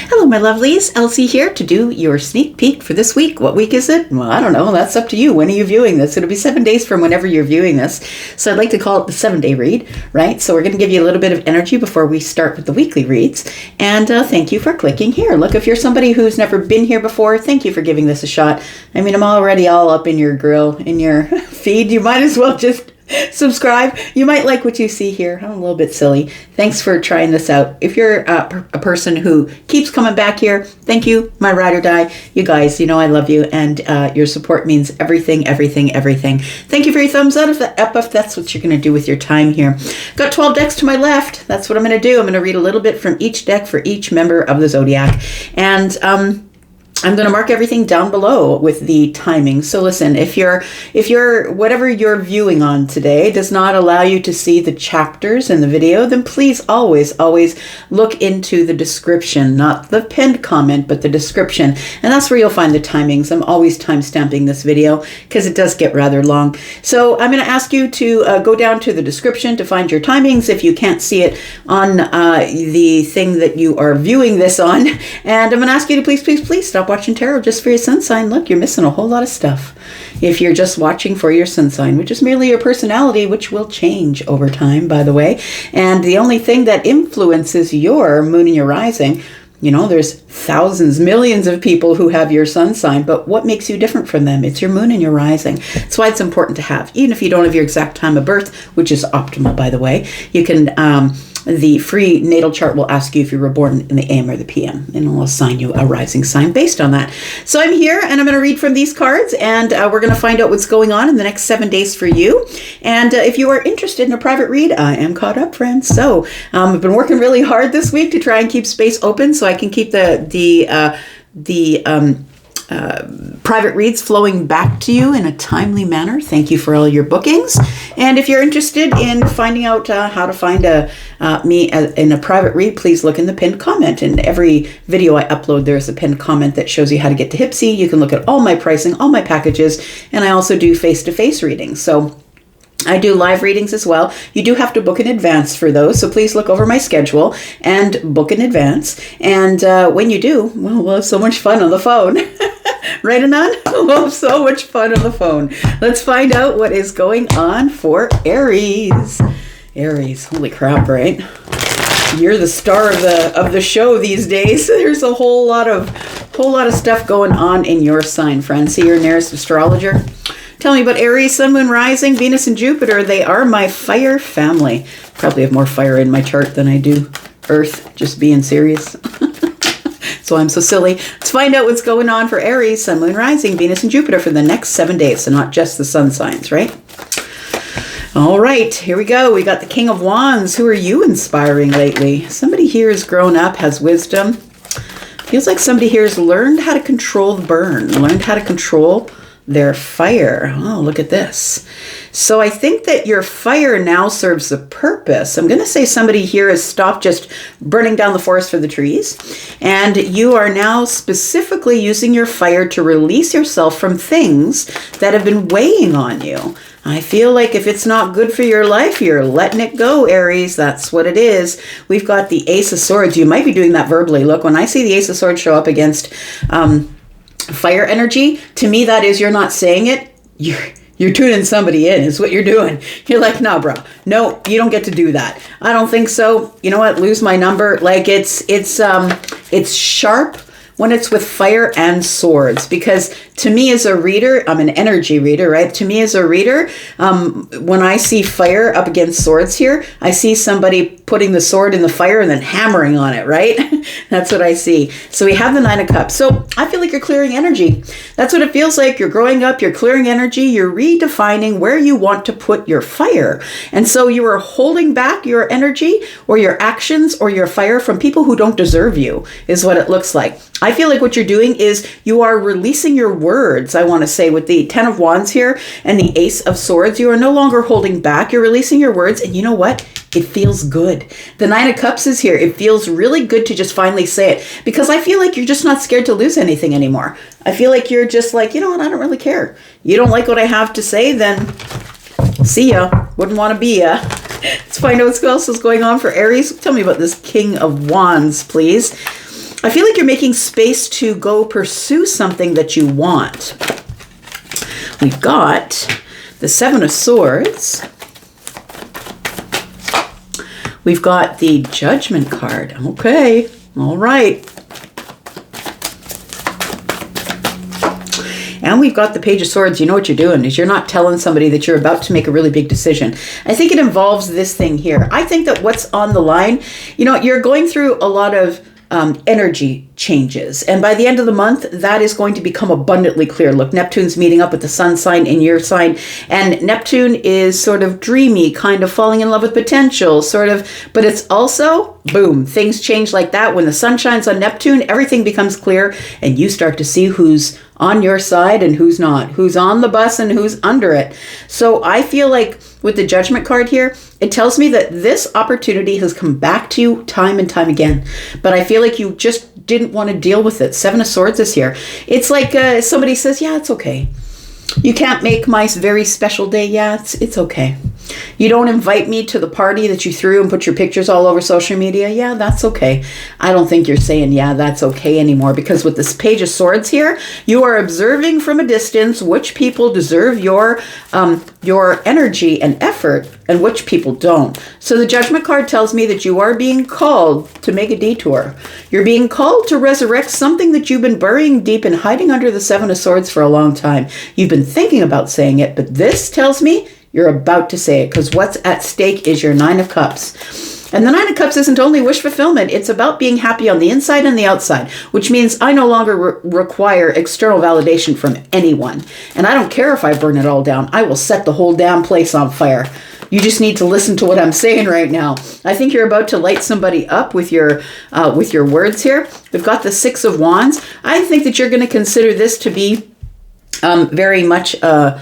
Hello, my lovelies. Elsie here to do your sneak peek for this week. What week is it? Well, I don't know. That's up to you. When are you viewing this? It'll be 7 days from whenever you're viewing this. So I'd like to call it the 7-day read, right? So we're going to give you a little bit of energy before we start with the weekly reads. And thank you for clicking here. Look, if you're somebody who's never been here before, thank you for giving this a shot. I mean, I'm already all up in your grill, in your feed. You might as well just subscribe. You might like what you see here. I'm a little bit silly. Thanks for trying this out. If you're a person who keeps coming back here, thank you, my ride or die. You guys, you know I love you, and your support means everything, everything, everything. Thank you for your thumbs up if that's what you're going to do with your time here. Got 12 decks to my left. That's what I'm going to do. I'm going to read a little bit from each deck for each member of the Zodiac. And I'm going to mark everything down below with the timing. So listen, if you're whatever you're viewing on today does not allow you to see the chapters in the video, then please always look into the description, not the pinned comment, but the description. And that's where you'll find the timings. I'm always time stamping this video because it does get rather long. So I'm going to ask you to go down to the description to find your timings if you can't see it on the thing that you are viewing this on. And I'm going to ask you to please stop watching tarot just for your sun sign. Look, you're missing a whole lot of stuff if you're just watching for your sun sign, which is merely your personality, which will change over time, by the way. And the only thing that influences your moon and your rising, you know, there's thousands, millions of people who have your sun sign, but what makes you different from them? It's your moon and your rising. That's why it's important to have, even if you don't have your exact time of birth, which is optimal, by the way. You can the free natal chart will ask you if you were born in the AM or the PM, and it'll assign you a rising sign based on that. So I'm here, and I'm going to read from these cards, and we're going to find out what's going on in the next 7 days for you. And if you are interested in a private read, I am caught up, friends. So I've been working really hard this week to try and keep space open so I can keep the private reads flowing back to you in a timely manner. Thank you for all your bookings. And if you're interested in finding out how to find me in a private read, please look in the pinned comment. In every video I upload, there's a pinned comment that shows you how to get to Hipsy. You can look at all my pricing, all my packages, and I also do face-to-face readings. So I do live readings as well. You do have to book in advance for those, so please look over my schedule and book in advance. And when you do, well, we'll have so much fun on the phone. Right, Anon? We'll have so much fun on the phone. Let's find out what is going on for Aries. Aries, holy crap, right? You're the star of the show these days. There's a whole lot of stuff going on in your sign, friends. See your nearest astrologer. Tell me about Aries, Sun, Moon, Rising, Venus, and Jupiter. They are my fire family. Probably have more fire in my chart than I do Earth, just being serious. So I'm so silly. Let's find out what's going on for Aries, Sun, Moon, Rising, Venus, and Jupiter for the next 7 days. So not just the sun signs, right? All right, here we go. We got the King of Wands. Who are you inspiring lately? Somebody here has grown up, has wisdom. Feels like somebody here has learned how to control the burn, learned how to control their fire. Oh, look at this. So I think that your fire now serves a purpose. I'm going to say somebody here has stopped just burning down the forest for the trees, and you are now specifically using your fire to release yourself from things that have been weighing on you. I feel like if it's not good for your life, you're letting it go, Aries. That's what it is. We've got the Ace of Swords. You might be doing that verbally. Look, when I see the Ace of Swords show up against fire energy, to me that is, you're not saying it, you're tuning somebody in is what you're doing. You're like, no, bro, no, you don't get to do that. I don't think so. You know what, lose my number. Like it's sharp when it's with fire and swords, because to me as a reader, I'm an energy reader, right? To me as a reader, when I see fire up against swords here, I see somebody putting the sword in the fire and then hammering on it, right? That's what I see. So we have the Nine of Cups. So I feel like you're clearing energy. That's what it feels like. You're growing up, you're clearing energy, you're redefining where you want to put your fire. And so you are holding back your energy or your actions or your fire from people who don't deserve you, is what it looks like. I feel like what you're doing is you are releasing your words, I want to say, with the Ten of Wands here and the Ace of Swords. You are no longer holding back. You're releasing your words, and you know what? It feels good. The Nine of Cups is here. It feels really good to just finally say it, because I feel like you're just not scared to lose anything anymore. I feel like you're just like, you know what? I don't really care. You don't like what I have to say, then see ya. Wouldn't want to be ya. Let's find out what else is going on for Aries. Tell me about this King of Wands, please. I feel like you're making space to go pursue something that you want. We've got the Seven of Swords. We've got the Judgment card. Okay, all right. And we've got the Page of Swords. You know what you're doing is you're not telling somebody that you're about to make a really big decision. I think it involves this thing here. I think that what's on the line, you know, you're going through a lot of energy changes. And by the end of the month, that is going to become abundantly clear. Look, Neptune's meeting up with the sun sign in your sign. And Neptune is sort of dreamy, kind of falling in love with potential, sort of. But it's also, boom, things change like that. When the sun shines on Neptune, everything becomes clear. And you start to see who's on your side and who's not, who's on the bus and who's under it. So I feel like with the Judgment card here, it tells me that this opportunity has come back to you time and time again. But I feel like you just didn't want to deal with it. Seven of Swords is here. It's like somebody says, yeah, it's okay. You can't make my very special day. Yeah, it's okay. You don't invite me to the party that you threw and put your pictures all over social media. Yeah, that's okay. I don't think you're saying, yeah, that's okay anymore, because with this Page of Swords here, you are observing from a distance which people deserve your energy and effort and which people don't. So the Judgment card tells me that you are being called to make a detour. You're being called to resurrect something that you've been burying deep and hiding under the Seven of Swords for a long time. You've been thinking about saying it, but this tells me you're about to say it, because what's at stake is your Nine of Cups. And the Nine of Cups isn't only wish fulfillment. It's about being happy on the inside and the outside, which means I no longer require external validation from anyone. And I don't care if I burn it all down. I will set the whole damn place on fire. You just need to listen to what I'm saying right now. I think you're about to light somebody up with your words here. We've got the Six of Wands. I think that you're going to consider this to be very much a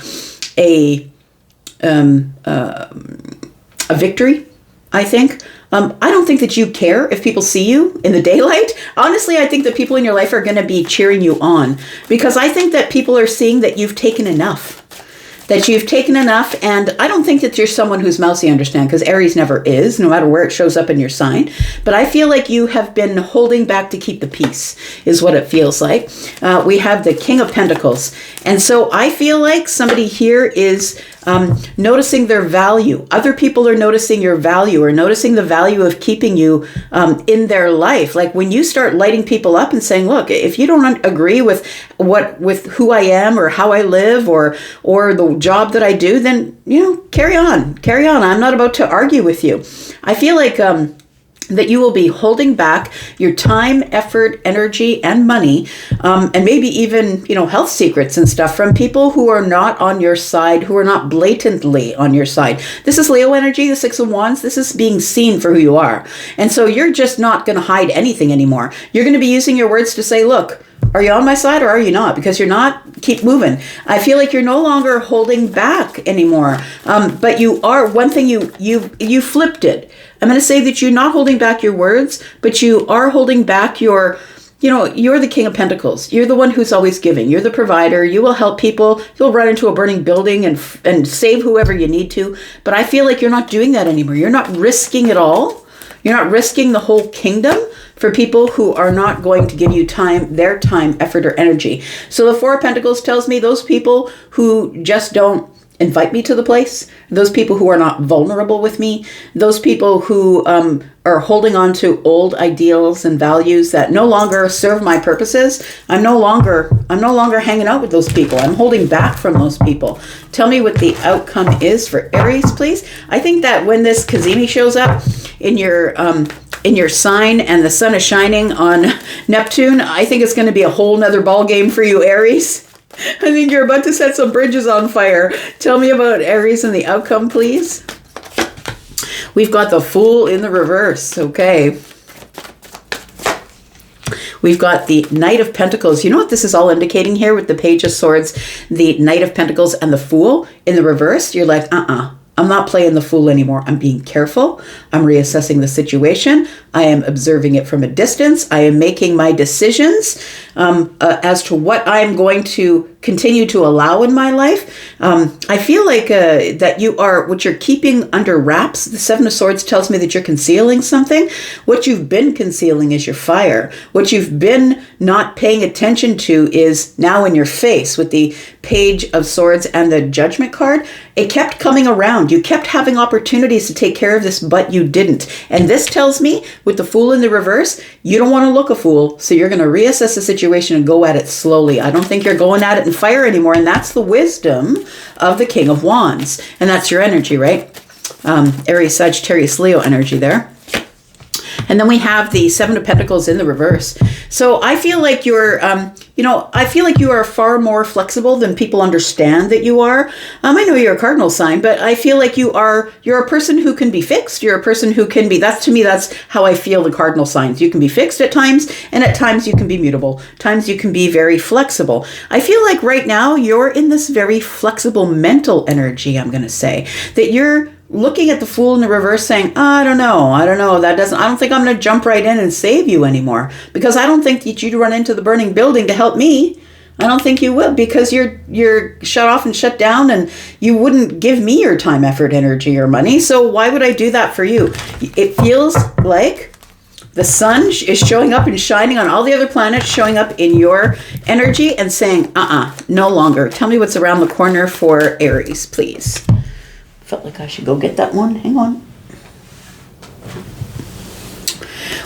victory, I think. I don't think that you care if people see you in the daylight. Honestly, I think that people in your life are going to be cheering you on, because I think that people are seeing that you've taken enough. And I don't think that you're someone who's mousy, understand, because Aries never is, no matter where it shows up in your sign. But I feel like you have been holding back to keep the peace, is what it feels like. We have the King of Pentacles. And so I feel like somebody here is noticing their value. Other people are noticing your value, or noticing the value of keeping you in their life. Like when you start lighting people up and saying, look, if you don't agree with who I am or how I live or the job that I do, then, carry on. I'm not about to argue with you. I feel like that you will be holding back your time, effort, energy, and money, and maybe even, health secrets and stuff from people who are not on your side, who are not blatantly on your side. This is Leo energy, the Six of Wands. This is being seen for who you are. And so you're just not going to hide anything anymore. You're going to be using your words to say, look, are you on my side or are you not? Because you're not, keep moving. I feel like you're no longer holding back anymore. But you are, one thing you flipped it. I'm going to say that you're not holding back your words, but you are holding back you're the King of Pentacles. You're the one who's always giving. You're the provider. You will help people. You'll run into a burning building and save whoever you need to. But I feel like you're not doing that anymore. You're not risking it all. You're not risking the whole kingdom for people who are not going to give you their time, effort, or energy. So the Four of Pentacles tells me those people who just don't invite me to the place, those people who are not vulnerable with me, those people who are holding on to old ideals and values that no longer serve my purposes. I'm no longer hanging out with those people. I'm holding back from those people. Tell me what the outcome is for Aries, please. I think that when this Cazimi shows up in your sign and the sun is shining on Neptune, I think it's going to be a whole nother ball game for you, Aries. I think you're about to set some bridges on fire. Tell me about Aries and the outcome, please. We've got the Fool in the reverse. Okay. We've got the Knight of Pentacles. You know what this is all indicating here with the Page of Swords, the Knight of Pentacles, and the Fool in the reverse? You're like, I'm not playing the fool anymore. I'm being careful. I'm reassessing the situation. I am observing it from a distance. I am making my decisions as to what I'm going to continue to allow in my life. I feel like that you are, what you're keeping under wraps. The Seven of Swords tells me that you're concealing something. What you've been concealing is your fire. What you've been not paying attention to is now in your face with the Page of Swords and the Judgment card. It kept coming around. You kept having opportunities to take care of this, but you didn't. And this tells me, with the Fool in the reverse, you don't want to look a fool, so you're going to reassess the situation and go at it slowly. I don't think you're going at it in fire anymore, and that's the wisdom of the King of Wands. And that's your energy, right? Aries, Sagittarius, Leo energy there. And then we have the Seven of Pentacles in the reverse. So I feel like you're, I feel like you are far more flexible than people understand that you are. I know you're a cardinal sign, but I feel like you're a person who can be fixed. You're a person who can be, that's how I feel the cardinal signs. You can be fixed at times, and at times you can be mutable. Times you can be very flexible. I feel like right now you're in this very flexible mental energy, I'm going to say, that you're looking at the Fool in the reverse saying, I don't know, I don't think I'm going to jump right in and save you anymore, because I don't think that you'd run into the burning building to help me. I don't think you will, because you're shut off and shut down, and you wouldn't give me your time, effort, energy, or money. So why would I do that for you? It feels like the sun is showing up and shining on all the other planets, showing up in your energy and saying, no longer. Tell me what's around the corner for Aries, please. Felt like I should go get that one. Hang on.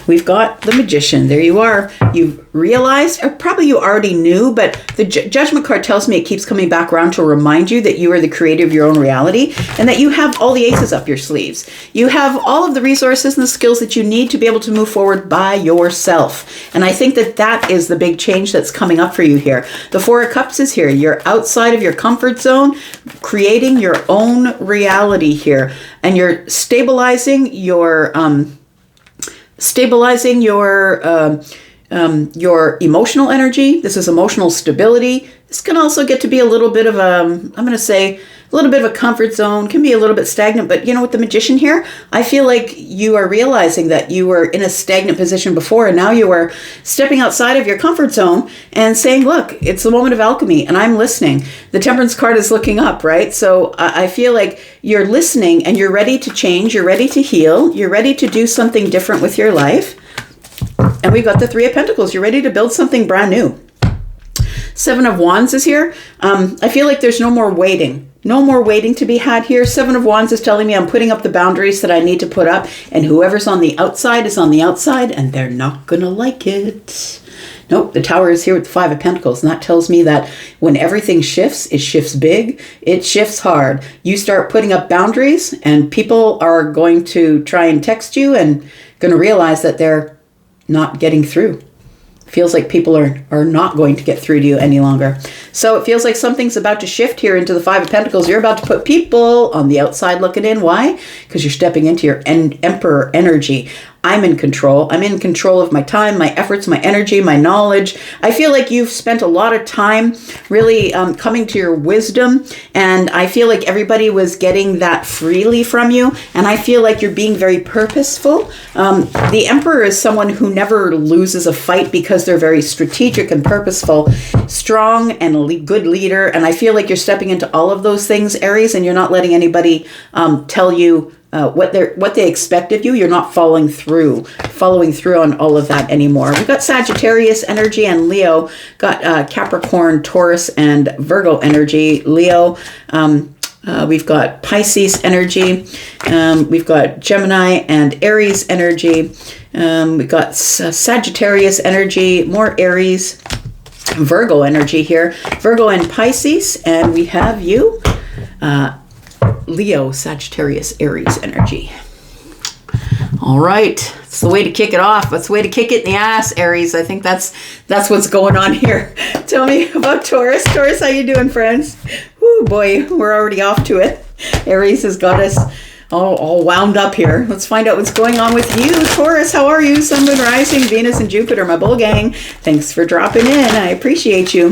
We've got the Magician. There you are. You've realized, or probably you already knew, but the Judgment card tells me it keeps coming back around to remind you that you are the creator of your own reality, and that you have all the aces up your sleeves. You have all of the resources and the skills that you need to be able to move forward by yourself. And I think that that is the big change that's coming up for you here. The Four of Cups is here. You're outside of your comfort zone, creating your own reality here, and you're stabilizing your emotional energy. This is emotional stability. This can also get to be a little bit of a little bit of a comfort zone, can be a little bit stagnant. But with the Magician here, I feel like you are realizing that you were in a stagnant position before, and now you are stepping outside of your comfort zone and saying, look, it's the moment of alchemy, and I'm listening. The Temperance card is looking up, right? So I feel like you're listening, and you're ready to change, you're ready to heal, you're ready to do something different with your life. And we've got the Three of Pentacles. You're ready to build something brand new. Seven of Wands is here. I feel like there's no more waiting. No more waiting to be had here. Seven of Wands is telling me I'm putting up the boundaries that I need to put up, and whoever's on the outside is on the outside, and they're not going to like it. Nope, the Tower is here with the Five of Pentacles, and that tells me that when everything shifts, it shifts big, it shifts hard. You start putting up boundaries, and people are going to try and text you and going to realize that they're not getting through. Feels like people are not going to get through to you any longer. So it feels like something's about to shift here into the Five of Pentacles. You're about to put people on the outside looking in. Why? Because you're stepping into your Emperor energy. I'm in control. I'm in control of my time, my efforts, my energy, my knowledge. I feel like you've spent a lot of time really coming to your wisdom, and I feel like everybody was getting that freely from you, and I feel like you're being very purposeful. The Emperor is someone who never loses a fight because they're very strategic and purposeful, strong and a good leader, and I feel like you're stepping into all of those things, Aries, and you're not letting anybody tell you what they expect of you. You're not following through on all of that anymore. We've got Sagittarius energy, and Leo got Capricorn, Taurus, and Virgo energy. Leo, we've got Pisces energy. We've got Gemini and Aries energy. We've got Sagittarius energy, more Aries, Virgo energy here. Virgo and Pisces, and we have you. Leo, Sagittarius, Aries energy. All right. It's the way to kick it off. That's the way to kick it in the ass, Aries. I think that's what's going on here. Tell me about Taurus. Taurus, how you doing, friends? Whoo, boy, we're already off to it. Aries has got us all wound up here. Let's find out what's going on with you. Taurus, how are you? Sun, Moon, Rising, Venus, and Jupiter, my bull gang. Thanks for dropping in. I appreciate you.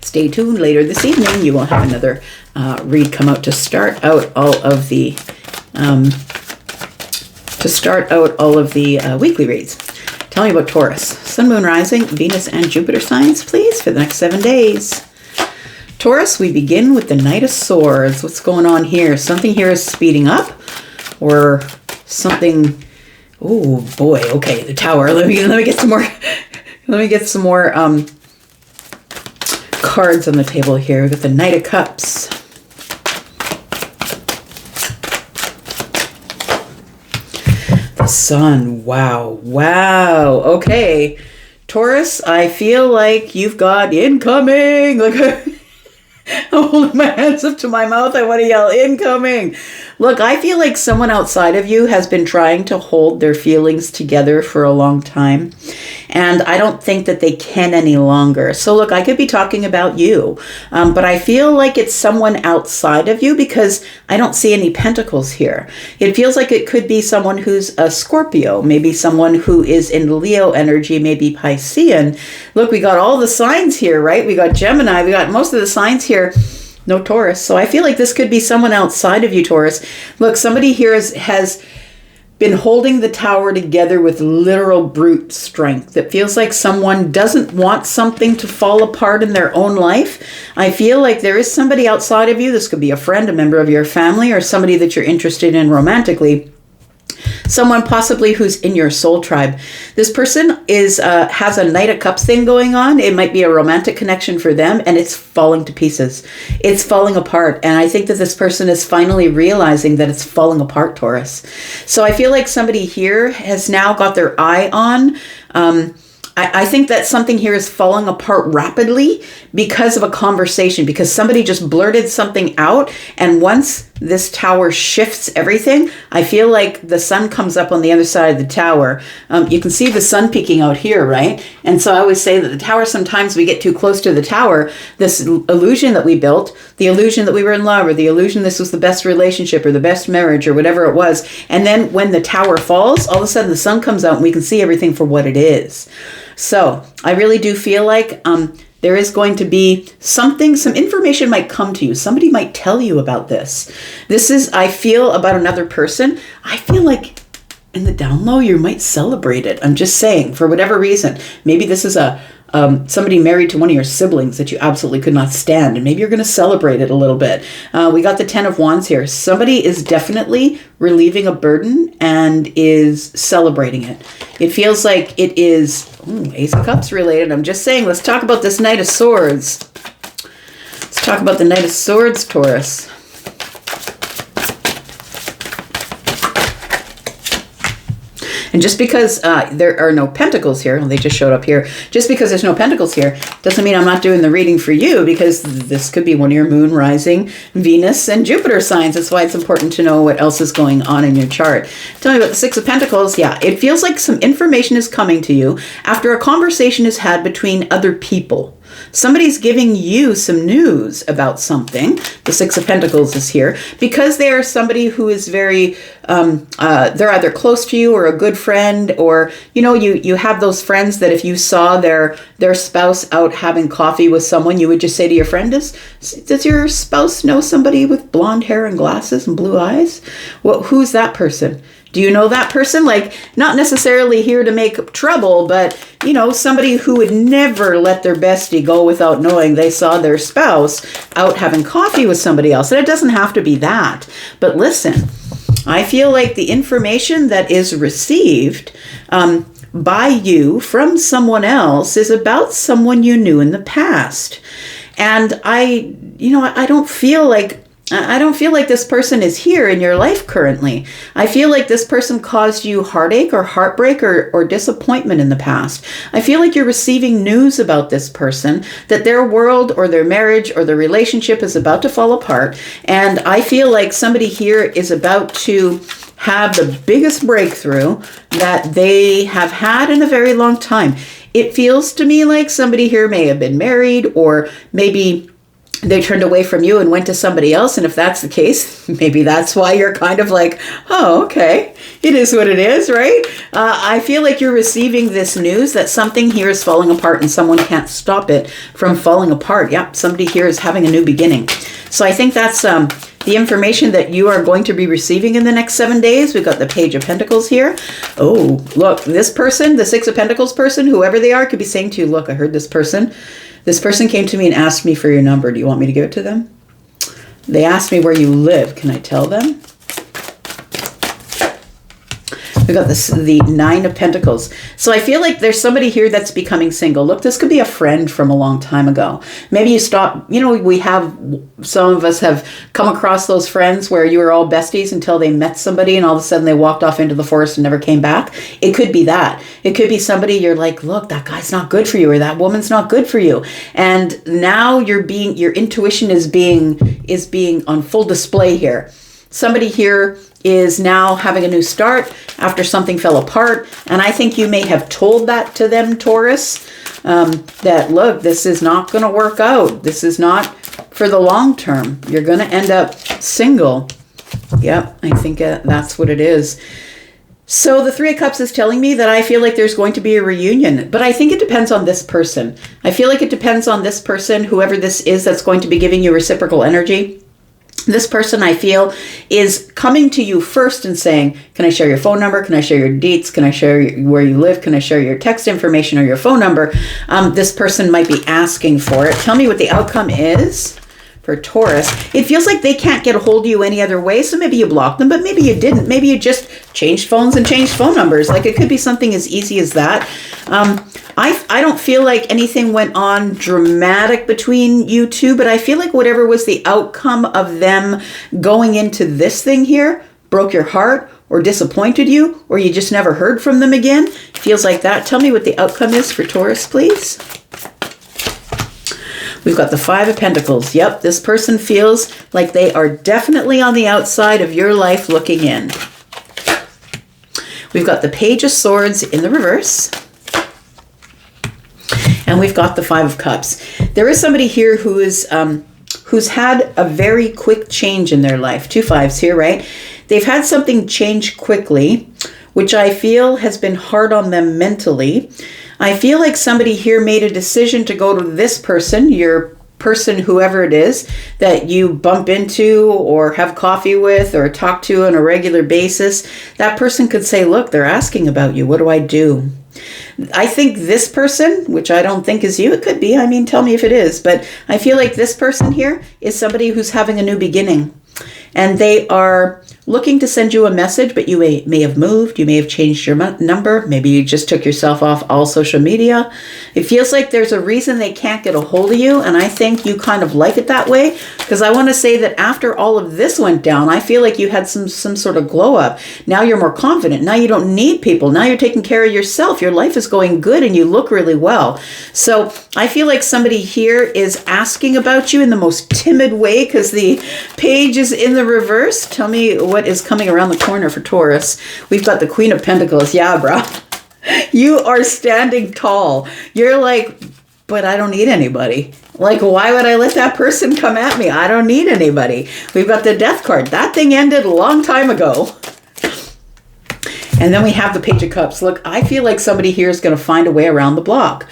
Stay tuned. Later this evening, you will have another read come out to start out all of the weekly reads. Tell me about Taurus. Sun, Moon, Rising, Venus, and Jupiter signs, please, for the next 7 days. Taurus, we begin with the Knight of Swords. What's going on here? Something here is speeding up, or something. Oh boy. Okay, the Tower. Let me get some more. Let me get some more cards on the table here. We've got the Knight of Cups. The Sun. Wow. Wow. Okay. Taurus, I feel like you've got incoming. Like, I'm holding my hands up to my mouth. I want to yell incoming. Look, I feel like someone outside of you has been trying to hold their feelings together for a long time. And I don't think that they can any longer. So look, I could be talking about you, but I feel like it's someone outside of you because I don't see any pentacles here. It feels like it could be someone who's a Scorpio, maybe someone who is in Leo energy, maybe Piscean. Look, we got all the signs here, right? We got Gemini, we got most of the signs here. No Taurus. So I feel like this could be someone outside of you, Taurus. Look, somebody here has been holding the Tower together with literal brute strength. It feels like someone doesn't want something to fall apart in their own life. I feel like there is somebody outside of you. This could be a friend, a member of your family, or somebody that you're interested in romantically. Someone possibly who's in your soul tribe. This person has a Knight of Cups thing going on. It might be a romantic connection for them, and it's falling to pieces. It's falling apart, and I think that this person is finally realizing that it's falling apart, Taurus. So I feel like somebody here has now got their eye on I think that something here is falling apart rapidly because of a conversation, because somebody just blurted something out. And once this Tower shifts everything, I feel like the sun comes up on the other side of the Tower. You can see the sun peeking out here, right? And so I always say that the Tower, sometimes we get too close to the Tower, this illusion that we built, the illusion that we were in love, or the illusion this was the best relationship or the best marriage or whatever it was. And then when the Tower falls, all of a sudden the sun comes out and we can see everything for what it is. So I really do feel like there is going to be something, some information might come to you. Somebody might tell you about this. This is, I feel, about another person. I feel like in the down low, you might celebrate it. I'm just saying, for whatever reason. Maybe this is somebody married to one of your siblings that you absolutely could not stand, and maybe you're going to celebrate it a little bit. We got the 10 of Wands here. Somebody is definitely relieving a burden and is celebrating it. It feels like it is Ace of Cups related. I'm just saying, let's talk about this Knight of Swords. Let's talk about the Knight of Swords, Taurus. And just because there are no pentacles here, they just showed up here, just because there's no pentacles here doesn't mean I'm not doing the reading for you, because this could be one of your moon, rising, Venus, and Jupiter signs. That's why it's important to know what else is going on in your chart. Tell me about the Six of Pentacles. Yeah, it feels like some information is coming to you after a conversation is had between other people. Somebody's giving you some news about something. The Six of Pentacles is here because they are somebody who is very, they're either close to you or a good friend, or, you know, you have those friends that if you saw their spouse out having coffee with someone, you would just say to your friend, does your spouse know somebody with blonde hair and glasses and blue eyes? Well, who's that person? Do you know that person? Like, not necessarily here to make trouble, but, you know, somebody who would never let their bestie go without knowing they saw their spouse out having coffee with somebody else. And it doesn't have to be that. But listen, I feel like the information that is received by you from someone else is about someone you knew in the past. And I don't feel like this person is here in your life currently. I feel like this person caused you heartache or heartbreak or disappointment in the past. I feel like you're receiving news about this person, that their world or their marriage or their relationship is about to fall apart. And I feel like somebody here is about to have the biggest breakthrough that they have had in a very long time. It feels to me like somebody here may have been married, or maybe they turned away from you and went to somebody else. And if that's the case, maybe that's why you're kind of like, oh, okay, it is what it is, right? I feel like you're receiving this news that something here is falling apart and someone can't stop it from falling apart. Yep, somebody here is having a new beginning. So I think that's the information that you are going to be receiving in the next 7 days. We've got the Page of Pentacles here. Oh, look, this person, the Six of Pentacles person, whoever they are, could be saying to you, look, I heard this person. This person came to me and asked me for your number. Do you want me to give it to them? They asked me where you live. Can I tell them? We got this, the Nine of Pentacles. So I feel like there's somebody here that's becoming single. Look, this could be a friend from a long time ago. Maybe you stop, you know, some of us have come across those friends where you were all besties until they met somebody and all of a sudden they walked off into the forest and never came back. It could be that. It could be somebody you're like, look, that guy's not good for you, or that woman's not good for you. And now your intuition is being on full display here. Somebody here is now having a new start after something fell apart. And I think you may have told that to them, Taurus, that, look, this is not going to work out. This is not for the long term. You're going to end up single. Yep, I think that's what it is. So the Three of Cups is telling me that I feel like there's going to be a reunion, but I think it depends on this person. I feel like it depends on this person, whoever this is that's going to be giving you reciprocal energy. This person, I feel, is coming to you first and saying, can I share your phone number? Can I share your deets? Can I share where you live? Can I share your text information or your phone number? This person might be asking for it. Tell me what the outcome is for Taurus. It feels like they can't get a hold of you any other way, so maybe you blocked them, but maybe you didn't. Maybe you just changed phones and changed phone numbers. Like, it could be something as easy as that. I don't feel like anything went on dramatic between you two, but I feel like whatever was the outcome of them going into this thing here broke your heart or disappointed you, or you just never heard from them again. Feels like that. Tell me what the outcome is for Taurus, please. We've got the Five of Pentacles. Yep, this person feels like they are definitely on the outside of your life looking in. We've got the Page of Swords in the reverse. And we've got the Five of Cups. There is somebody here who is who's had a very quick change in their life. Two fives here, right? They've had something change quickly, which I feel has been hard on them mentally. I feel like somebody here made a decision to go to this person, your person, whoever it is, that you bump into or have coffee with or talk to on a regular basis. That person could say, look, they're asking about you. What do I do? I think this person, which I don't think is you, it could be, I mean, tell me if it is, but I feel like this person here is somebody who's having a new beginning. And they are looking to send you a message, but you may have moved, you may have changed your number, maybe you just took yourself off all social media. It feels like there's a reason they can't get a hold of you, and I think you kind of like it that way, because I want to say that after all of this went down, I feel like you had some sort of glow up. Now you're more confident. Now you don't need people. Now you're taking care of yourself. Your life is going good and you look really well. So I feel like somebody here is asking about you in the most timid way, because the page is in the reverse. Tell me what is coming around the corner for Taurus. We've got the Queen of Pentacles. Yeah, bro. You are standing tall. You're like, but I don't need anybody. Like, why would I let that person come at me? I don't need anybody. We've got the Death card. That thing ended a long time ago. And then we have the Page of Cups. Look, I feel like somebody here is going to find a way around the block.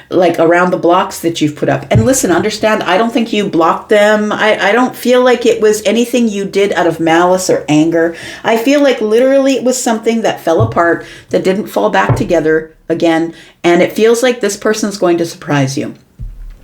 Like around the blocks that you've put up. And listen, understand, I don't think you blocked them. I don't feel like it was anything you did out of malice or anger. I feel like literally it was something that fell apart, that didn't fall back together again. And it feels like this person's going to surprise you.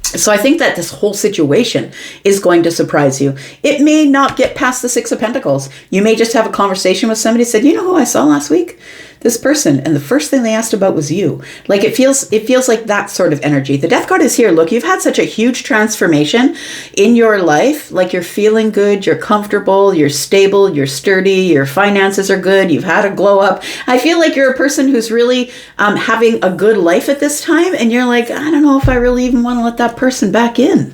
So I think that this whole situation is going to surprise you. It may not get past the Six of Pentacles. You may just have a conversation with somebody, said, you know who I saw last week? This person. And the first thing they asked about was you. Like, it feels like that sort of energy. The Death card is here. Look, you've had such a huge transformation in your life. Like, you're feeling good, you're comfortable, you're stable, you're sturdy, your finances are good, you've had a glow up. I feel like you're a person who's really having a good life at this time. And you're like, I don't know if I really even want to let that person back in.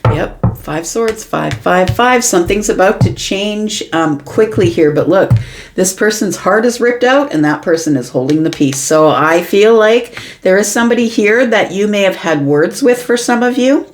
Yep. Five Swords, 5, 5, 5. Something's about to change quickly here. But look, this person's heart is ripped out and that person is holding the peace. So I feel like there is somebody here that you may have had words with for some of you.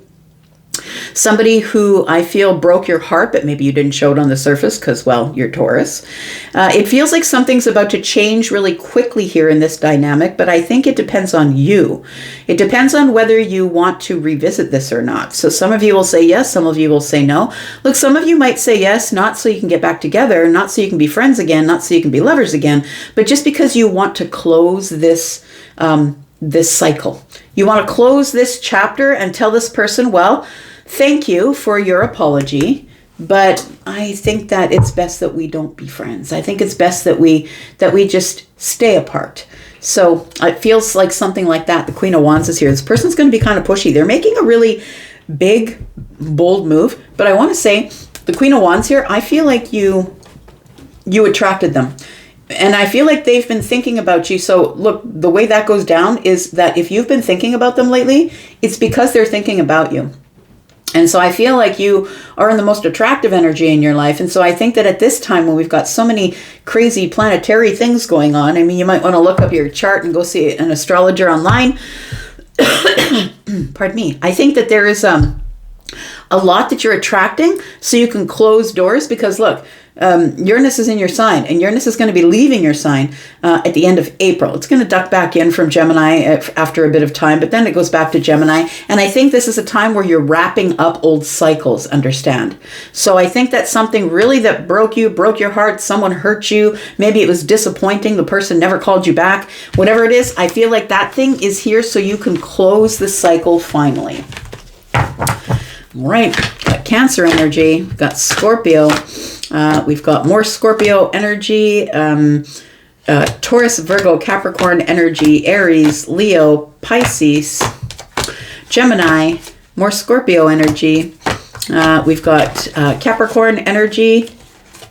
Somebody who I feel broke your heart, but maybe you didn't show it on the surface because, well, you're Taurus. It feels like something's about to change really quickly here in this dynamic, but I think it depends on you. It depends on whether you want to revisit this or not. So some of you will say yes, some of you will say no. Look, some of you might say yes, not so you can get back together, not so you can be friends again, not so you can be lovers again, but just because you want to close this cycle. You want to close this chapter and tell this person, well, thank you for your apology, but I think that it's best that we don't be friends. I think it's best that we just stay apart. So it feels like something like that. The Queen of Wands is here. This person's going to be kind of pushy. They're making a really big, bold move. But I want to say, the Queen of Wands here, I feel like you attracted them. And I feel like they've been thinking about you. So look, the way that goes down is that if you've been thinking about them lately, it's because they're thinking about you. And so I feel like you are in the most attractive energy in your life. And so I think that at this time when we've got so many crazy planetary things going on, I mean, you might want to look up your chart and go see an astrologer online. Pardon me. I think that there is a lot that you're attracting so you can close doors because look, Uranus is in your sign and Uranus is going to be leaving your sign at the end of April. It's going to duck back in from Gemini after a bit of time, but then it goes back to Gemini. And I think this is a time where you're wrapping up old cycles, understand? So I think that's something really that broke your heart, someone hurt you. Maybe it was disappointing. The person never called you back. Whatever it is, I feel like that thing is here so you can close the cycle finally. All right, got Cancer energy, we've got Scorpio, we've got more Scorpio energy, Taurus, Virgo, Capricorn energy, Aries, Leo, Pisces, Gemini, more Scorpio energy, we've got Capricorn energy,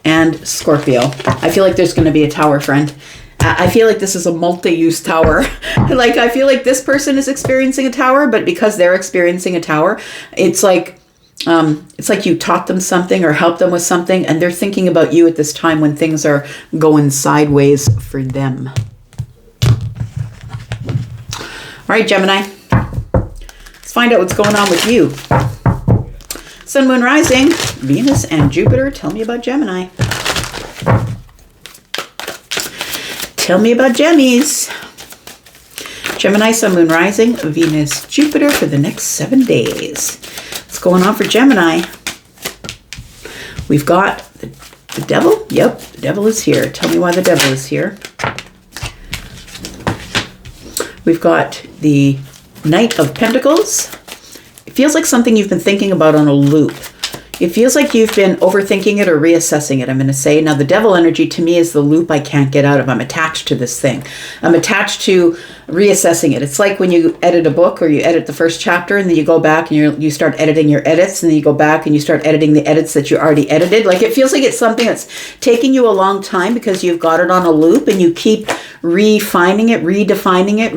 and Scorpio. I feel like there's going to be a tower, friend. I feel like this is a multi-use tower. Like, I feel like this person is experiencing a tower, but because they're experiencing a tower, it's like you taught them something or helped them with something, and they're thinking about you at this time when things are going sideways for them. All right, Gemini. Let's find out what's going on with you. Sun, Moon, Rising, Venus, and Jupiter. Tell me about Gemini. Tell me about Gemmies. Gemini, Sun, Moon, Rising, Venus, Jupiter for the next 7 days. What's going on for Gemini? We've got the devil. Yep, the devil is here. Tell me why the devil is here. We've got the Knight of Pentacles. It feels like something you've been thinking about on a loop. It feels like you've been overthinking it or reassessing it, I'm going to say. Now, the devil energy to me is the loop I can't get out of. I'm attached to this thing. I'm attached to reassessing it. It's like when you edit a book or you edit the first chapter and then you go back and you start editing your edits and then you go back and you start editing the edits that you already edited. Like, it feels like it's something that's taking you a long time because you've got it on a loop and you keep refining it, redefining it,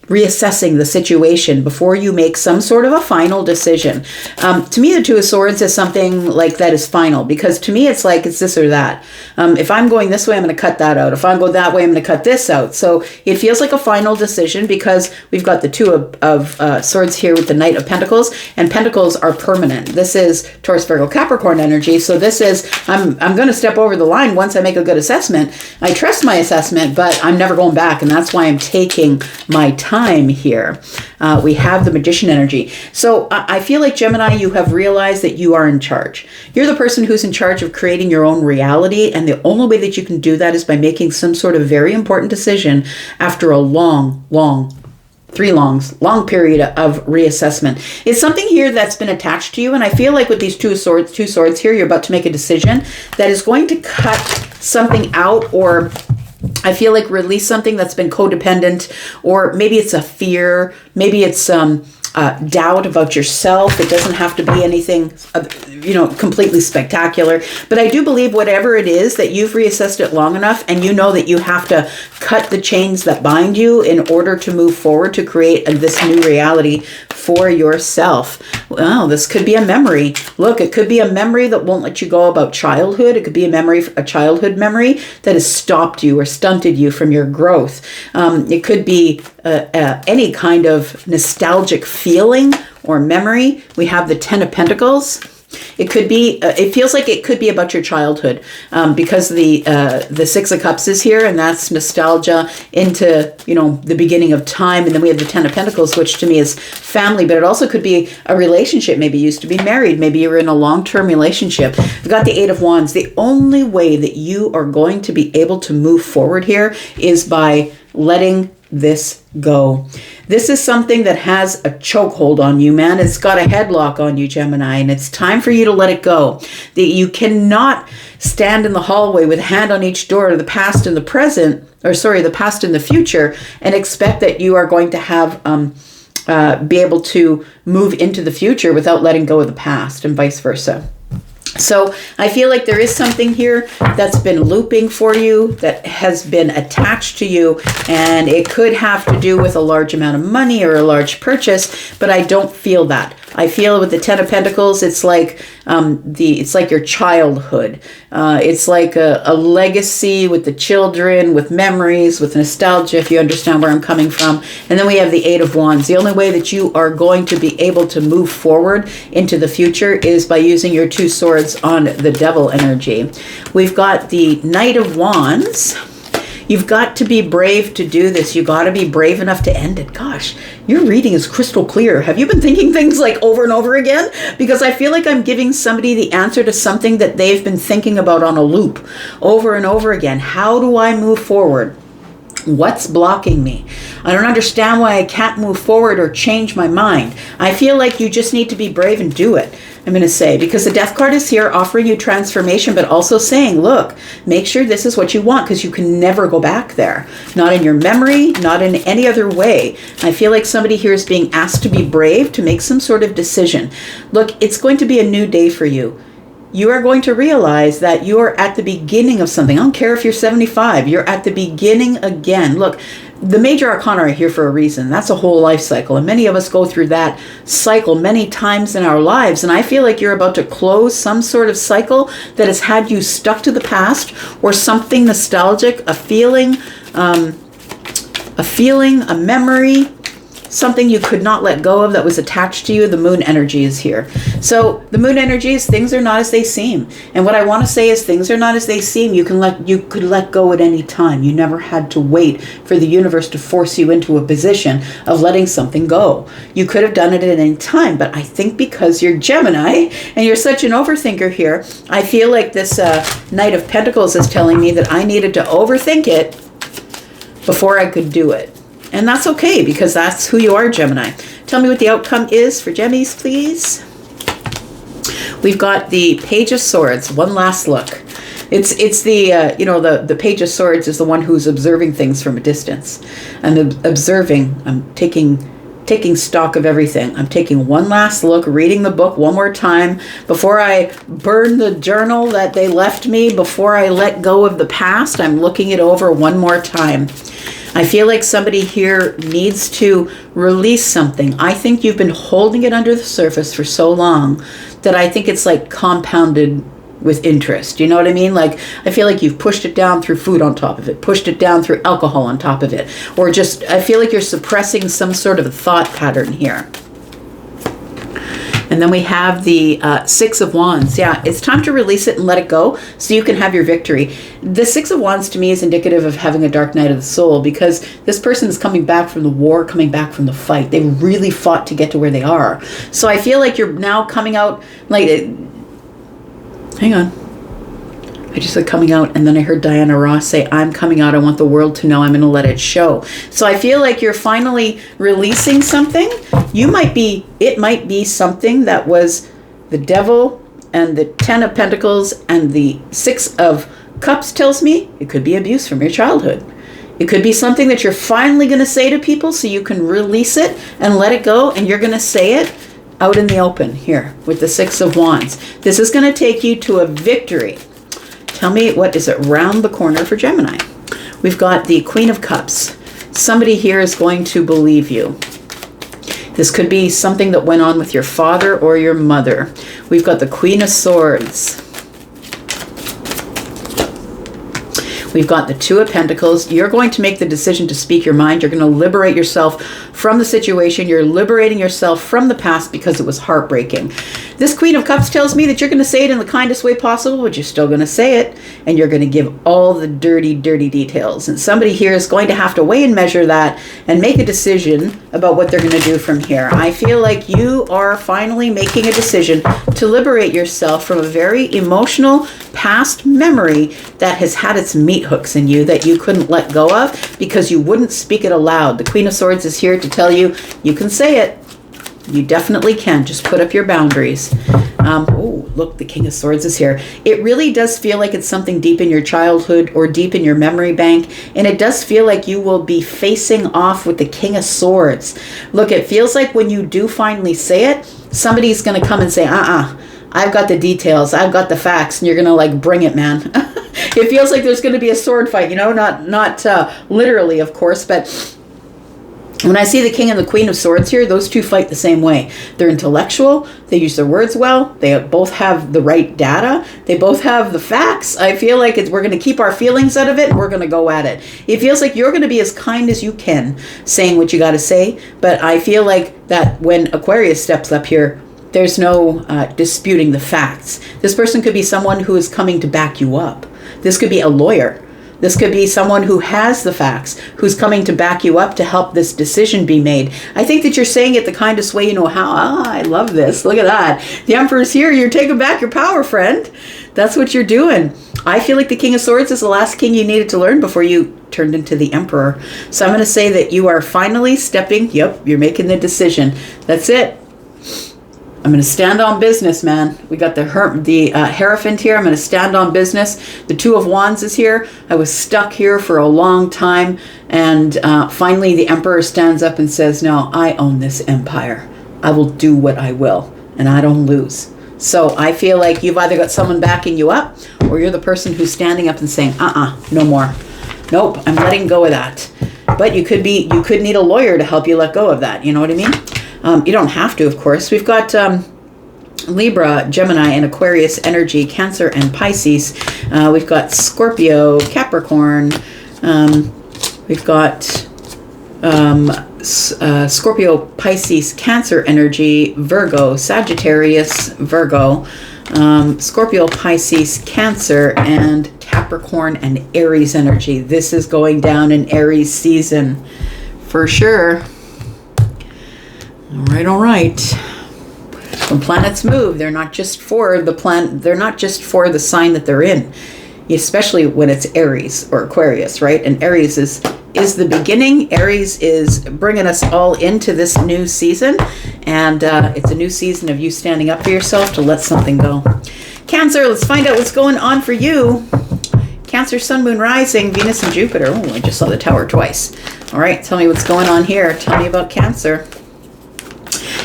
reassessing the situation before you make some sort of a final decision. To me, the Two of Swords is something like that is final, because to me, it's like it's this or that. If I'm going this way, I'm going to cut that out. If I go that way, I'm going to cut this out. So it feels like a final decision because we've got the Two of Swords here with the Knight of Pentacles, and Pentacles are permanent. This is Taurus, Virgo, Capricorn energy. So this is, I'm going to step over the line once I make a good assessment. I trust my assessment, but I'm never going back. And that's why I'm taking my time here. We have the Magician energy. So I feel like, Gemini, you have realized that you are in charge. You're the person who's in charge of creating your own reality. And the only way that you can do that is by making some sort of very important decision after a long period of reassessment. It's something here that's been attached to you. And I feel like with these two swords here, you're about to make a decision that is going to cut something out, or I feel like release something that's been codependent, or maybe it's a fear, maybe it's doubt about yourself. It doesn't have to be anything, completely spectacular. But I do believe whatever it is, that you've reassessed it long enough and you know that you have to cut the chains that bind you in order to move forward to create this new reality for yourself. Well, this could be a memory. Look, it could be a memory that won't let you go about childhood. It could be a childhood memory that has stopped you or stunted you from your growth. It could be any kind of nostalgic feeling feeling or memory. We have the Ten of Pentacles. It could be, it feels like it could be about your childhood, because the Six of Cups is here, and that's nostalgia into, you know, the beginning of time. And then we have the Ten of Pentacles, which to me is family, but it also could be a relationship. Maybe you used to be married. Maybe you were in a long-term relationship. We've got the Eight of Wands. The only way that you are going to be able to move forward here is by letting this go. This is something that has a chokehold on you, man. It's got a headlock on you, Gemini, and it's time for you to let it go. That you cannot stand in the hallway with a hand on each door to the past and the present, or sorry, the past and the future, and expect that you are going to have be able to move into the future without letting go of the past, and vice versa. So I feel like there is something here that's been looping for you, that has been attached to you, and it could have to do with a large amount of money or a large purchase, but I don't feel that. I feel with the Ten of Pentacles, it's like it's like your childhood. It's like a legacy with the children, with memories, with nostalgia, if you understand where I'm coming from. And then we have the Eight of Wands. The only way that you are going to be able to move forward into the future is by using your two swords on the Devil energy. We've got the Knight of Wands. You've got to be brave to do this. You got to be brave enough to end it. Gosh, your reading is crystal clear. Have you been thinking things like over and over again? Because I feel like I'm giving somebody the answer to something that they've been thinking about on a loop over and over again. How do I move forward? What's blocking me? I don't understand why I can't move forward or change my mind. I feel like you just need to be brave and do it, I'm going to say, because the Death card is here offering you transformation, but also saying, look, make sure this is what you want, because you can never go back there. Not in your memory, not in any other way. I feel like somebody here is being asked to be brave, to make some sort of decision. Look, it's going to be a new day for you. You are going to realize that you are at the beginning of something. I don't care if you're 75. You're at the beginning again. Look, the major arcana are here for a reason. That's a whole life cycle. And many of us go through that cycle many times in our lives. And I feel like you're about to close some sort of cycle that has had you stuck to the past, or something nostalgic, a feeling, a memory, something you could not let go of that was attached to you. The Moon energy is here. So the Moon energy is things are not as they seem. And what I want to say is things are not as they seem. You could let go at any time. You never had to wait for the universe to force you into a position of letting something go. You could have done it at any time, but I think because you're Gemini and you're such an overthinker here, I feel like this Knight of Pentacles is telling me that I needed to overthink it before I could do it. And that's okay, because that's who you are, Gemini. Tell me what the outcome is for Gemmies, please. We've got the Page of Swords. One last look. It's the, you know, the Page of Swords is the one who's observing things from a distance. And observing, I'm taking stock of everything. I'm taking one last look, reading the book one more time before I burn the journal that they left me, before I let go of the past. I'm looking it over one more time. I feel like somebody here needs to release something. I think you've been holding it under the surface for so long that I think it's like compounded with interest. You know what I mean? Like, I feel like you've pushed it down through food on top of it, pushed it down through alcohol on top of it, or just, I feel like you're suppressing some sort of a thought pattern here. And then we have the Six of Wands. Yeah, it's time to release it and let it go so you can have your victory. The Six of Wands to me is indicative of having a dark night of the soul, because this person is coming back from the war, coming back from the fight. They really fought to get to where they are. So I feel like you're now coming out like... Hang on. I just said coming out, and then I heard Diana Ross say, I'm coming out. I want the world to know. I'm going to let it show. So I feel like you're finally releasing something. It might be something that was the Devil and the Ten of Pentacles and the Six of Cups tells me it could be abuse from your childhood. It could be something that you're finally going to say to people so you can release it and let it go, and you're going to say it out in the open here with the Six of Wands. This is going to take you to a victory. Tell me, what is it round the corner for Gemini? We've got the Queen of Cups. Somebody here is going to believe you. This could be something that went on with your father or your mother. We've got the Queen of Swords. We've got the Two of Pentacles. You're going to make the decision to speak your mind. You're going to liberate yourself from the situation. You're liberating yourself from the past because it was heartbreaking. This Queen of Cups tells me that you're going to say it in the kindest way possible, but you're still going to say it, and you're going to give all the dirty, dirty details. And somebody here is going to have to weigh and measure that and make a decision about what they're going to do from here. I feel like you are finally making a decision to liberate yourself from a very emotional past memory that has had its meat hooks in you that you couldn't let go of because you wouldn't speak it aloud. The Queen of Swords is here to tell you, you can say it. You definitely can. Just put up your boundaries. Oh, look, the King of Swords is here. It really does feel like it's something deep in your childhood or deep in your memory bank. And it does feel like you will be facing off with the King of Swords. Look, it feels like when you do finally say it, somebody's going to come and say, I've got the details. I've got the facts. And you're going to like bring it, man. It feels like there's going to be a sword fight, you know, not literally, of course, but when I see the King and the Queen of Swords here, those two fight the same way. They're intellectual. They use their words well. They both have the right data. They both have the facts. I feel like we're going to keep our feelings out of it, and we're going to go at it. It feels like you're going to be as kind as you can saying what you got to say, but I feel like that when Aquarius steps up here, there's no disputing the facts. This person could be someone who is coming to back you up. This could be a lawyer. This could be someone who has the facts, who's coming to back you up to help this decision be made. I think that you're saying it the kindest way you know how. I love this. Look at that. The Emperor's here. You're taking back your power, friend. That's what you're doing. I feel like the King of Swords is the last king you needed to learn before you turned into the Emperor. So I'm going to say that you are finally stepping. Yep, you're making the decision. That's it. I'm going to stand on business, man. We got the Hierophant here. I'm going to stand on business. The Two of Wands is here. I was stuck here for a long time. And finally, the Emperor stands up and says, no, I own this empire. I will do what I will, and I don't lose. So I feel like you've either got someone backing you up, or you're the person who's standing up and saying, no more. Nope, I'm letting go of that. But you could need a lawyer to help you let go of that. You know what I mean? You don't have to, of course. We've got Libra, Gemini, and Aquarius energy, Cancer and Pisces. We've got Scorpio, Capricorn. We've got Scorpio, Pisces, Cancer energy, Virgo, Sagittarius, Virgo, Scorpio, Pisces, Cancer, and Capricorn and Aries energy. This is going down in Aries season for sure. All right. When planets move, they're not just for the they're not just for the sign that they're in, especially when it's Aries or Aquarius, right? And Aries is the beginning. Aries is bringing us all into this new season, and it's a new season of you standing up for yourself to let something go. Cancer, let's find out what's going on for you. Cancer, Sun, Moon, Rising, Venus, and Jupiter. Oh, I just saw the Tower twice. All right, tell me what's going on here. Tell me about Cancer.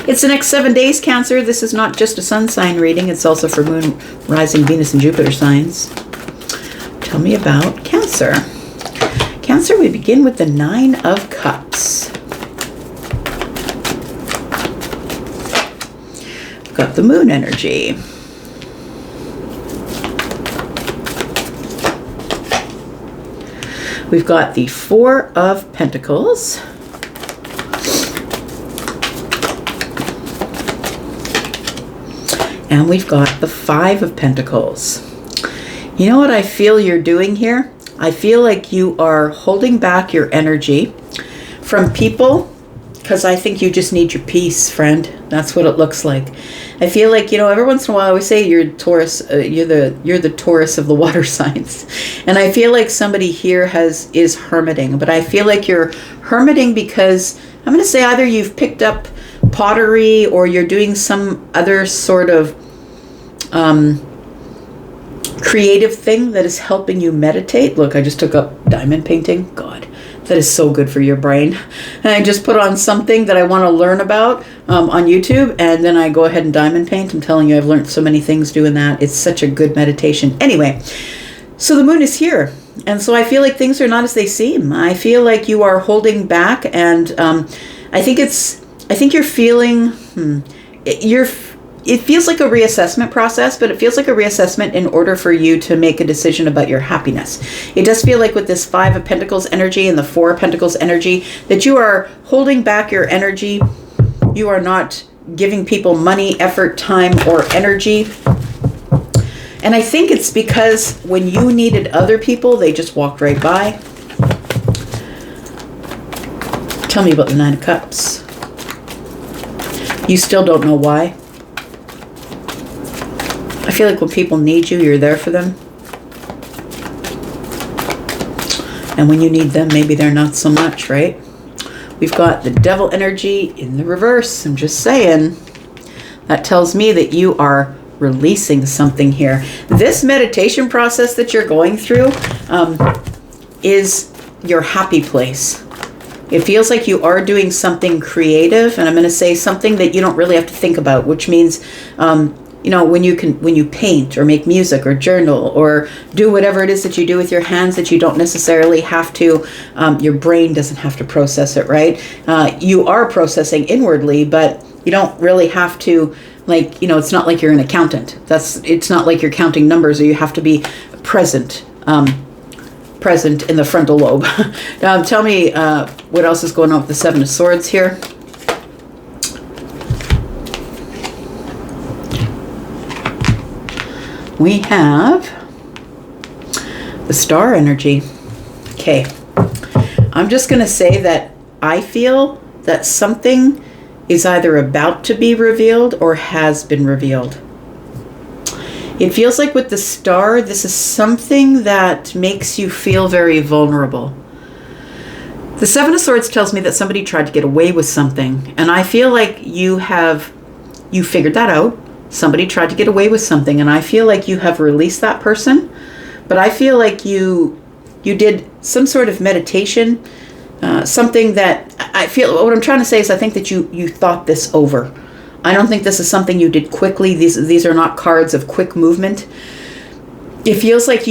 It's the next 7 days, Cancer. This is not just a sun sign reading. It's also for Moon, Rising, Venus, and Jupiter signs. Tell me about Cancer. Cancer, we begin with the 9 of Cups. We've got the Moon energy. We've got the 4 of Pentacles. And we've got the 5 of Pentacles. You know what I feel you're doing here? I feel like you are holding back your energy from people because I think you just need your peace, friend. That's what it looks like. I feel like, you know, every once in a while I always say you're Taurus, you're the Taurus of the water signs. And I feel like somebody here is hermiting, but I feel like you're hermiting because I'm going to say either you've picked up pottery or you're doing some other sort of creative thing that is helping you meditate. Look, I just took up diamond painting. God, that is so good for your brain. And I just put on something that I want to learn about on YouTube, and then I go ahead and diamond paint. I'm telling you, I've learned so many things doing that. It's such a good meditation. Anyway, so the moon is here. And so I feel like things are not as they seem. I feel like you are holding back, and I think you're feeling, it feels like a reassessment process, but it feels like a reassessment in order for you to make a decision about your happiness. It does feel like with this 5 of Pentacles energy and the 4 of Pentacles energy that you are holding back your energy. You are not giving people money, effort, time, or energy. And I think it's because when you needed other people, they just walked right by. Tell me about the 9 of Cups. You still don't know why. I feel like when people need you, you're there for them. And when you need them, maybe they're not so much, right? We've got the Devil energy in the reverse. I'm just saying. That tells me that you are releasing something here. This meditation process that you're going through is your happy place. It feels like you are doing something creative, and I'm going to say something that you don't really have to think about, which means you know, when you paint or make music or journal or do whatever it is that you do with your hands that you don't necessarily have to, your brain doesn't have to process it, right? You are processing inwardly, but you don't really have to, like, you know, it's not like you're an accountant. It's not like you're counting numbers, or you have to be present in the frontal lobe. Tell me what else is going on with the 7 of Swords here. We have the Star energy. Okay. I'm just going to say that I feel that something is either about to be revealed or has been revealed. It feels like with the Star, this is something that makes you feel very vulnerable. The 7 of Swords tells me that somebody tried to get away with something, and I feel like you figured that out. Somebody tried to get away with something, and I feel like you have released that person. But I feel like you did some sort of meditation, something that I feel, what I'm trying to say is I think that you thought this over. I don't think this is something you did quickly. These are not cards of quick movement. It feels like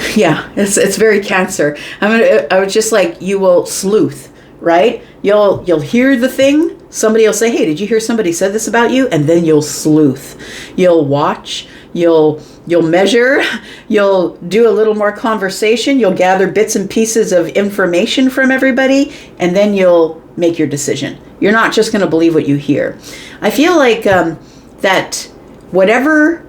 it's very Cancer. I was just like, you will sleuth, right? You'll hear the thing. Somebody will say, hey, did you hear somebody said this about you? And then you'll sleuth. You'll watch. You'll measure. You'll do a little more conversation. You'll gather bits and pieces of information from everybody. And then you'll make your decision. You're not just going to believe what you hear. I feel like that whatever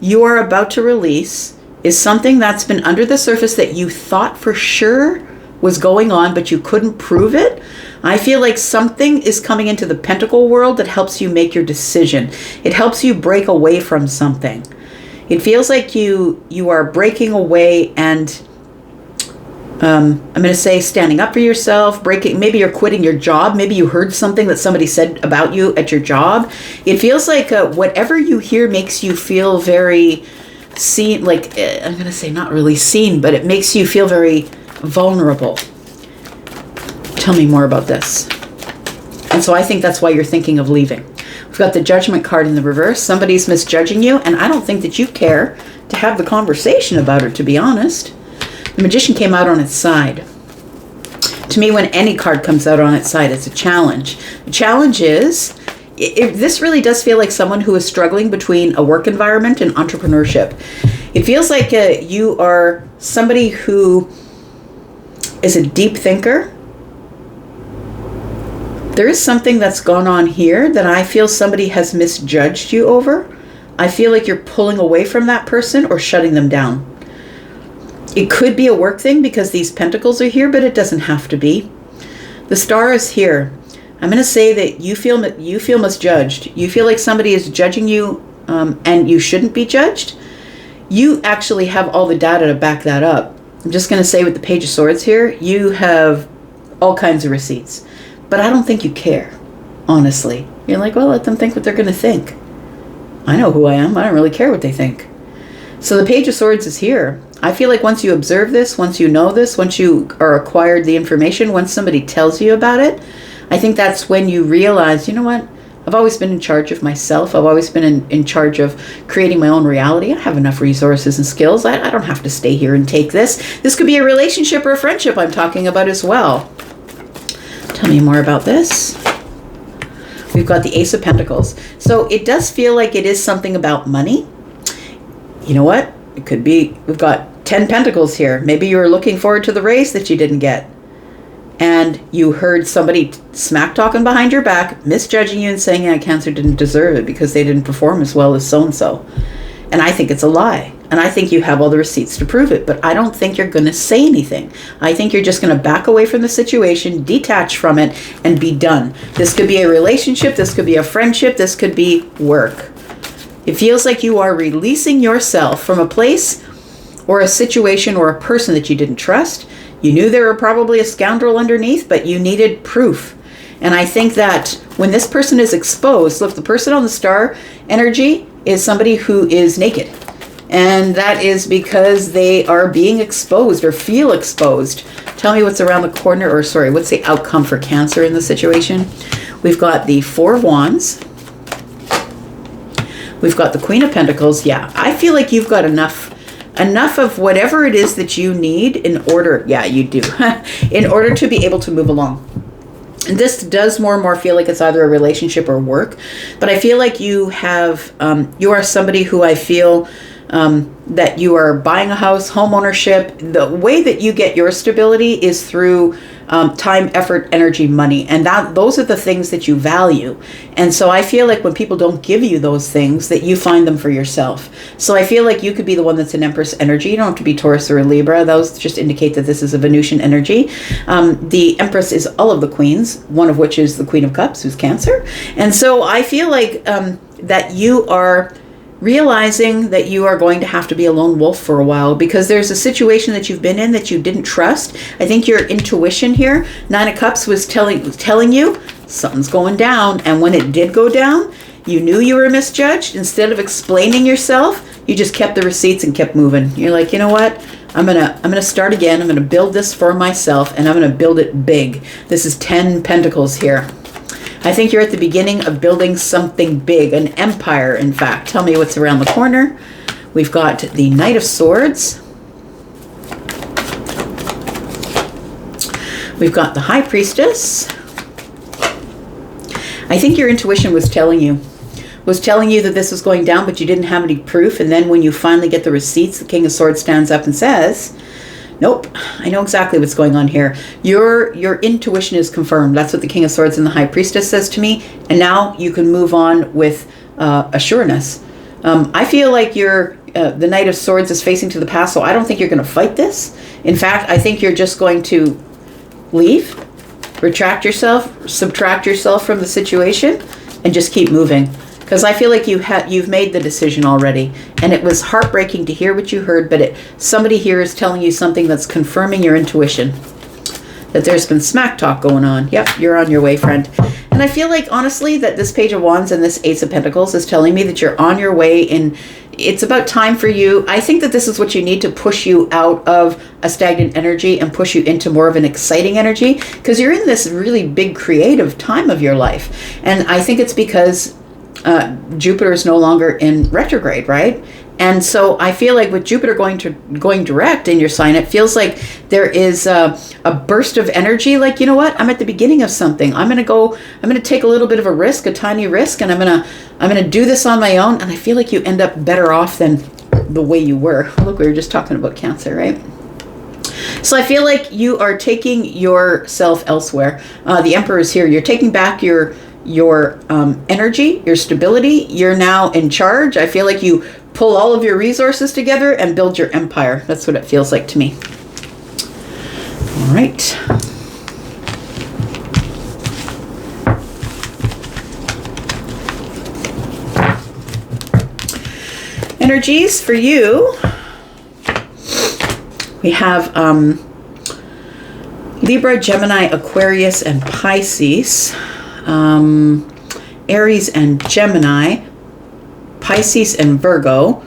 you are about to release is something that's been under the surface that you thought for sure was going on, but you couldn't prove it. I feel like something is coming into the Pentacle world that helps you make your decision. It helps you break away from something. It feels like you are breaking away and I'm going to say standing up for yourself, maybe you're quitting your job. Maybe you heard something that somebody said about you at your job. It feels like whatever you hear makes you feel very seen, like, I'm going to say not really seen, but it makes you feel very vulnerable. Tell me more about this. And so I think that's why you're thinking of leaving. We've got the Judgment card in the reverse. Somebody's misjudging you, and I don't think that you care to have the conversation about it, to be honest. The Magician came out on its side. To me, when any card comes out on its side, it's a challenge. The challenge is, this really does feel like someone who is struggling between a work environment and entrepreneurship. It feels like you are somebody who is a deep thinker. There is something that's gone on here that I feel somebody has misjudged you over. I feel like you're pulling away from that person or shutting them down. It could be a work thing because these pentacles are here, but it doesn't have to be. The Star is here. I'm going to say that you feel misjudged. You feel like somebody is judging you and you shouldn't be judged. You actually have all the data to back that up. I'm just going to say with the Page of Swords here, you have all kinds of receipts. But I don't think you care, honestly. You're like, well, let them think what they're going to think. I know who I am. I don't really care what they think. So the Page of Swords is here. I feel like once you observe this, once you know this, once you are acquired the information, once somebody tells you about it, I think that's when you realize, you know what? I've always been in charge of myself. I've always been in charge of creating my own reality. I have enough resources and skills. I don't have to stay here and take this. This could be a relationship or a friendship I'm talking about as well. Tell me more about this. we've got the Ace of Pentacles. So it does feel like it is something about money. You know what? It could be, we've got 10 Pentacles here. Maybe you were looking forward to the raise that you didn't get. And you heard somebody smack talking behind your back, misjudging you and saying, yeah, Cancer didn't deserve it because they didn't perform as well as so-and-so. And I think it's a lie. And I think you have all the receipts to prove it. But I don't think you're going to say anything. I think you're just going to back away from the situation, detach from it, and be done. This could be a relationship. This could be a friendship. This could be work. It feels like you are releasing yourself from a place or a situation or a person that you didn't trust. You knew there were probably a scoundrel underneath, but you needed proof. And I think that when this person is exposed, look, the person on the star energy is somebody who is naked. And that is because they are being exposed or feel exposed. Tell me what's around the corner, or sorry, what's the outcome for Cancer in the situation? We've got the Four of Wands. We've got the Queen of Pentacles. Yeah, I feel like you've got enough of whatever it is that you need in order, yeah, you do, in order to be able to move along. And this does more and more feel like it's either a relationship or work, but I feel like you have, you are somebody who I feel that you are buying a house, home ownership. The way that you get your stability is through time, effort, energy, money. And those are the things that you value. And so I feel like when people don't give you those things, that you find them for yourself. So I feel like you could be the one that's an Empress energy. You don't have to be Taurus or a Libra. Those just indicate that this is a Venusian energy. The Empress is all of the queens, one of which is the Queen of Cups, who's Cancer. And so I feel like that you are realizing that you are going to have to be a lone wolf for a while, because there's a situation that you've been in that you didn't trust. I think your intuition here, Nine of Cups, was telling you something's going down. And when it did go down, you knew you were misjudged. Instead of explaining yourself, you just kept the receipts and kept moving. You're like, you know what? I'm gonna start again. I'm gonna build this for myself, and I'm gonna build it big. This is 10 Pentacles here. I think you're at the beginning of building something big, an empire, in fact. Tell me what's around the corner. We've got the Knight of Swords. We've got the High Priestess. I think your intuition was telling you that this was going down, but you didn't have any proof. And then when you finally get the receipts, the King of Swords stands up and says, nope, I know exactly what's going on here. Your intuition is confirmed. That's what the King of Swords and the High Priestess says to me. And now you can move on with assuredness. I feel like the Knight of Swords is facing to the past, so I don't think you're going to fight this. In fact, I think you're just going to leave, retract yourself, subtract yourself from the situation, and just keep moving. Because I feel like you've made the decision already, and it was heartbreaking to hear what you heard, but somebody here is telling you something that's confirming your intuition, that there's been smack talk going on. Yep, you're on your way, friend. And I feel like, honestly, that this Page of Wands and this Ace of Pentacles is telling me that you're on your way, and it's about time for you. I think that this is what you need to push you out of a stagnant energy and push you into more of an exciting energy, because you're in this really big creative time of your life. And I think it's because Jupiter is no longer in retrograde, right? And so I feel like with Jupiter going direct in your sign, it feels like there is a burst of energy. Like, you know what? I'm at the beginning of something. I'm going to take a little bit of a risk, a tiny risk, and I'm going to do this on my own. And I feel like you end up better off than the way you were. Look, we were just talking about Cancer, right? So I feel like you are taking yourself elsewhere. The Emperor is here. You're taking back your energy, your stability. You're now in charge. I feel like you pull all of your resources together and build your empire. That's what it feels like to me. All right. Energies for you. We have Libra, Gemini, Aquarius, and Pisces. Aries and Gemini, Pisces and Virgo,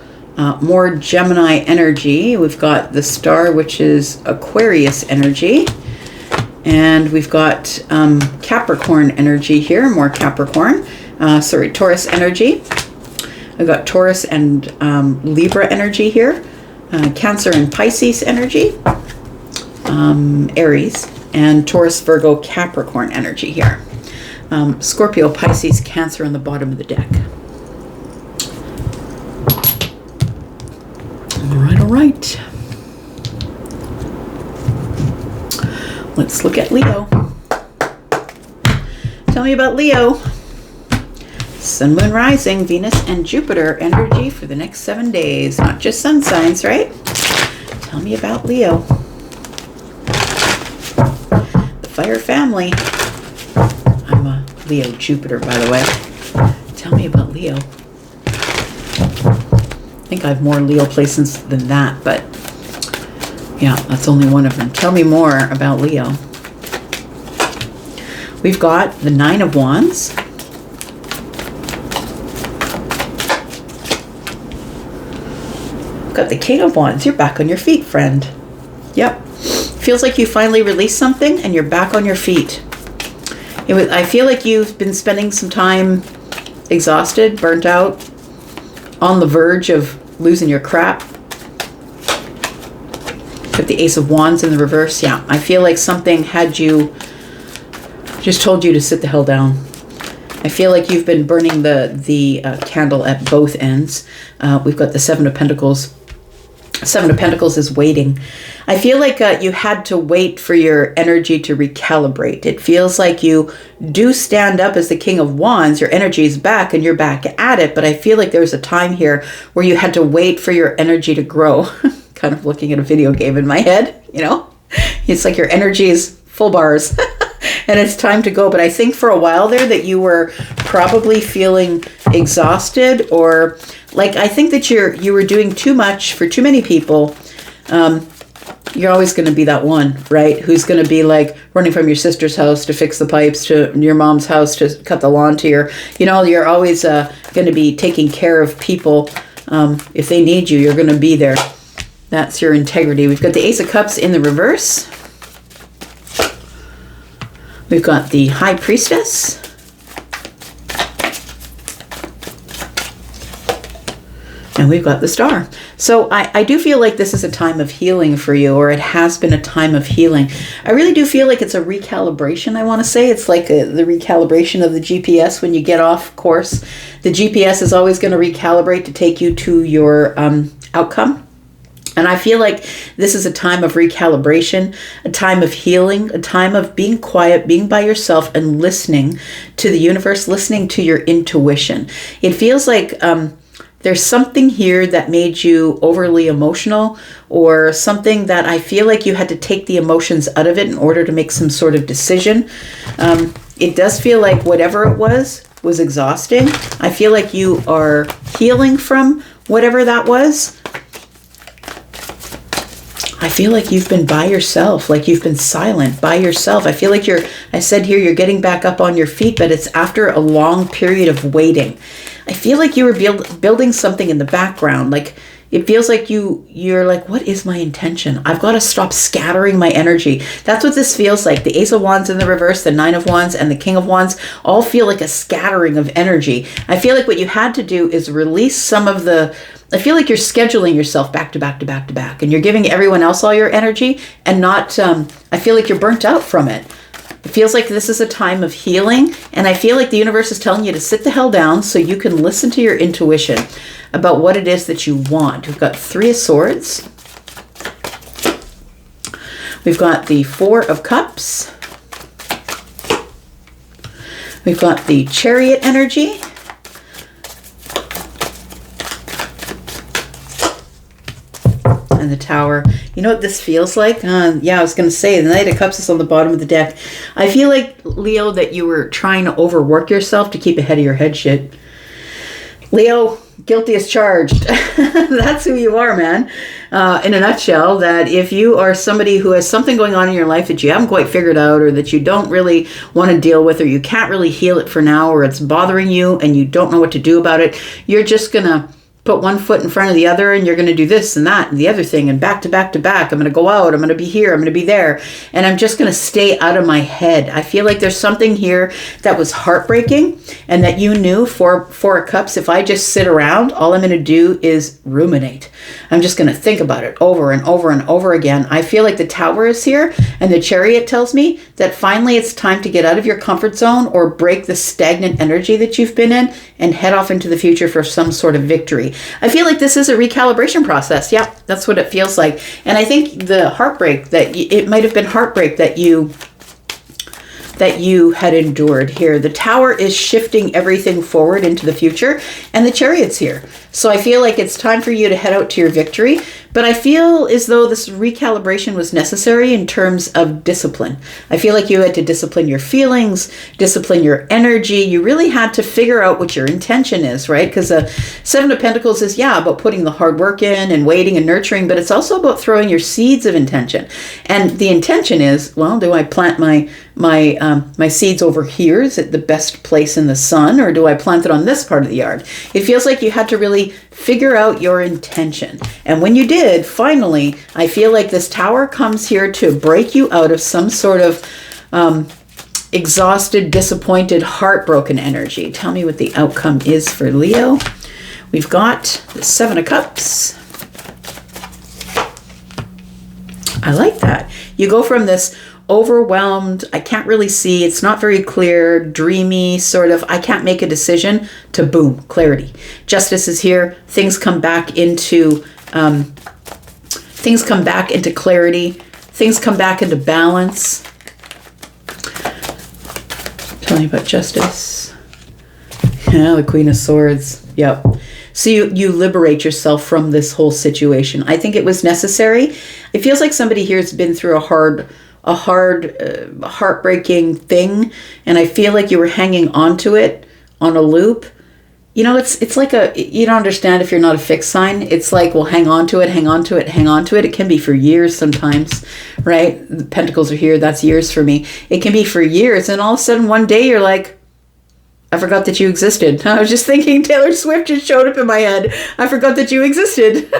more Gemini energy. We've got the star, which is Aquarius energy, and we've got Capricorn energy here, more Capricorn, Taurus energy. I've got Taurus and Libra energy here, Cancer and Pisces energy, Aries, and Taurus, Virgo, Capricorn energy here. Scorpio, Pisces, Cancer on the bottom of the deck. All right. Let's look at Leo. Tell me about Leo. Sun, Moon, Rising, Venus, and Jupiter energy for the next 7 days. Not just sun signs, right? Tell me about Leo. The fire family. I'm a Leo Jupiter, by the way. Tell me about Leo. I think I have more Leo placements than that, but yeah, that's only one of them. Tell me more about Leo. We've got the Nine of Wands. We've got the King of Wands. You're back on your feet, friend. Yep. Feels like you finally released something and you're back on your feet. I feel like you've been spending some time exhausted, burnt out, on the verge of losing your crap. Got the Ace of Wands in the reverse. Yeah, I feel like something had you, just told you to sit the hell down. I feel like you've been burning the candle at both ends. We've got the Seven of Pentacles. Seven of Pentacles is waiting. I feel like you had to wait for your energy to recalibrate. It feels like you do stand up as the King of Wands. Your energy is back and you're back at it. But I feel like there was a time here where you had to wait for your energy to grow. Kind of looking at a video game in my head, you know? It's like your energy is full bars. And it's time to go. But I think for a while there that you were probably feeling exhausted, or like, I think that you were doing too much for too many people. You're always going to be that one, right? Who's going to be like running from your sister's house to fix the pipes, to your mom's house to cut the lawn, to you're always going to be taking care of people. If they need you, you're going to be there. That's your integrity. We've got the Ace of Cups in the reverse. We've got the High Priestess. And we've got the Star. So I do feel like this is a time of healing for you, or it has been a time of healing. I really do feel like it's a recalibration, I want to say. It's like the recalibration of the GPS when you get off course. The GPS is always going to recalibrate to take you to your outcome. And I feel like this is a time of recalibration, a time of healing, a time of being quiet, being by yourself and listening to the universe, listening to your intuition. It feels like there's something here that made you overly emotional, or something that I feel like you had to take the emotions out of it in order to make some sort of decision. It does feel like whatever it was exhausting. I feel like you are healing from whatever that was. I feel like you've been by yourself, like you've been silent by yourself. I feel like I said here, you're getting back up on your feet, but it's after a long period of waiting. I feel like you were building something in the background. Like, it feels like you're like, what is my intention? I've got to stop scattering my energy. That's what this feels like. The Ace of Wands in the reverse, the Nine of Wands, and the King of Wands all feel like a scattering of energy. I feel like what you had to do is release some of I feel like you're scheduling yourself back to back to back to back, and you're giving everyone else all your energy, and not, I feel like you're burnt out from it. It feels like this is a time of healing, and I feel like the universe is telling you to sit the hell down so you can listen to your intuition about what it is that you want. We've got Three of Swords. We've got the Four of Cups. We've got the Chariot energy. And the Tower. You know what this feels like? Yeah, I was going to say, the Knight of Cups is on the bottom of the deck. I feel like, Leo, that you were trying to overwork yourself to keep ahead of your head shit. Leo, guilty as charged. That's who you are, man. In a nutshell, that if you are somebody who has something going on in your life that you haven't quite figured out, or that you don't really want to deal with, or you can't really heal it for now, or it's bothering you and you don't know what to do about it, you're just going to put one foot in front of the other, and you're going to do this and that and the other thing, and back to back to back. I'm going to go out. I'm going to be here. I'm going to be there. And I'm just going to stay out of my head. I feel like there's something here that was heartbreaking, and that you knew for Four of Cups, if I just sit around, all I'm going to do is ruminate. I'm just going to think about it over and over and over again. I feel like the Tower is here, and the Chariot tells me that finally it's time to get out of your comfort zone or break the stagnant energy that you've been in and head off into the future for some sort of victory. I feel like this is a recalibration process. Yeah, that's what it feels like. And I think the heartbreak it might have been heartbreak that you had endured here. The Tower is shifting everything forward into the future, and the Chariot's here. So I feel like it's time for you to head out to your victory. But I feel as though this recalibration was necessary in terms of discipline. I feel like you had to discipline your feelings, discipline your energy. You really had to figure out what your intention is, right? Because the Seven of Pentacles is, about putting the hard work in and waiting and nurturing, but it's also about throwing your seeds of intention. And the intention is, well, do I plant my seeds over here? Is it the best place in the sun, or do I plant it on this part of the yard? It feels like you had to really figure out your intention. And when you did, finally, I feel like this Tower comes here to break you out of some sort of exhausted, disappointed, heartbroken energy. Tell me what the outcome is for Leo. We've got the Seven of Cups. I like that. You go from this overwhelmed, I can't really see, it's not very clear, dreamy, sort of, I can't make a decision, to boom, clarity. Justice is here. Things come back into clarity. Things come back into balance. Tell me about Justice. Yeah, the Queen of Swords. Yep. So you liberate yourself from this whole situation. I think it was necessary. It feels like somebody here has been through a heartbreaking thing, and I feel like you were hanging on to it on a loop. You know, it's like you don't understand if you're not a fixed sign. It's like, well, hang on to it, hang on to it, hang on to it. It can be for years sometimes, right? The Pentacles are here. That's years for me. It can be for years, and all of a sudden one day you're like, I forgot that you existed. I was just thinking Taylor Swift just showed up in my head. I forgot that you existed.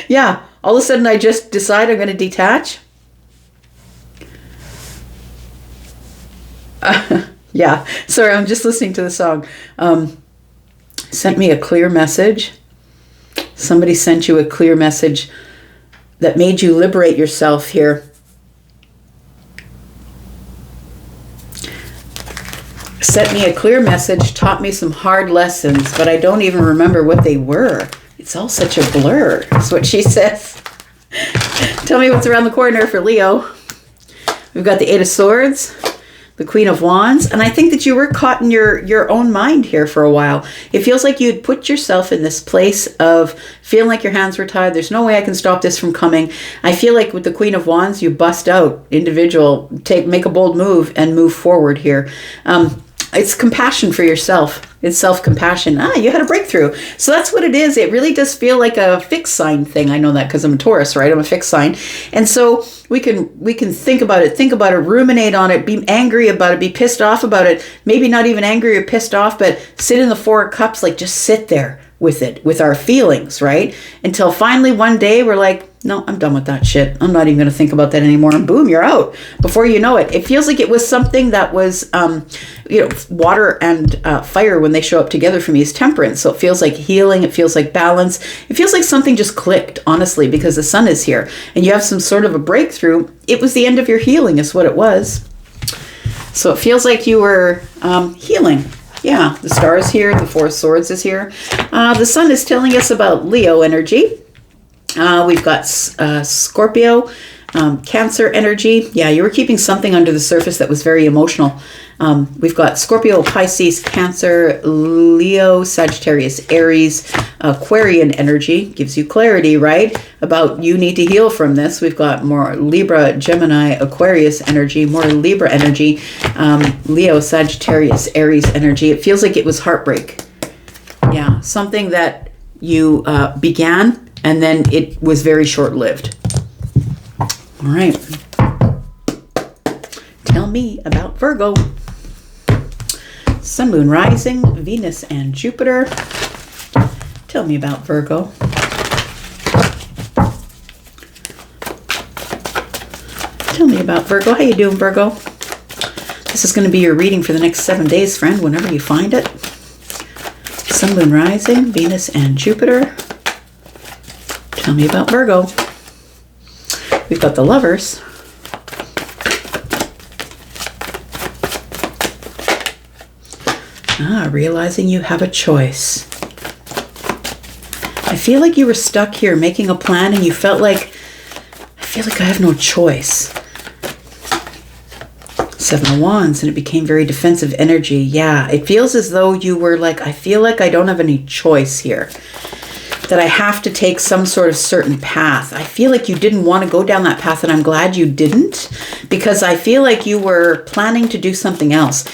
Yeah, all of a sudden I just decide I'm going to detach. Yeah, sorry, I'm just listening to the song. Sent me a clear message. Somebody sent you a clear message that made you liberate yourself here. Sent me a clear message, taught me some hard lessons, but I don't even remember what they were. It's all such a blur, is what she says. Tell me what's around the corner for Leo. We've got the Eight of Swords, the Queen of Wands, and I think that you were caught in your own mind here for a while. It feels like you'd put yourself in this place of feeling like your hands were tied. There's no way I can stop this from coming. I feel like with the Queen of Wands, you bust out, individual, make a bold move and move forward here. It's compassion for yourself. It's self-compassion. You had a breakthrough. So that's what it is. It really does feel like a fixed sign thing. I know that because I'm a Taurus, right? I'm a fixed sign. And so we can think about it, ruminate on it, be angry about it, be pissed off about it. Maybe not even angry or pissed off, but sit in the Four of Cups, like just sit there with it, with our feelings, right? Until finally one day we're like, no, I'm done with that shit. I'm not even going to think about that anymore. And boom, you're out. Before you know it, it feels like it was something that was, water and fire when they show up together for me is temperance. So it feels like healing. It feels like balance. It feels like something just clicked, honestly, because the sun is here and you have some sort of a breakthrough. It was the end of your healing is what it was. So it feels like you were healing. Yeah, the star is here. The Four of Swords is here. The sun is telling us about Leo energy. We've got Scorpio, Cancer energy. Yeah, you were keeping something under the surface that was very emotional. We've got Scorpio, Pisces, Cancer, Leo, Sagittarius, Aries, Aquarian energy. Gives you clarity, right? About you need to heal from this. We've got more Libra, Gemini, Aquarius energy, more Libra energy, Leo, Sagittarius, Aries energy. It feels like it was heartbreak. Yeah, something that you began and then it was very short-lived. All right. Tell me about Virgo. Sun, Moon, Rising, Venus, and Jupiter. Tell me about Virgo. Tell me about Virgo. How you doing, Virgo? This is going to be your reading for the next 7 days, friend, whenever you find it. Sun, Moon, Rising, Venus, and Jupiter. Tell me about Virgo. We've got the Lovers. Realizing you have a choice. I feel like you were stuck here making a plan and you felt like, I feel like I have no choice. Seven of Wands, and it became very defensive energy. Yeah, it feels as though you were like, I feel like I don't have any choice here. That I have to take some sort of certain path. I feel like you didn't want to go down that path, and I'm glad you didn't, because I feel like you were planning to do something else.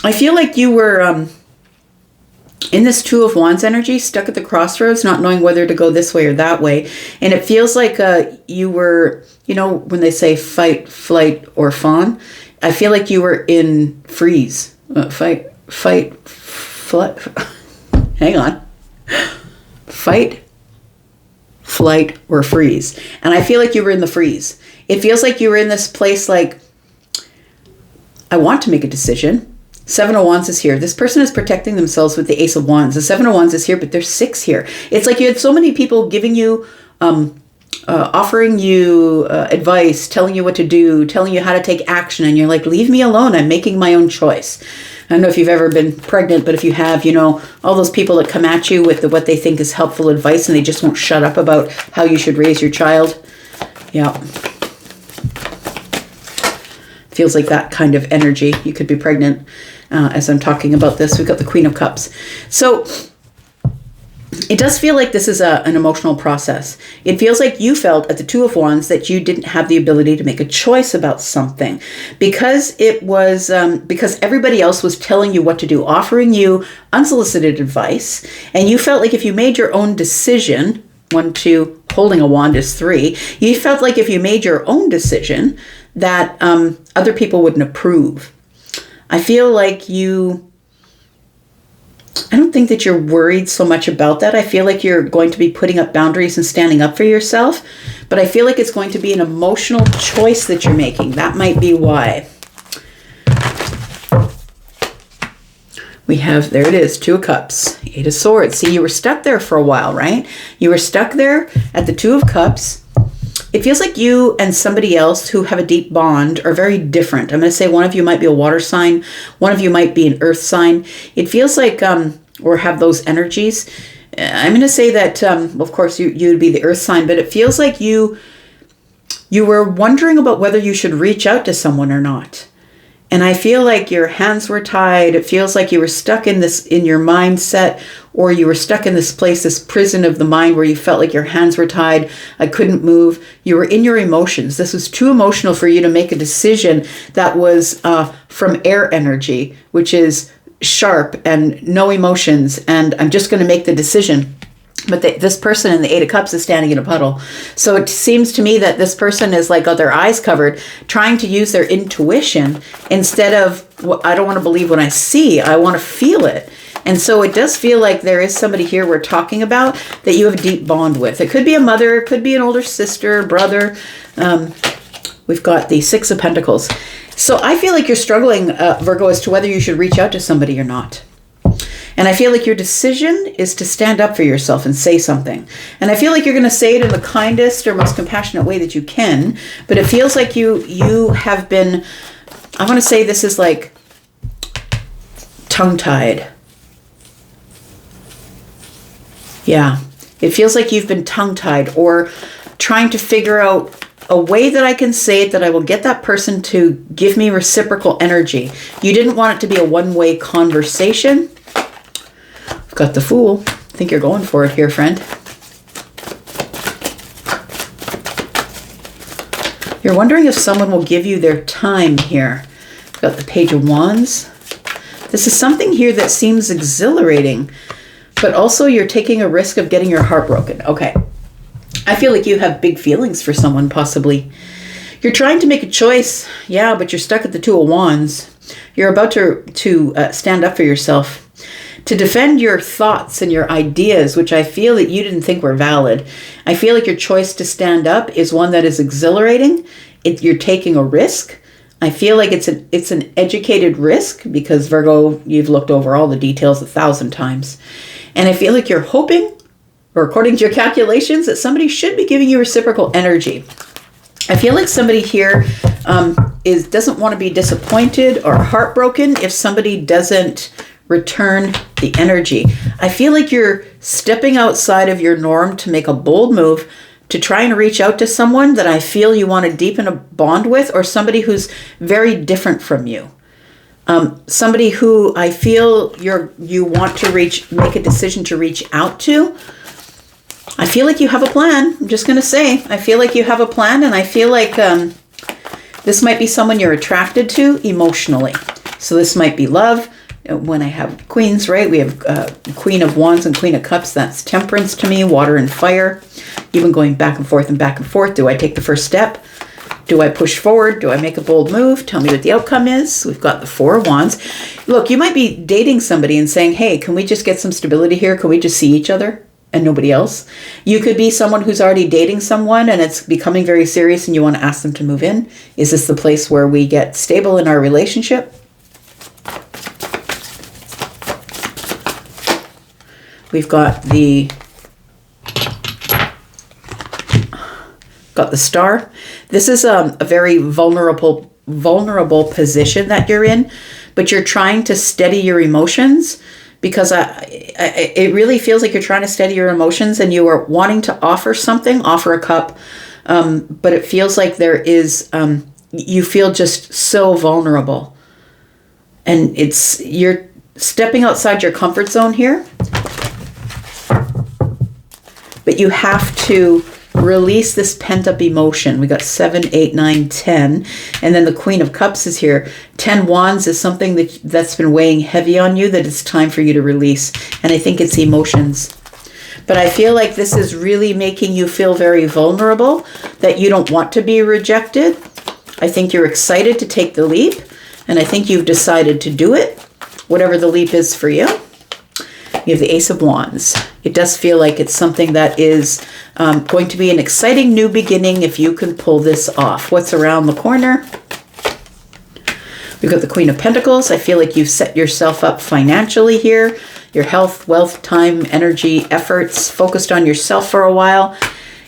I feel like you were in this Two of Wands energy, stuck at the crossroads, not knowing whether to go this way or that way. And it feels like you were, you know, when they say fight, flight, or fawn, I feel like you were in freeze. Fight, flight. Hang on. Fight, flight, or freeze. And I feel like you were in the freeze. It feels like you were in this place like, I want to make a decision. Seven of Wands is here. This person is protecting themselves with the Ace of Wands. The Seven of Wands is here, but there's 6 here. It's like you had so many people giving you, offering you advice, telling you what to do, telling you how to take action. And you're like, leave me alone. I'm making my own choice. I don't know if you've ever been pregnant, but if you have, you know, all those people that come at you with what they think is helpful advice and they just won't shut up about how you should raise your child. Yeah. Feels like that kind of energy. You could be pregnant as I'm talking about this. We've got the Queen of Cups. So it does feel like this is an emotional process. It feels like you felt at the Two of Wands that you didn't have the ability to make a choice about something because it was because everybody else was telling you what to do, offering you unsolicited advice, and you felt like if you made your own decision, 1, 2, holding a wand is 3, you felt like if you made your own decision that other people wouldn't approve. I feel like I don't think that you're worried so much about that. I feel like you're going to be putting up boundaries and standing up for yourself, but I feel like it's going to be an emotional choice that you're making. That might be why. We have, there it is, 2 of Cups, 8 of Swords. See, you were stuck there for a while, right? You were stuck there at the 2 of Cups. It feels like you and somebody else who have a deep bond are very different. I'm going to say one of you might be a water sign. One of you might be an earth sign. It feels like, or have those energies. I'm going to say that, of course, you would be the earth sign, but it feels like you were wondering about whether you should reach out to someone or not. And I feel like your hands were tied. It feels like you were stuck in your mindset, or you were stuck in this place, this prison of the mind where you felt like your hands were tied. I couldn't move. You were in your emotions. This was too emotional for you to make a decision that was from air energy, which is sharp and no emotions. And I'm just going to make the decision. But this person in the 8 of Cups is standing in a puddle. So it seems to me that this person is like got their eyes covered, trying to use their intuition instead of, I don't want to believe what I see. I want to feel it. And so it does feel like there is somebody here we're talking about that you have a deep bond with. It could be a mother, it could be an older sister, brother. We've got the 6 of Pentacles. So I feel like you're struggling, Virgo, as to whether you should reach out to somebody or not. And I feel like your decision is to stand up for yourself and say something. And I feel like you're going to say it in the kindest or most compassionate way that you can. But it feels like you have been, I want to say this is like tongue-tied. Yeah. It feels like you've been tongue-tied or trying to figure out a way that I can say it that I will get that person to give me reciprocal energy. You didn't want it to be a one-way conversation. I've got the Fool. I think you're going for it here, friend. You're wondering if someone will give you their time here. I've got the Page of Wands. This is something here that seems exhilarating, but also you're taking a risk of getting your heart broken. Okay. I feel like you have big feelings for someone, possibly. You're trying to make a choice. Yeah, but you're stuck at the 2 of Wands. You're about to stand up for yourself. to defend your thoughts and your ideas, which I feel that you didn't think were valid. I feel like your choice to stand up is one that is exhilarating. You're taking a risk. I feel like it's an educated risk because, Virgo, you've looked over all the details 1,000 times. And I feel like you're hoping, or according to your calculations, that somebody should be giving you reciprocal energy. I feel like somebody here doesn't want to be disappointed or heartbroken if somebody doesn't return the energy. I feel like you're stepping outside of your norm to make a bold move to try and reach out to someone that I feel you want to deepen a bond with, or somebody who's very different from you. Somebody who I feel you want to make a decision to reach out to. I feel like you have a plan. I'm just going to say, I feel like you have a plan, and I feel like this might be someone you're attracted to emotionally. So this might be love. When I have queens, right? We have Queen of Wands and Queen of Cups. That's temperance to me, water and fire. You've been going back and forth and back and forth. Do I take the first step? Do I push forward? Do I make a bold move? Tell me what the outcome is. We've got the Four of Wands. Look, you might be dating somebody and saying, hey, can we just get some stability here? Can we just see each other and nobody else? You could be someone who's already dating someone and it's becoming very serious and you want to ask them to move in. Is this the place where we get stable in our relationship? We've got the Star. This is a very vulnerable position that you're in, but you're trying to steady your emotions because it really feels like you're trying to steady your emotions and you are wanting to offer something, offer a cup, but it feels like there is, you feel just so vulnerable. And you're stepping outside your comfort zone here. But you have to release this pent-up emotion. We got 7, 8, 9, 10. And then the Queen of Cups is here. 10 Wands is something that's been weighing heavy on you that it's time for you to release. And I think it's emotions. But I feel like this is really making you feel very vulnerable, that you don't want to be rejected. I think you're excited to take the leap. And I think you've decided to do it, whatever the leap is for you. You have the Ace of Wands. It does feel like it's something that is going to be an exciting new beginning if you can pull this off. What's around the corner? We've got the Queen of Pentacles. I feel like you've set yourself up financially here. Your health, wealth, time, energy, efforts, focused on yourself for a while.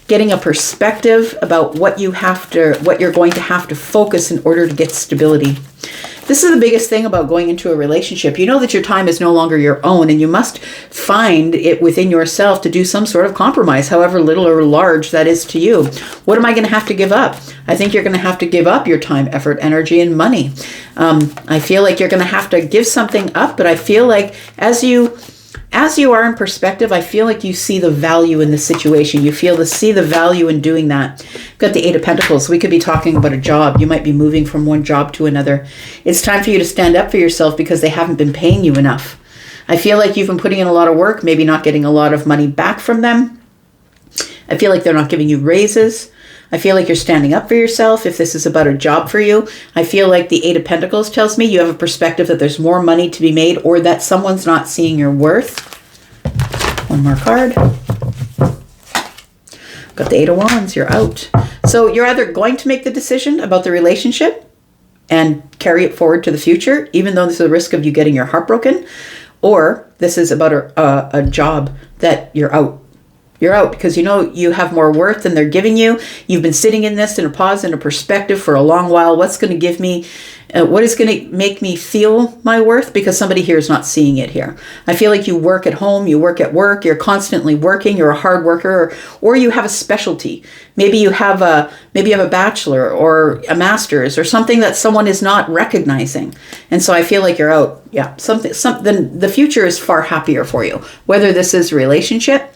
Getting a perspective about what you're going to have to focus in order to get stability. This is the biggest thing about going into a relationship. You know that your time is no longer your own, and you must find it within yourself to do some sort of compromise, however little or large that is to you. What am I going to have to give up? I think you're going to have to give up your time, effort, energy, and money. I feel like you're going to have to give something up, but I feel like as you are in perspective, I feel like you see the value in the situation. You see the value in doing that. Got the Eight of Pentacles. We could be talking about a job. You might be moving from one job to another. It's time for you to stand up for yourself because they haven't been paying you enough. I feel like you've been putting in a lot of work, maybe not getting a lot of money back from them. I feel like they're not giving you raises. I feel like you're standing up for yourself if this is about a job for you. I feel like the Eight of Pentacles tells me you have a perspective that there's more money to be made or that someone's not seeing your worth. One more card. Got the Eight of Wands. You're out. So you're either going to make the decision about the relationship and carry it forward to the future, even though there's a risk of you getting your heart broken, or this is about a job that you're out. You're out because you know you have more worth than they're giving you. You've been sitting in this in a pause and a perspective for a long while. What's going to give me, what is going to make me feel my worth? Because somebody here is not seeing it here. I feel like you work at home, you work at work, you're constantly working, you're a hard worker, or you have a specialty. Maybe you have a bachelor or a master's or something that someone is not recognizing. And so I feel like you're out. Yeah, something. The future is far happier for you, whether this is a relationship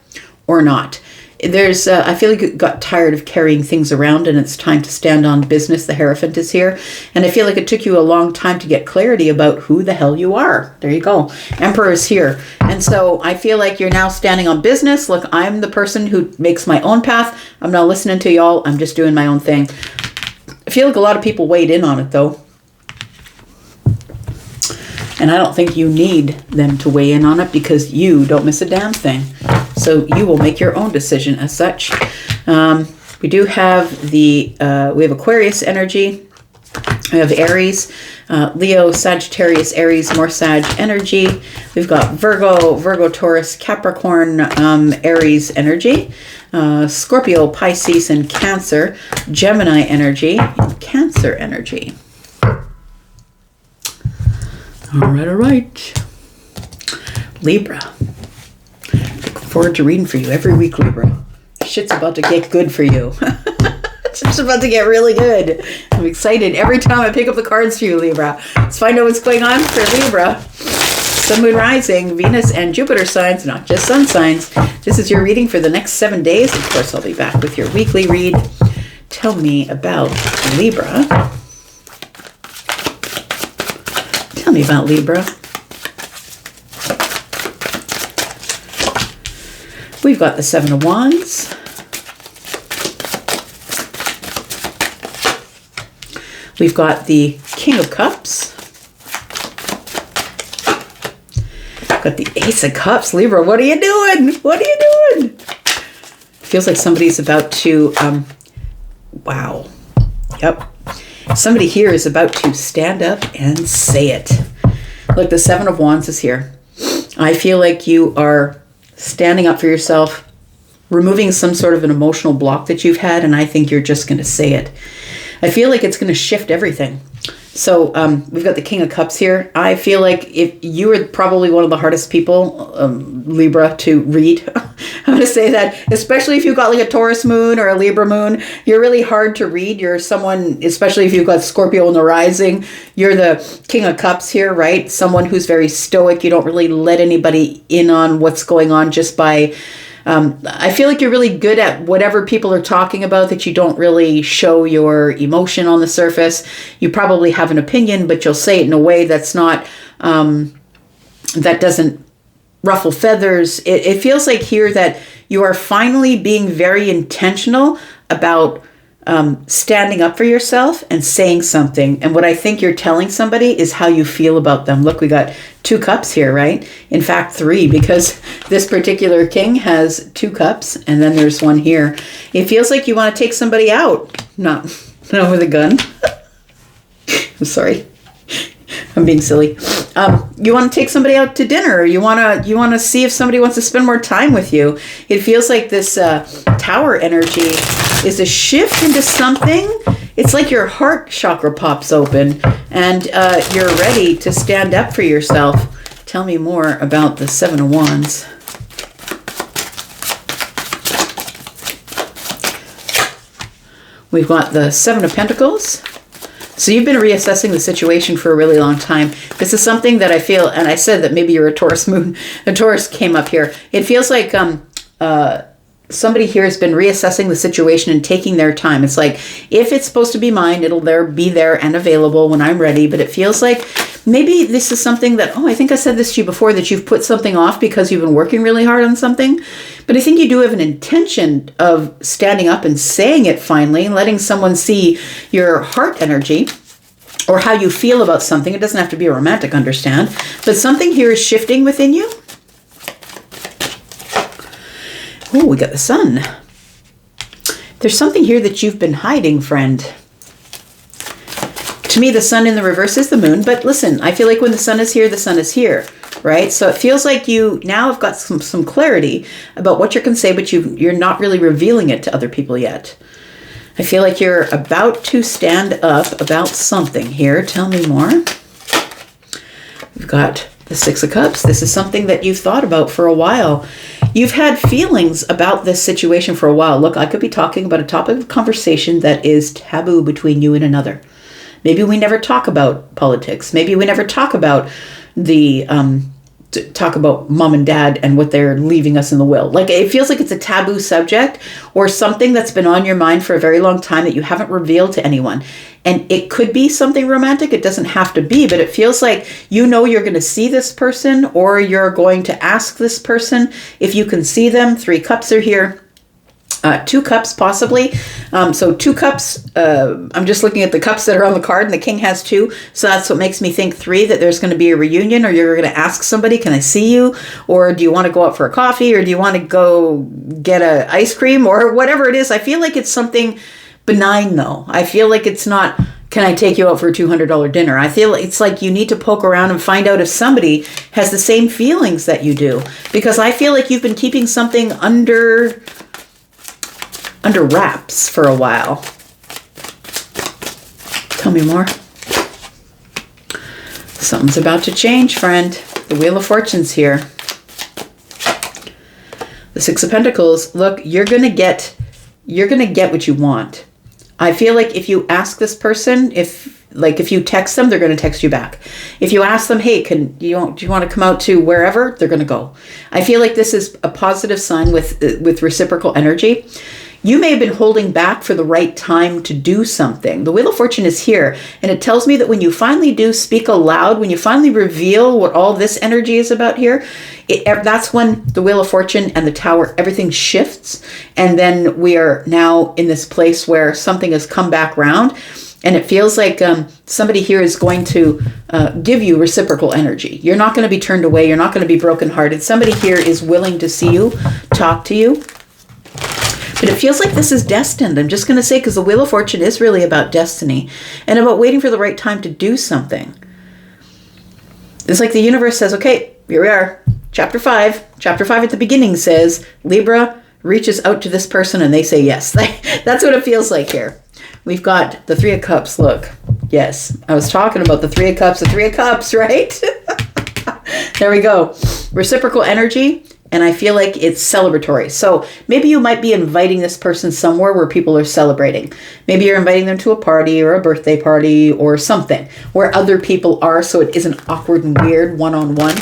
or not. I feel like you got tired of carrying things around and it's time to stand on business. The Hierophant is here. And I feel like it took you a long time to get clarity about who the hell you are. There you go. Emperor is here. And so I feel like you're now standing on business. Look, I'm the person who makes my own path. I'm not listening to y'all. I'm just doing my own thing. I feel like a lot of people weighed in on it though. And I don't think you need them to weigh in on it because you don't miss a damn thing. So you will make your own decision as such. We do have we have Aquarius energy. We have Aries, Leo, Sagittarius, Aries, more Sag energy. We've got Virgo, Taurus, Capricorn, Aries energy. Scorpio, Pisces, and Cancer, Gemini energy, and Cancer energy. All right. Libra. Looking forward to reading for you every week, Libra. Shit's about to get good for you. It's about to get really good. I'm excited every time I pick up the cards for you, Libra. Let's find out what's going on for Libra. Sun, Moon, Rising, Venus, and Jupiter signs, not just sun signs. This is your reading for the next 7 days. Of course, I'll be back with your weekly read. Tell me about Libra. Tell me about Libra. We've got the Seven of Wands. We've got the King of Cups. Got the Ace of Cups. Libra, what are you doing? What are you doing? Feels like somebody's about to, wow. Yep. Somebody here is about to stand up and say it. Look, the Seven of Wands is here. I feel like you are standing up for yourself, removing some sort of an emotional block that you've had, and I think you're just going to say it. I feel like it's going to shift everything. So we've got the King of Cups here. I feel like if you are probably one of the hardest people, Libra, to read. I'm going to say that, especially if you've got like a Taurus moon or a Libra moon, you're really hard to read. You're someone, especially if you've got Scorpio in the rising, you're the King of Cups here, right? Someone who's very stoic. You don't really let anybody in on what's going on just by... I feel like you're really good at whatever people are talking about, that you don't really show your emotion on the surface. You probably have an opinion, but you'll say it in a way that's not, that doesn't ruffle feathers. It feels like here that you are finally being very intentional about standing up for yourself and saying something. And what I think you're telling somebody is how you feel about them. Look, we got 2 cups here, right? In fact, 3, because this particular king has 2 cups, and then there's one here. It feels like you want to take somebody out, not with a gun. I'm sorry. I'm being silly. You want to take somebody out to dinner. You want to see if somebody wants to spend more time with you. It feels like this Tower energy is a shift into something. It's like your heart chakra pops open and you're ready to stand up for yourself. Tell me more about the Seven of Wands. We've got the Seven of Pentacles. So you've been reassessing the situation for a really long time. This is something that I feel, and I said that maybe you're a Taurus moon. A Taurus came up here. It feels like somebody here has been reassessing the situation and taking their time. It's like, if it's supposed to be mine, it'll be there and available when I'm ready. But it feels like maybe this is something that, I think I said this to you before, that you've put something off because you've been working really hard on something. But I think you do have an intention of standing up and saying it finally, and letting someone see your heart energy or how you feel about something. It doesn't have to be a romantic, understand. But something here is shifting within you. Oh, we got the Sun. There's something here that you've been hiding, friend. To me, the Sun in the reverse is the Moon. But listen, I feel like when the Sun is here, the Sun is here, right? So it feels like you now have got some clarity about what you can say, but you're not really revealing it to other people yet. I feel like you're about to stand up about something here. Tell me more. We've got the Six of Cups. This is something that you've thought about for a while. You've had feelings about this situation for a while. Look, I could be talking about a topic of conversation that is taboo between you and another. Maybe we never talk about politics. Maybe we never talk about mom and dad and what they're leaving us in the will. Like, it feels like it's a taboo subject or something that's been on your mind for a very long time that you haven't revealed to anyone. And it could be something romantic. It doesn't have to be, but it feels like you're going to see this person, or you're going to ask this person if you can see them. 3 cups are here. 2 cups possibly. So 2 cups, I'm just looking at the cups that are on the card, and the king has 2. So that's what makes me think 3, that there's going to be a reunion, or you're going to ask somebody, can I see you? Or do you want to go out for a coffee? Or do you want to go get a ice cream? Or whatever it is. I feel like it's something benign though. I feel like it's not, can I take you out for a $200 dinner? I feel it's like you need to poke around and find out if somebody has the same feelings that you do. Because I feel like you've been keeping something under wraps for a while. Tell me more. Something's about to change, friend. The Wheel of Fortune's here. The 6 of Pentacles. Look, you're gonna get what you want. I feel like if you ask this person, if you text them, they're going to text you back. If you ask them, hey, do you want to come out to wherever? They're going to go. I feel like this is a positive sign with reciprocal energy. You may have been holding back for the right time to do something. The Wheel of Fortune is here, and it tells me that when you finally do speak aloud, when you finally reveal what all this energy is about here, that's when the Wheel of Fortune and the Tower, everything shifts. And then we are now in this place where something has come back round, and it feels like somebody here is going to give you reciprocal energy. You're not going to be turned away. You're not going to be brokenhearted. Somebody here is willing to see you, talk to you. But it feels like this is destined. I'm just going to say, because the Wheel of Fortune is really about destiny and about waiting for the right time to do something. It's like the universe says, okay, here we are. Chapter 5. Chapter 5 at the beginning says, Libra reaches out to this person and they say yes. That's what it feels like here. We've got the 3 of Cups. Look, yes, I was talking about the 3 of Cups, the 3 of Cups, right? There we go. Reciprocal energy. And I feel like it's celebratory. So maybe you might be inviting this person somewhere where people are celebrating. Maybe you're inviting them to a party or a birthday party or something where other people are, so it isn't awkward and weird one-on-one.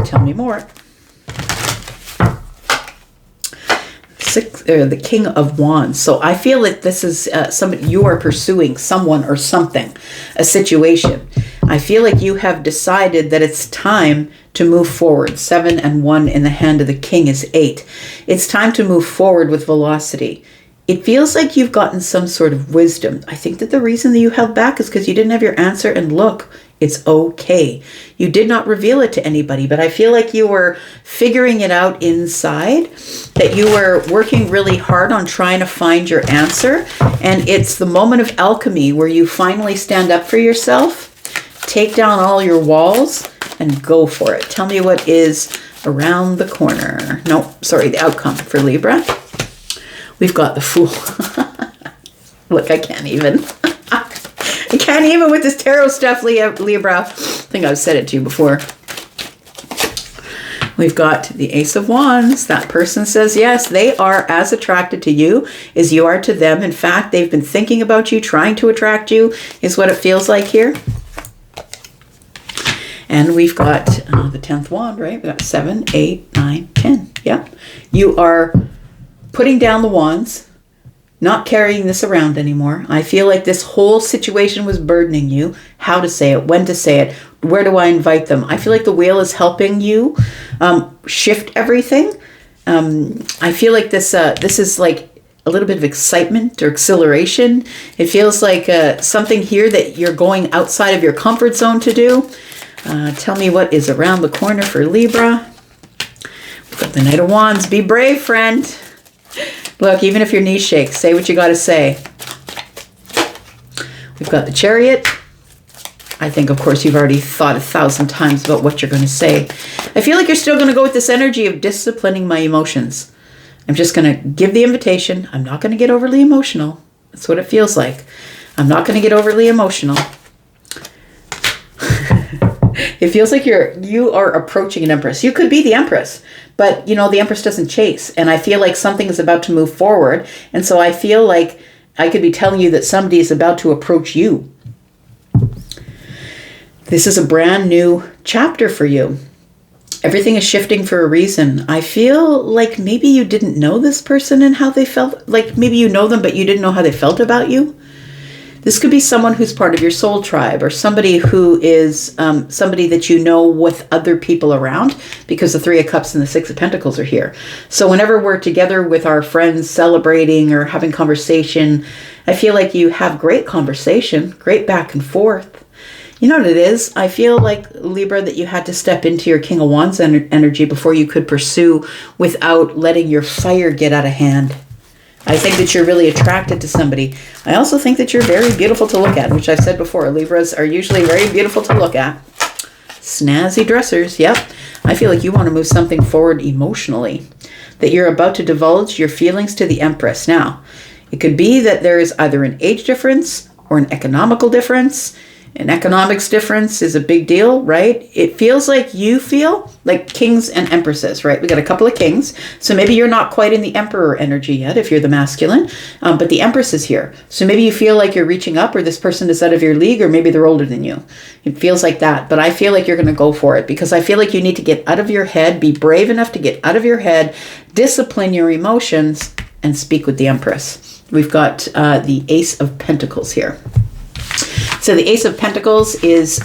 Tell me more. The King of Wands. So I feel like this is somebody, you are pursuing someone or something, a situation. I feel like you have decided that it's time to move forward. 7 and 1 in the hand of the King is 8. It's time to move forward with velocity. It feels like you've gotten some sort of wisdom. I think that the reason that you held back is because you didn't have your answer, and look, it's okay. You did not reveal it to anybody, but I feel like you were figuring it out inside, that you were working really hard on trying to find your answer. And it's the moment of alchemy where you finally stand up for yourself, take down all your walls, and go for it. Tell me what is around the corner. No, sorry, the outcome for Libra. We've got the Fool. Look, I can't even. I can't even with this tarot stuff, Libra. I think I've said it to you before. We've got the Ace of Wands. That person says yes, they are as attracted to you as you are to them. In fact, they've been thinking about you, trying to attract you, is what it feels like here. And we've got the 10th wand, right? We've got 7, 8, 9, 10. Yeah. You are putting down the wands, not carrying this around anymore. I feel like this whole situation was burdening you. How to say it, when to say it, where do I invite them? I feel like the wheel is helping you shift everything. I feel like this is like a little bit of excitement or exhilaration. It feels like something here that you're going outside of your comfort zone to do. Tell me what is around the corner for Libra. We've got the Knight of Wands. Be brave, friend. Look, even if your knees shake, say what you got to say. We've got the Chariot. I think, of course, you've already thought 1,000 times about what you're going to say. I feel like you're still going to go with this energy of disciplining my emotions. I'm just going to give the invitation. I'm not going to get overly emotional. That's what it feels like. I'm not going to get overly emotional. It feels like you are approaching an Empress. You could be the Empress, but you know, the Empress doesn't chase. And I feel like something is about to move forward. And so I feel like I could be telling you that somebody is about to approach you. This is a brand new chapter for you. Everything is shifting for a reason. I feel like maybe you didn't know this person and how they felt. Like maybe you know them, but you didn't know how they felt about you. This could be someone who's part of your soul tribe, or somebody who is somebody that you know with other people around, because the Three of Cups and the Six of Pentacles are here. So whenever we're together with our friends celebrating or having conversation, I feel like you have great conversation, great back and forth. You know what it is? I feel like, Libra, that you had to step into your King of Wands energy before you could pursue without letting your fire get out of hand. I think that you're really attracted to somebody. I also think that you're very beautiful to look at, which I've said before. Libras are usually very beautiful to look at. Snazzy dressers, yep. I feel like you want to move something forward emotionally, that you're about to divulge your feelings to the Empress. Now, it could be that there is either an age difference or an economical difference. An economics difference is a big deal, right? It feels like you feel like kings and empresses, right? We got a couple of kings. So maybe you're not quite in the emperor energy yet if you're the masculine, but the empress is here. So maybe you feel like you're reaching up, or this person is out of your league, or maybe they're older than you. It feels like that, but I feel like you're going to go for it, because I feel like you need to get out of your head, be brave enough to get out of your head, discipline your emotions, and speak with the Empress. We've got the Ace of Pentacles here. So the Ace of Pentacles is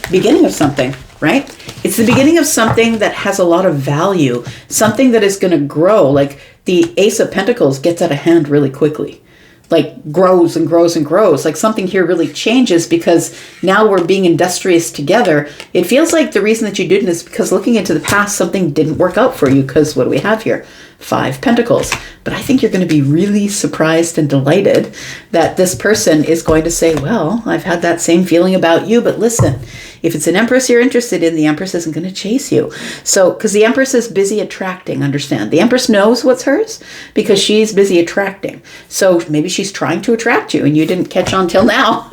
beginning of something, right? It's the beginning of something that has a lot of value, something that is going to grow. Like the Ace of Pentacles gets out of hand really quickly, like grows and grows and grows. Like something here really changes because now we're being industrious together. It feels like the reason that you didn't is because looking into the past, something didn't work out for you, because what do we have here? 5 Pentacles. But I think you're going to be really surprised and delighted that this person is going to say, well, I've had that same feeling about you, but listen, if it's an Empress you're interested in, the Empress isn't going to chase you. So, because the Empress is busy attracting, understand. The Empress knows what's hers because she's busy attracting. So maybe she's trying to attract you and you didn't catch on till now.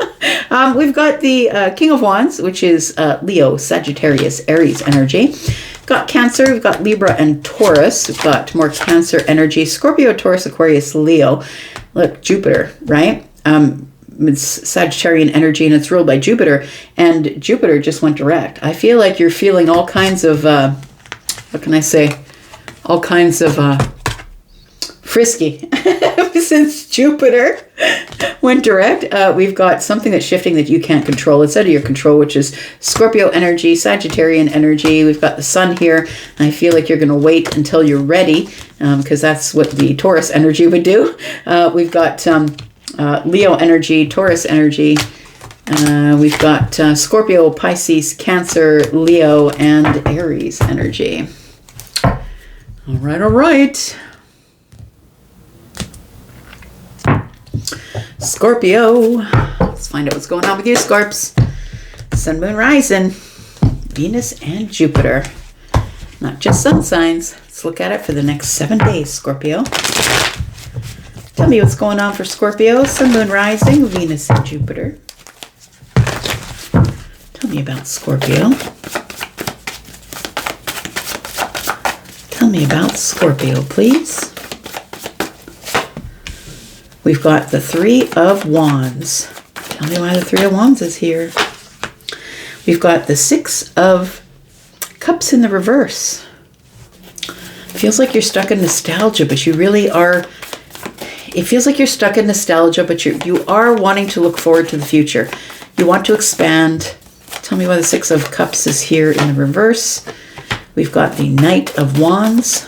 We've got the King of Wands, which is Leo, Sagittarius, Aries energy. We've got Cancer, we've got Libra and Taurus. We've got more Cancer energy, Scorpio, Taurus, Aquarius, Leo. Look, Jupiter, right? It's Sagittarian energy and it's ruled by Jupiter, and Jupiter just went direct. I feel like you're feeling all kinds of, what can I say? All kinds of frisky since Jupiter went direct. We've got something that's shifting that you can't control. It's out of your control, which is Scorpio energy, Sagittarian energy. We've got the sun here. I feel like you're going to wait until you're ready, because that's what the Taurus energy would do. We've got Leo energy, Taurus energy. We've got Scorpio, Pisces, Cancer, Leo, and Aries energy. All right, all right. Scorpio. Let's find out what's going on with you, Scorps. Sun, Moon, Rising, Venus, and Jupiter. Not just sun signs. Let's look at it for the next 7 days, Scorpio. Tell me what's going on for Scorpio. Sun, Moon, Rising, Venus, and Jupiter. Tell me about Scorpio. Tell me about Scorpio, please. We've got the Three of Wands. Tell me why the Three of Wands is here. We've got the Six of Cups in the reverse. Feels like you're stuck in nostalgia, but you really are. It feels like you're stuck in nostalgia, but you are wanting to look forward to the future. You want to expand. Tell me why the Six of Cups is here in the reverse. We've got the Knight of Wands.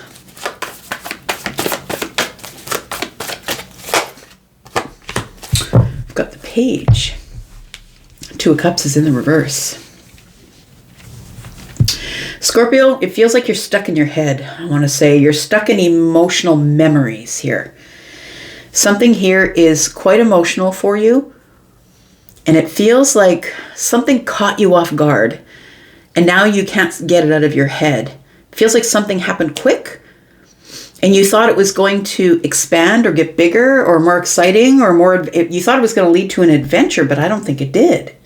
We've got the Page. Two of Cups is in the reverse. Scorpio, it feels like you're stuck in your head. I want to say you're stuck in emotional memories here. Something here is quite emotional for you, and it feels like something caught you off guard, and now you can't get it out of your head. It feels like something happened quick, and you thought it was going to expand or get bigger or more exciting or more. You thought it was going to lead to an adventure, but I don't think it did,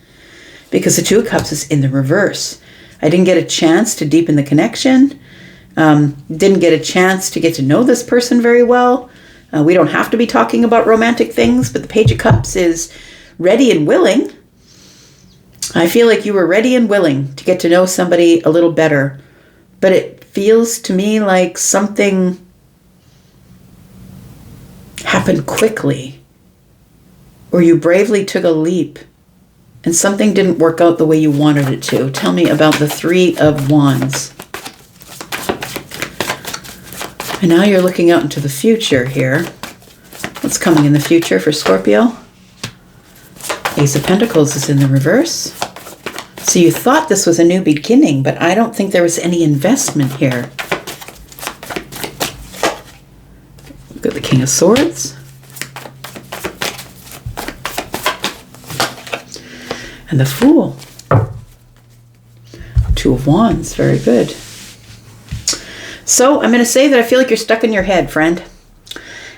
because the Two of Cups is in the reverse. I didn't get a chance to deepen the connection. Didn't get a chance to get to know this person very well. We don't have to be talking about romantic things, but the Page of Cups is ready and willing. I feel like you were ready and willing to get to know somebody a little better, but it feels to me like something happened quickly. or you bravely took a leap and something didn't work out the way you wanted it to. Tell me about the Three of Wands. And now you're looking out into the future here. What's coming in the future for Scorpio? Ace of Pentacles is in the reverse. So you thought this was a new beginning, but I don't think there was any investment here. We've got the King of Swords. And the Fool. Two of Wands, very good. So I'm going to say that I feel like you're stuck in your head, friend.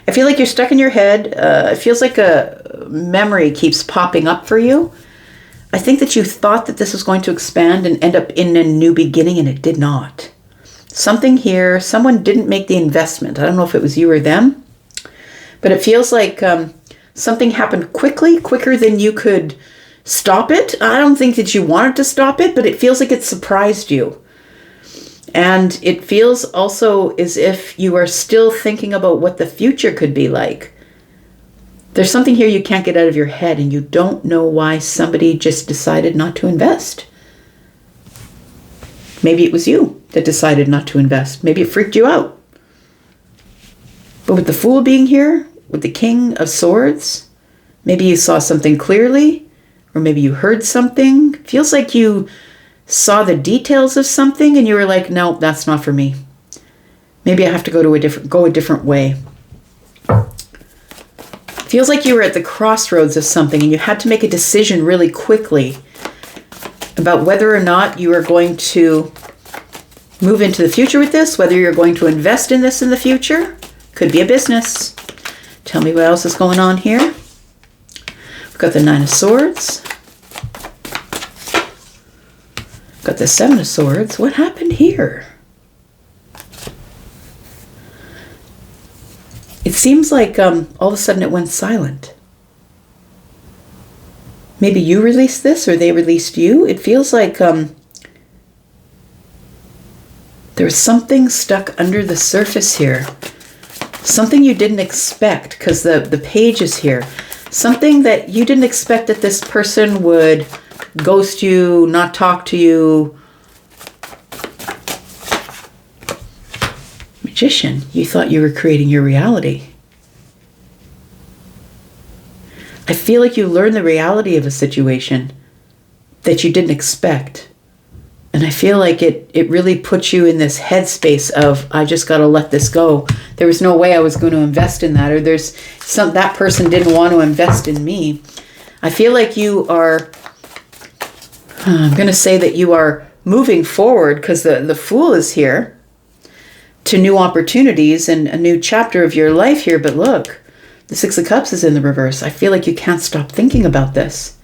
I feel like you're stuck in your head. It feels like a memory keeps popping up for you. I think that you thought that this was going to expand and end up in a new beginning, and it did not. Something here, someone didn't make the investment. I don't know if it was you or them, but it feels like something happened quickly, quicker than you could stop it. I don't think that you wanted to stop it, but it feels like it surprised you. And it feels also as if you are still thinking about what the future could be like. There's something here you can't get out of your head, and you don't know why somebody just decided not to invest. Maybe it was you that decided not to invest. Maybe it freaked you out. But with the Fool being here, with the King of Swords, maybe you saw something clearly, or maybe you heard something. Feels like you saw the details of something and you were like, no, that's not for me. Maybe I have to go a different way. Feels like you were at the crossroads of something and you had to make a decision really quickly about whether or not you are going to move into the future with this, whether you're going to invest in this in the future. Could be a business. Tell me what else is going on here. We've got the Nine of Swords. Got the Seven of Swords. What happened here? It seems like all of a sudden it went silent. Maybe you released this or they released you. It feels like there's something stuck under the surface here. Something you didn't expect, because the page is here. Something that you didn't expect that this person would ghost you, not talk to you. Magician, you thought you were creating your reality. I feel like you learned the reality of a situation that you didn't expect. And I feel like it really puts you in this headspace of, I just got to let this go. There was no way I was going to invest in that, or that person didn't want to invest in me. I feel like you are, I'm going to say that you are moving forward, because the Fool is here, to new opportunities and a new chapter of your life here. But look, the Six of Cups is in the reverse. I feel like you can't stop thinking about this.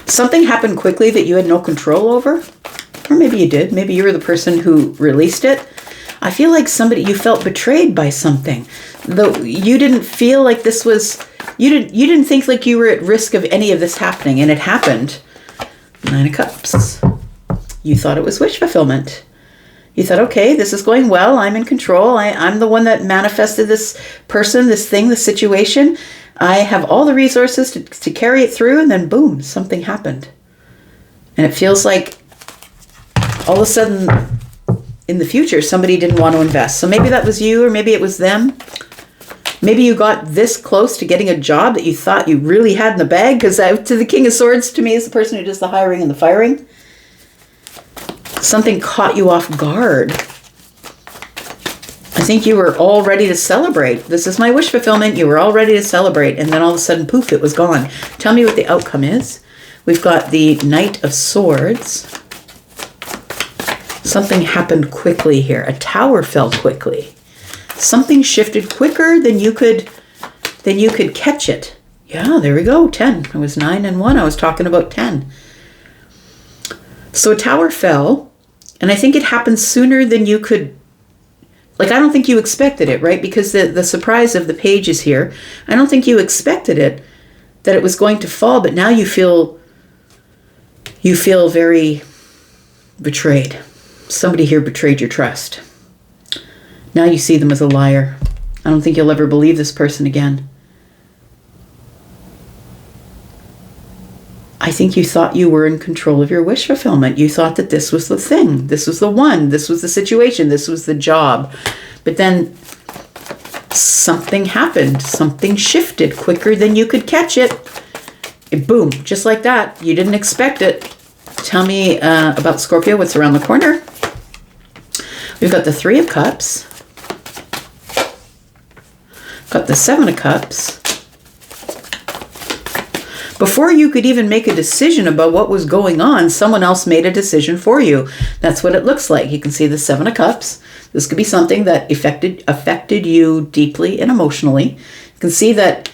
Something happened quickly that you had no control over. Or maybe you did. Maybe you were the person who released it. I feel like you felt betrayed by something. Though you didn't feel like this was, you didn't think like you were at risk of any of this happening, and it happened. Nine of Cups. You thought it was wish fulfillment. You thought, okay, this is going well. I'm in control. I'm the one that manifested this person, this thing, this situation. I have all the resources to carry it through, and then boom, something happened. And it feels like all of a sudden in the future, somebody didn't want to invest. So maybe that was you, or maybe it was them. Maybe you got this close to getting a job that you thought you really had in the bag, because to the King of Swords, to me, is the person who does the hiring and the firing. Something caught you off guard. I think you were all ready to celebrate. This is my wish fulfillment. You were all ready to celebrate, and then all of a sudden, poof, it was gone. Tell me what the outcome is. We've got the Knight of Swords. Something happened quickly here. A tower fell quickly. Something shifted quicker than you could catch it. Yeah, there we go. 10. It was 9 and 1. I was talking about 10. So a tower fell, and I think it happened sooner than you could. Like, I don't think you expected it, right? Because the surprise of the page is here. I don't think you expected it, that it was going to fall, but now you feel very betrayed. Somebody here betrayed your trust. Now you see them as a liar. I don't think you'll ever believe this person again. I think you thought you were in control of your wish fulfillment. You thought that this was the thing. This was the one. This was the situation. This was the job. But then something happened. Something shifted quicker than you could catch it. Boom, just like that. You didn't expect it. Tell me about Scorpio. What's around the corner? We've got the Three of Cups. Got the Seven of Cups. Before you could even make a decision about what was going on, someone else made a decision for you. That's what it looks like. You can see the Seven of Cups. This could be something that affected you deeply and emotionally. You can see that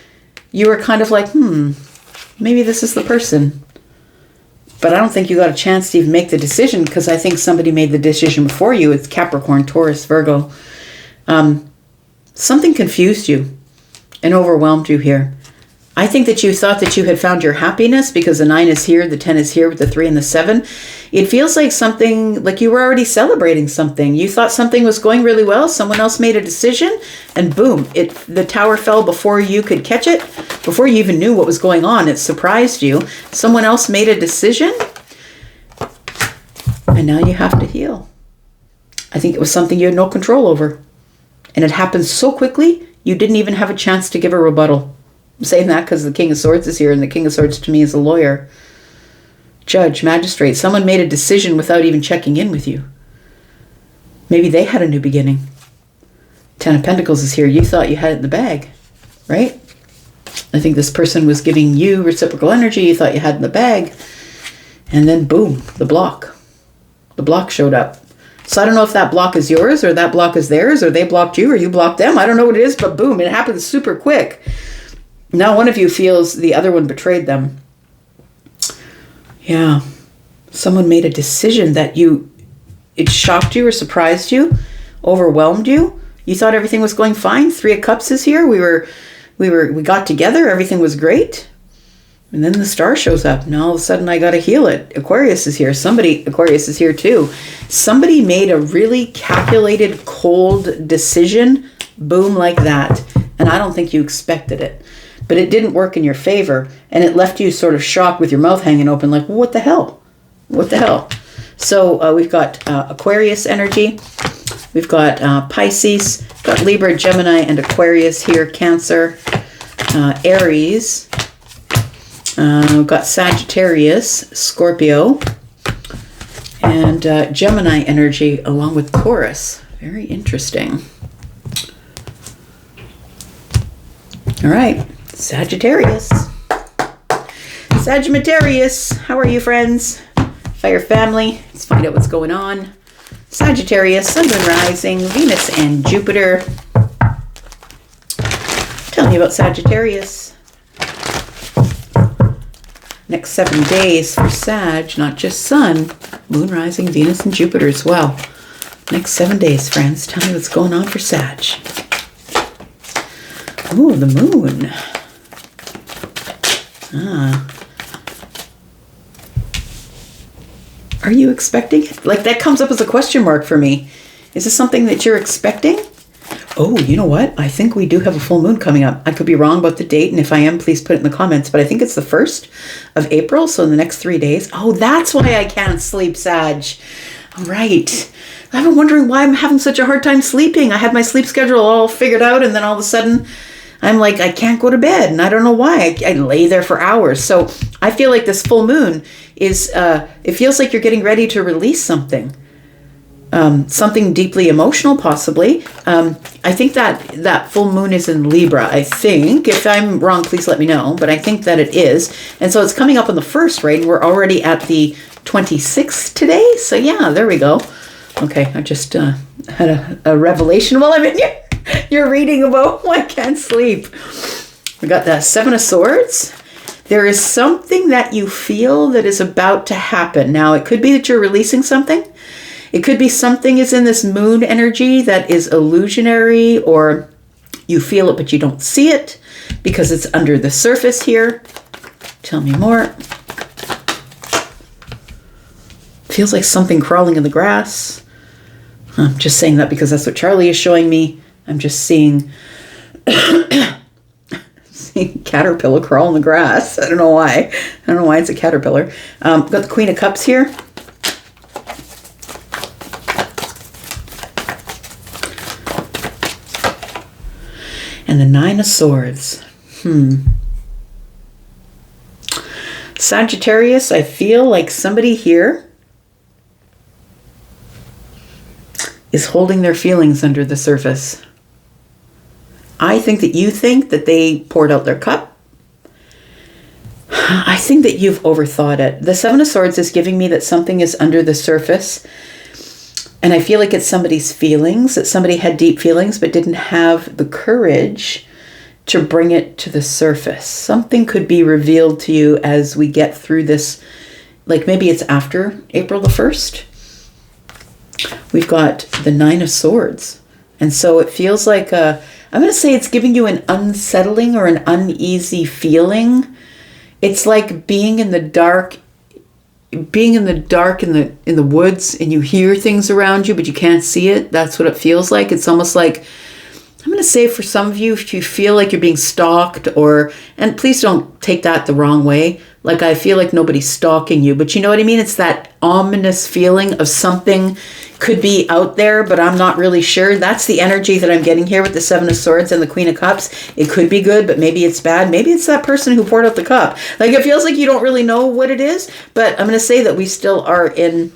you were kind of like, maybe this is the person. But I don't think you got a chance to even make the decision, because I think somebody made the decision before you. It's Capricorn, Taurus, Virgo. Something confused you and overwhelmed you here. I think that you thought that you had found your happiness because the 9 is here, the 10 is here with the 3 and the 7. It feels like something, like you were already celebrating something. You thought something was going really well. Someone else made a decision and boom, the tower fell before you could catch it. Before you even knew what was going on, it surprised you. Someone else made a decision and now you have to heal. I think it was something you had no control over. And it happened so quickly, you didn't even have a chance to give a rebuttal. I'm saying that because the King of Swords is here, and the King of Swords to me is a lawyer, judge, magistrate. Someone made a decision without even checking in with you. Maybe they had a new beginning. 10 of Pentacles is here. You thought you had it in the bag, right? I think this person was giving you reciprocal energy. You thought you had it in the bag. And then boom, the block. The block showed up. So I don't know if that block is yours or that block is theirs, or they blocked you or you blocked them. I don't know what it is, but boom, it happens super quick. Now one of you feels the other one betrayed them. Yeah. Someone made a decision that it shocked you or surprised you, overwhelmed you. You thought everything was going fine. 3 of Cups is here. We got together. Everything was great. And then the star shows up. Now all of a sudden I got to heal it. Aquarius is here. Aquarius is here too. Somebody made a really calculated, cold decision. Boom, like that. And I don't think you expected it. But it didn't work in your favor, and it left you sort of shocked with your mouth hanging open like, what the hell? What the hell? So we've got Aquarius energy. We've got Pisces, got Libra, Gemini, and Aquarius here, Cancer, Aries. We've got Sagittarius, Scorpio, and Gemini energy along with Taurus. Very interesting. All right. Sagittarius. Sagittarius, how are you, friends? Fire family, let's find out what's going on. Sagittarius, Sun, Moon, Rising, Venus, and Jupiter. Tell me about Sagittarius. Next 7 days for Sag, not just Sun, Moon, Rising, Venus, and Jupiter as well. Next 7 days, friends. Tell me what's going on for Sag. Ooh, the moon. Are you expecting it? Like, that comes up as a question mark for me. Is this something that you're expecting? Oh, you know what? I think we do have a full moon coming up. I could be wrong about the date, and if I am, please put it in the comments. But I think it's the 1st of April, so in the next 3 days. Oh, that's why I can't sleep, Sag. All right. I've been wondering why I'm having such a hard time sleeping. I had my sleep schedule all figured out, and then all of a sudden I'm like, I can't go to bed, and I don't know why. I lay there for hours. So I feel like this full moon is, it feels like you're getting ready to release something. Something deeply emotional, possibly. I think that full moon is in Libra, I think. If I'm wrong, please let me know. But I think that it is. And so it's coming up on the 1st, right? We're already at the 26th today. So yeah, there we go. Okay, I just had a revelation while I'm in here. You're reading about why I can't sleep. We got the 7 of Swords. There is something that you feel that is about to happen. Now, it could be that you're releasing something. It could be something is in this moon energy that is illusionary, or you feel it but you don't see it because it's under the surface here. Tell me more. Feels like something crawling in the grass. I'm just saying that because that's what Charlie is showing me. I'm just seeing See, caterpillar crawl in the grass. I don't know why. I don't know why it's a caterpillar. Got the Queen of Cups here. And the Nine of Swords. Sagittarius, I feel like somebody here is holding their feelings under the surface. I think that you think that they poured out their cup. I think that you've overthought it. The Seven of Swords is giving me that something is under the surface. And I feel like it's somebody's feelings, that somebody had deep feelings but didn't have the courage to bring it to the surface. Something could be revealed to you as we get through this. Like maybe it's after April the 1st. We've got the Nine of Swords. And so it feels like, I'm going to say it's giving you an unsettling or an uneasy feeling. It's like being in the dark in the woods, and you hear things around you, but you can't see it. That's what it feels like. It's almost like, I'm going to say for some of you, if you feel like you're being stalked and please don't take that the wrong way. Like I feel like nobody's stalking you, but you know what I mean? It's that ominous feeling of something could be out there, but I'm not really sure. That's the energy that I'm getting here with the Seven of Swords and the Queen of Cups. It could be good, but maybe it's bad. Maybe it's that person who poured out the cup. Like it feels like you don't really know what it is, but I'm going to say that we still are in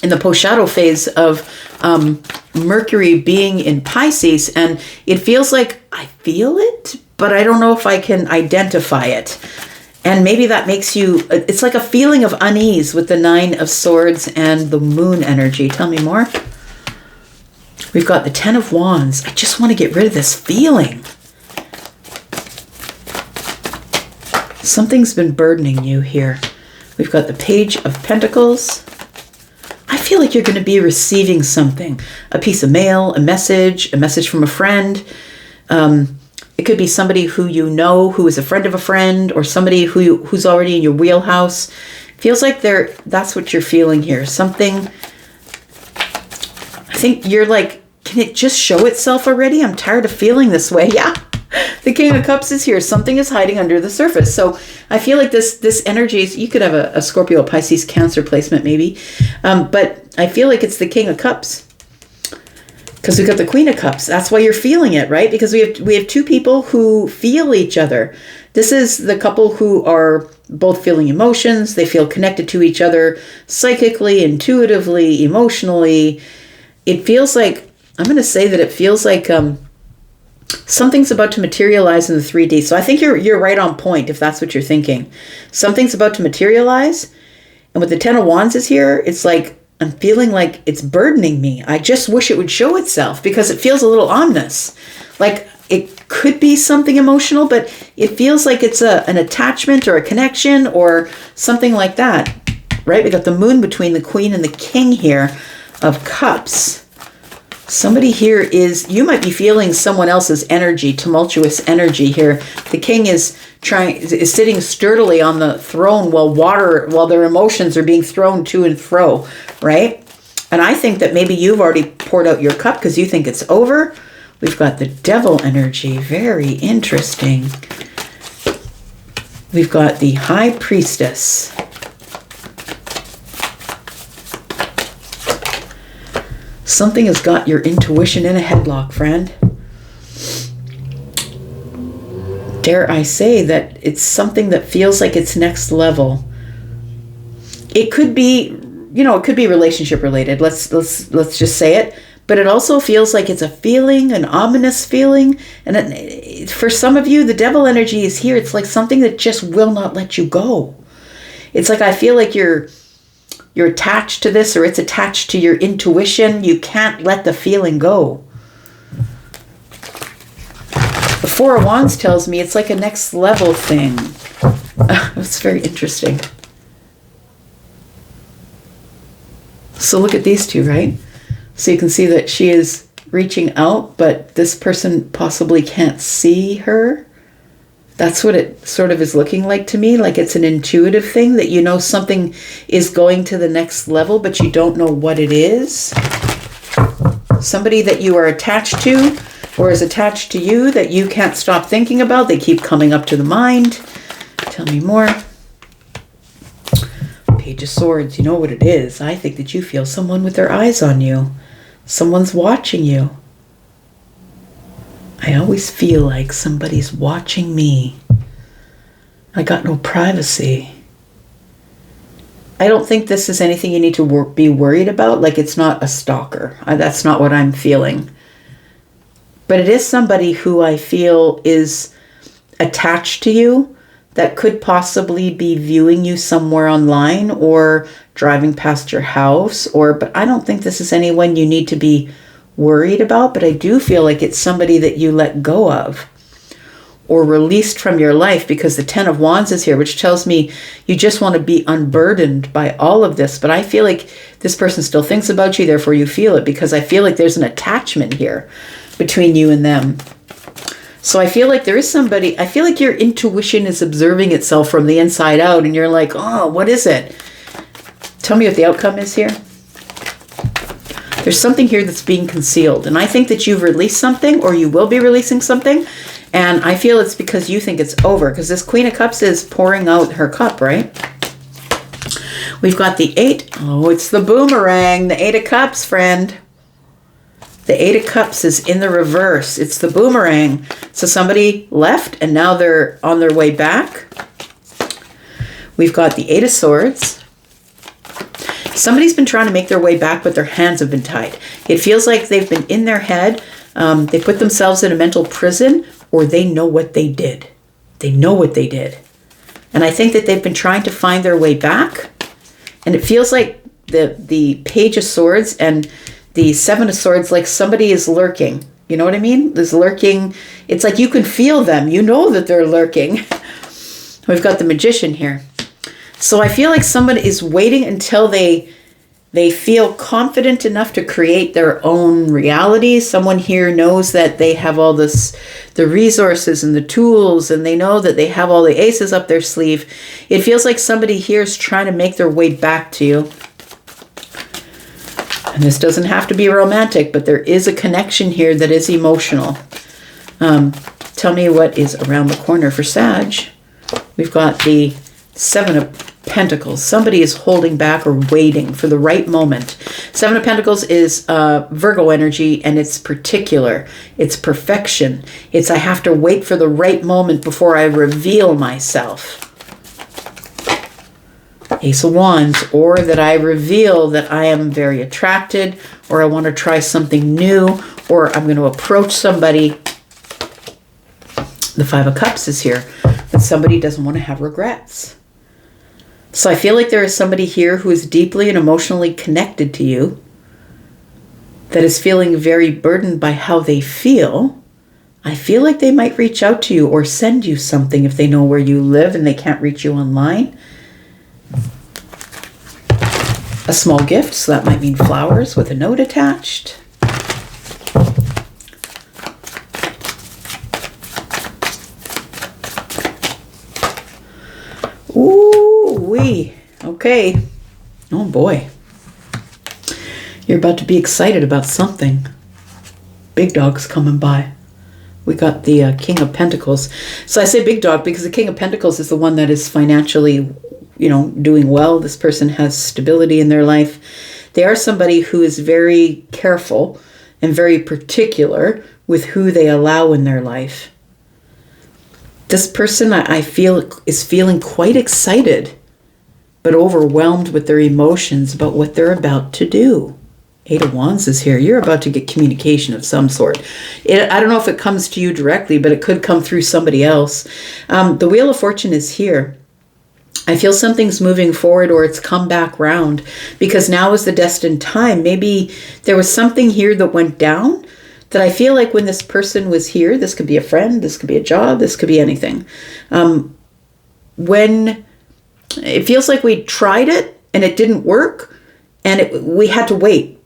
the post-shadow phase of Mercury being in Pisces, and it feels like I feel it, but I don't know if I can identify it. And maybe that makes you, it's like a feeling of unease with the Nine of Swords and the Moon energy. Tell me more. We've got the Ten of Wands. I just want to get rid of this feeling. Something's been burdening you here. We've got the Page of Pentacles. I feel like you're going to be receiving something. A piece of mail, a message from a friend. It could be somebody who you know, who is a friend of a friend, or somebody who's already in your wheelhouse. Feels like that's what you're feeling here. Something, I think you're like, can it just show itself already? I'm tired of feeling this way. Yeah. The King of Cups is here. Something is hiding under the surface. So I feel like this energy is, you could have a Scorpio, a Pisces, Cancer placement maybe. But I feel like it's the King of Cups. Because we've got the Queen of Cups. That's why you're feeling it, right? Because we have two people who feel each other. This is the couple who are both feeling emotions. They feel connected to each other psychically, intuitively, emotionally. It feels like, I'm going to say that it feels like something's about to materialize in the 3D. So I think you're right on point if that's what you're thinking. Something's about to materialize. And with the Ten of Wands is here, it's like, I'm feeling like it's burdening me. I just wish it would show itself because it feels a little ominous. Like it could be something emotional, but it feels like it's an attachment or a connection or something like that, right? We got the Moon between the Queen and the King here of Cups. Somebody here you might be feeling someone else's energy, tumultuous energy here. The King is sitting sturdily on the throne while their emotions are being thrown to and fro, right? And I think that maybe you've already poured out your cup because you think it's over. We've got the Devil energy, very interesting. We've got the High Priestess. Something has got your intuition in a headlock, friend. Dare I say that it's something that feels like it's next level. It could be, it could be relationship related. Let's just say it. But it also feels like it's a feeling, an ominous feeling. And for some of you, the Devil energy is here. It's like something that just will not let you go. It's like I feel like you're attached to this, or it's attached to your intuition. You can't let the feeling go. The Four of Wands tells me it's like a next level thing. It's very interesting. So look at these two, right? So you can see that she is reaching out, but this person possibly can't see her. That's what it sort of is looking like to me. Like it's an intuitive thing that something is going to the next level, but you don't know what it is. Somebody that you are attached to or is attached to you that you can't stop thinking about. They keep coming up to the mind. Tell me more. Page of Swords, you know what it is. I think that you feel someone with their eyes on you. Someone's watching you. I always feel like somebody's watching me. I got no privacy. I don't think this is anything you need to be worried about. Like, it's not a stalker. That's not what I'm feeling. But it is somebody who I feel is attached to you, that could possibly be viewing you somewhere online or driving past your house, but I don't think this is anyone you need to be worried about. But I do feel like it's somebody that you let go of or released from your life, because the Ten of Wands is here, which tells me you just want to be unburdened by all of this. But I feel like this person still thinks about you, therefore you feel it, because I feel like there's an attachment here between you and them. So I feel like there is somebody, I feel like your intuition is observing itself from the inside out, and you're like, oh, what is it? Tell me what the outcome is here. There's something here that's being concealed, and I think that you've released something, or you will be releasing something, and I feel it's because you think it's over, because this Queen of Cups is pouring out her cup, right? We've got the 8. Oh, it's the boomerang, the 8 of Cups, friend. The 8 of Cups is in the reverse. It's the boomerang. So somebody left and now they're on their way back. We've got the 8 of Swords. Somebody's been trying to make their way back, but their hands have been tied. It feels like they've been in their head. They put themselves in a mental prison, or they know what they did. They know what they did. And I think that they've been trying to find their way back. And it feels like the Page of Swords and the 7 of Swords, like somebody is lurking. You know what I mean? There's lurking. It's like you can feel them. You know that they're lurking. We've got the Magician here. So I feel like somebody is waiting until they feel confident enough to create their own reality. Someone here knows that they have all this, the resources and the tools, and they know that they have all the aces up their sleeve. It feels like somebody here is trying to make their way back to you. And this doesn't have to be romantic, but there is a connection here that is emotional. Tell me what is around the corner for Sag. We've got the 7 of Pentacles. Somebody is holding back or waiting for the right moment. 7 of Pentacles is Virgo energy, and it's particular. It's perfection. It's I have to wait for the right moment before I reveal myself. Ace of Wands, or that I reveal that I am very attracted, or I want to try something new, or I'm going to approach somebody. The 5 of Cups is here, that somebody doesn't want to have regrets. So I feel like there is somebody here who is deeply and emotionally connected to you, that is feeling very burdened by how they feel. I feel like they might reach out to you or send you something if they know where you live and they can't reach you online. A small gift, so that might mean flowers with a note attached. Ooh-wee. Okay. Oh boy. You're about to be excited about something. Big dog's coming by. We got the King of Pentacles. So I say big dog because the King of Pentacles is the one that is financially, doing well. This person has stability in their life. They are somebody who is very careful and very particular with who they allow in their life. This person, I feel, is feeling quite excited, but overwhelmed with their emotions about what they're about to do. 8 of Wands is here. You're about to get communication of some sort. I don't know if it comes to you directly, but it could come through somebody else. The Wheel of Fortune is here. I feel something's moving forward, or it's come back round, because now is the destined time. Maybe there was something here that went down that I feel like when this person was here, this could be a friend, this could be a job, this could be anything. When it feels like we tried it and it didn't work, and we had to wait,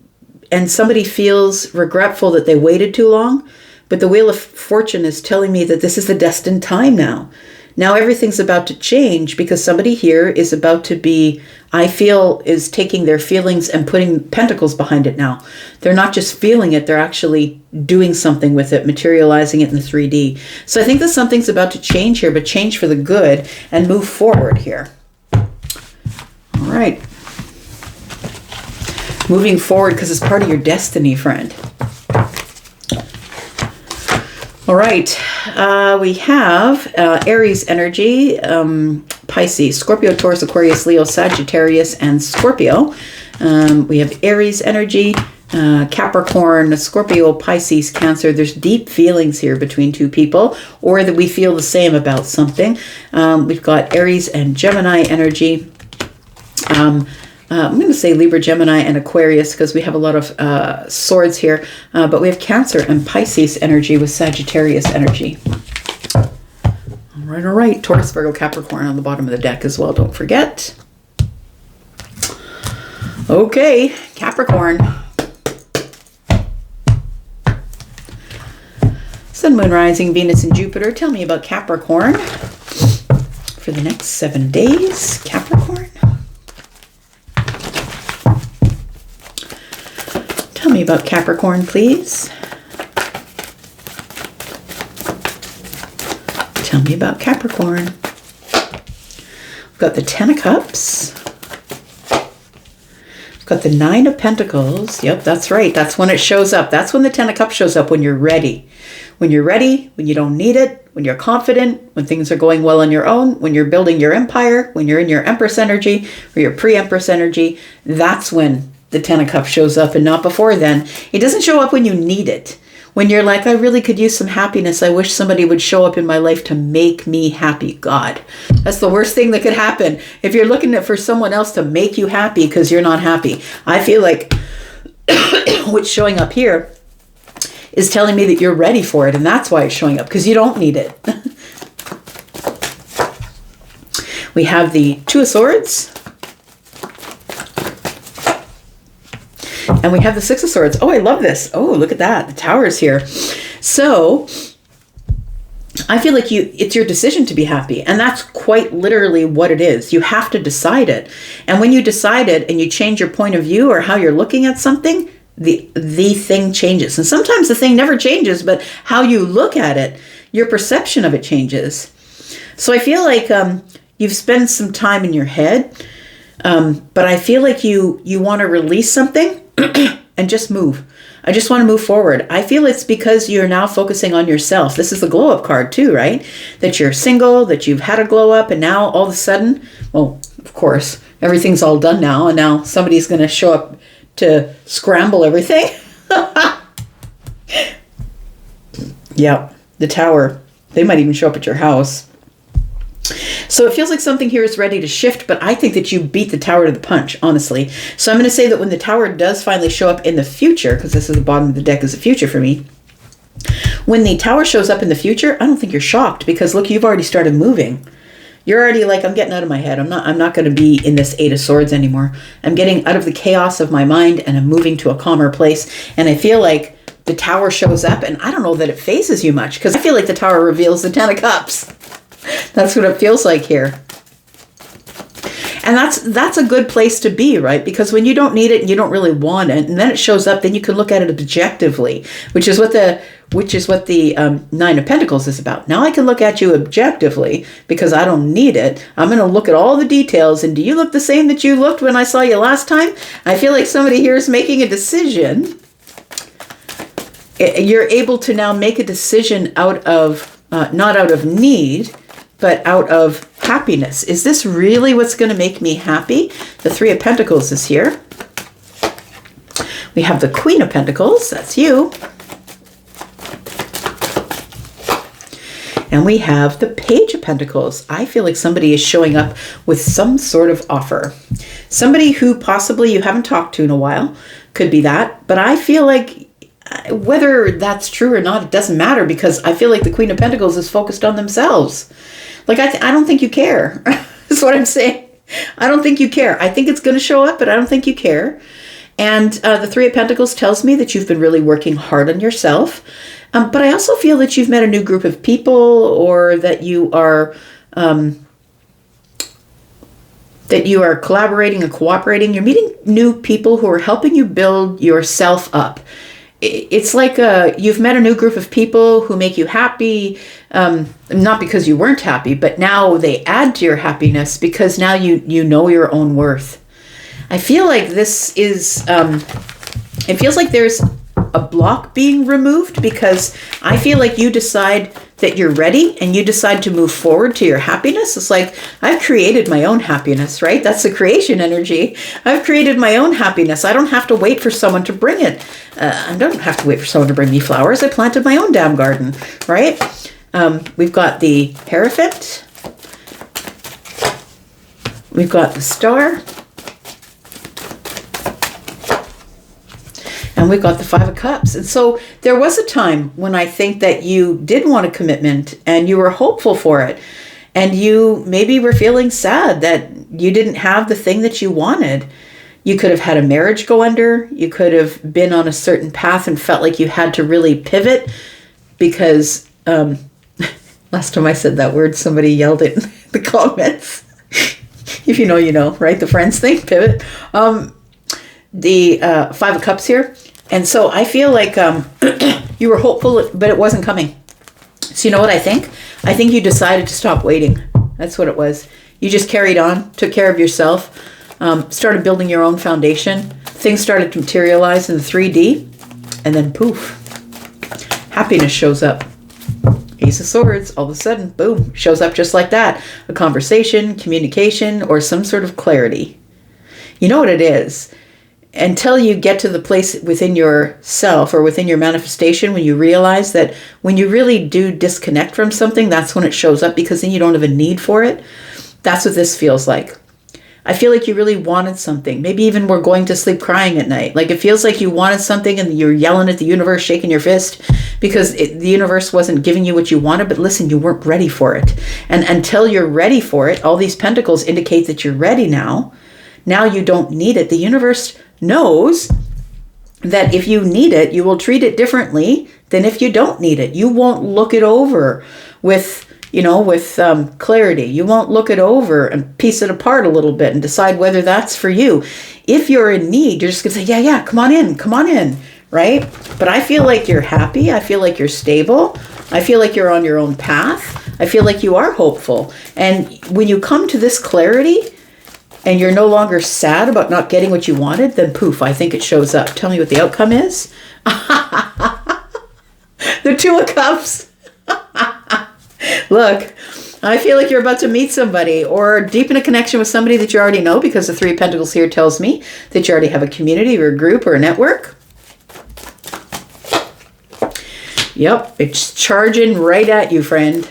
and somebody feels regretful that they waited too long, but the Wheel of Fortune is telling me that this is the destined time now. Now everything's about to change because somebody here is about to be, I feel, is taking their feelings and putting pentacles behind it now. They're not just feeling it, they're actually doing something with it, materializing it in the 3D. So I think that something's about to change here, but change for the good and move forward here. All right. Moving forward because it's part of your destiny, friend. All right. We have Aries energy, Pisces, Scorpio, Taurus, Aquarius, Leo, Sagittarius, and Scorpio. We have Aries energy, Capricorn, Scorpio, Pisces, Cancer. There's deep feelings here between two people, or that we feel the same about something. We've got Aries and Gemini energy. I'm going to say Libra, Gemini, and Aquarius because we have a lot of swords here. But we have Cancer and Pisces energy with Sagittarius energy. All right. Taurus, Virgo, Capricorn on the bottom of the deck as well. Don't forget. Okay, Capricorn. Sun, Moon, Rising, Venus, and Jupiter. Tell me about Capricorn for the next 7 days. Capricorn. Tell me about Capricorn, please. Tell me about Capricorn. We've got the 10 of Cups. We've got the 9 of Pentacles. Yep, that's right. That's when it shows up. That's when the 10 of Cups shows up, when you're ready. When you're ready, when you don't need it, when you're confident, when things are going well on your own, when you're building your empire, when you're in your Empress energy or your pre-Empress energy, that's when the 10 of Cups shows up and not before then. It doesn't show up when you need it. When you're like, I really could use some happiness. I wish somebody would show up in my life to make me happy. God, that's the worst thing that could happen. If you're looking for someone else to make you happy because you're not happy. I feel like what's showing up here is telling me that you're ready for it. And that's why it's showing up, because you don't need it. We have the 2 of Swords. And we have the 6 of Swords. Oh, I love this. Oh, look at that. The Tower is here. So I feel like it's your decision to be happy. And that's quite literally what it is. You have to decide it. And when you decide it and you change your point of view or how you're looking at something, the thing changes. And sometimes the thing never changes, but how you look at it, your perception of it changes. So I feel like you've spent some time in your head, but I feel like you want to release something and just move. I just want to move forward. I feel it's because you're now focusing on yourself. This is the glow up card too, right? That you're single, that you've had a glow up, and now all of a sudden, well, of course, everything's all done now, and now somebody's going to show up to scramble everything. Yeah, the Tower. They might even show up at your house. So it feels like something here is ready to shift, but I think that you beat the Tower to the punch, honestly. So I'm going to say that when the Tower does finally show up in the future, because this is the bottom of the deck is the future for me. When the Tower shows up in the future, I don't think you're shocked, because look, you've already started moving. You're already like, I'm getting out of my head. I'm not going to be in this 8 of Swords anymore. I'm getting out of the chaos of my mind and I'm moving to a calmer place. And I feel like the Tower shows up, and I don't know that it phases you much, because I feel like the Tower reveals the 10 of Cups. That's what it feels like here. And that's a good place to be, right? Because when you don't need it and you don't really want it, and then it shows up, then you can look at it objectively, which is what the 9 of Pentacles is about. Now I can look at you objectively because I don't need it. I'm going to look at all the details. And do you look the same that you looked when I saw you last time? I feel like somebody here is making a decision. You're able to now make a decision out of, not out of need, but out of happiness. Is this really what's going to make me happy? The 3 of Pentacles is here. We have the Queen of Pentacles. That's you. And we have the Page of Pentacles. I feel like somebody is showing up with some sort of offer. Somebody who possibly you haven't talked to in a while. Could be that. But I feel like whether that's true or not, it doesn't matter, because I feel like the Queen of Pentacles is focused on themselves. Like, I don't think you care. That's what I'm saying. I don't think you care. I think it's going to show up, but I don't think you care. And the 3 of Pentacles tells me that you've been really working hard on yourself. But I also feel that you've met a new group of people, or that you are that you are collaborating and cooperating. You're meeting new people who are helping you build yourself up. It's like you've met a new group of people who make you happy, not because you weren't happy, but now they add to your happiness because now you know your own worth. I feel like this is, it feels like there's a block being removed because I feel like you decide that you're ready and you decide to move forward to your happiness. It's like, I've created my own happiness, right? That's the creation energy. I've created my own happiness. I don't have to wait for someone to bring it. I don't have to wait for someone to bring me flowers. I planted my own damn garden, right? We've got the Hierophant. We've got the Star. And we've got the Five of Cups. And so there was a time when I think that you did want a commitment and you were hopeful for it. And you maybe were feeling sad that you didn't have the thing that you wanted. You could have had a marriage go under. You could have been on a certain path and felt like you had to really pivot because last time I said that word, somebody yelled it in the comments. If you know, you know, right? The friends thing, pivot. The Five of Cups here. And so I feel like you were hopeful, but it wasn't coming. So you know what I think? I think you decided to stop waiting. That's what it was. You just carried on, took care of yourself, started building your own foundation. Things started to materialize in the 3D, and then poof, happiness shows up. Ace of Swords, all of a sudden, boom, shows up just like that. A conversation, communication, or some sort of clarity. You know what it is? Until you get to the place within yourself or within your manifestation when you realize that when you really do disconnect from something, that's when it shows up because then you don't have a need for it. That's what this feels like. I feel like you really wanted something. Maybe even were going to sleep crying at night. Like it feels like you wanted something and you're yelling at the universe, shaking your fist because the universe wasn't giving you what you wanted. But listen, you weren't ready for it. And until you're ready for it, all these pentacles indicate that you're ready now. Now you don't need it. The universe knows that if you need it, you will treat it differently than if you don't need it. You won't look it over with clarity. You won't look it over and piece it apart a little bit and decide whether that's for you. If you're in need, you're just going to say, yeah, come on in, right? But I feel like you're happy. I feel like you're stable. I feel like you're on your own path. I feel like you are hopeful. And when you come to this clarity, and you're no longer sad about not getting what you wanted, then poof, I think it shows up. Tell me what the outcome is. The Two of Cups. Look, I feel like you're about to meet somebody or deepen a connection with somebody that you already know because the Three of Pentacles here tells me that you already have a community or a group or a network. Yep, it's charging right at you, friend.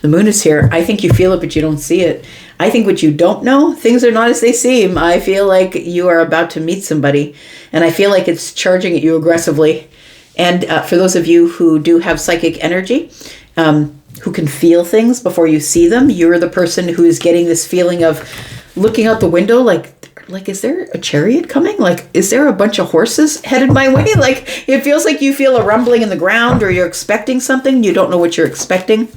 The moon is here. I think you feel it, but you don't see it. I think what you don't know, things are not as they seem. I feel like you are about to meet somebody, and I feel like it's charging at you aggressively. And for those of you who do have psychic energy, who can feel things before you see them, you're the person who is getting this feeling of looking out the window like, is there a chariot coming? Like, is there a bunch of horses headed my way? Like, it feels like you feel a rumbling in the ground or you're expecting something. You don't know what you're expecting.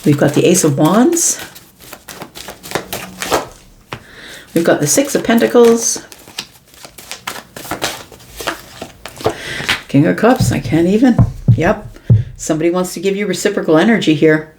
We've got the Ace of Wands. We've got the Six of Pentacles. King of Cups. I can't even. Yep. Somebody wants to give you reciprocal energy here.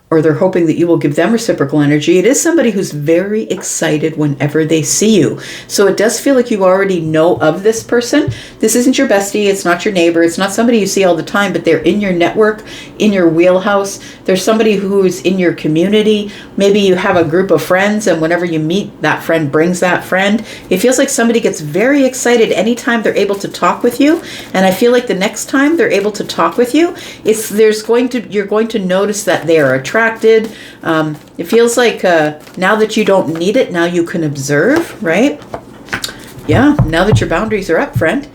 Or they're hoping that you will give them reciprocal energy. It is somebody who's very excited whenever they see you. So it does feel like you already know of this person. This isn't your bestie. It's not your neighbor. It's not somebody you see all the time, but they're in your network, in your wheelhouse. There's somebody who's in your community. Maybe you have a group of friends, and whenever you meet, that friend brings that friend. It feels like somebody gets very excited anytime they're able to talk with you. And I feel like the next time they're able to talk with you, you're going to notice that they are attracted. It feels like now that you don't need it, now you can observe, right? Yeah, now that your boundaries are up, friend.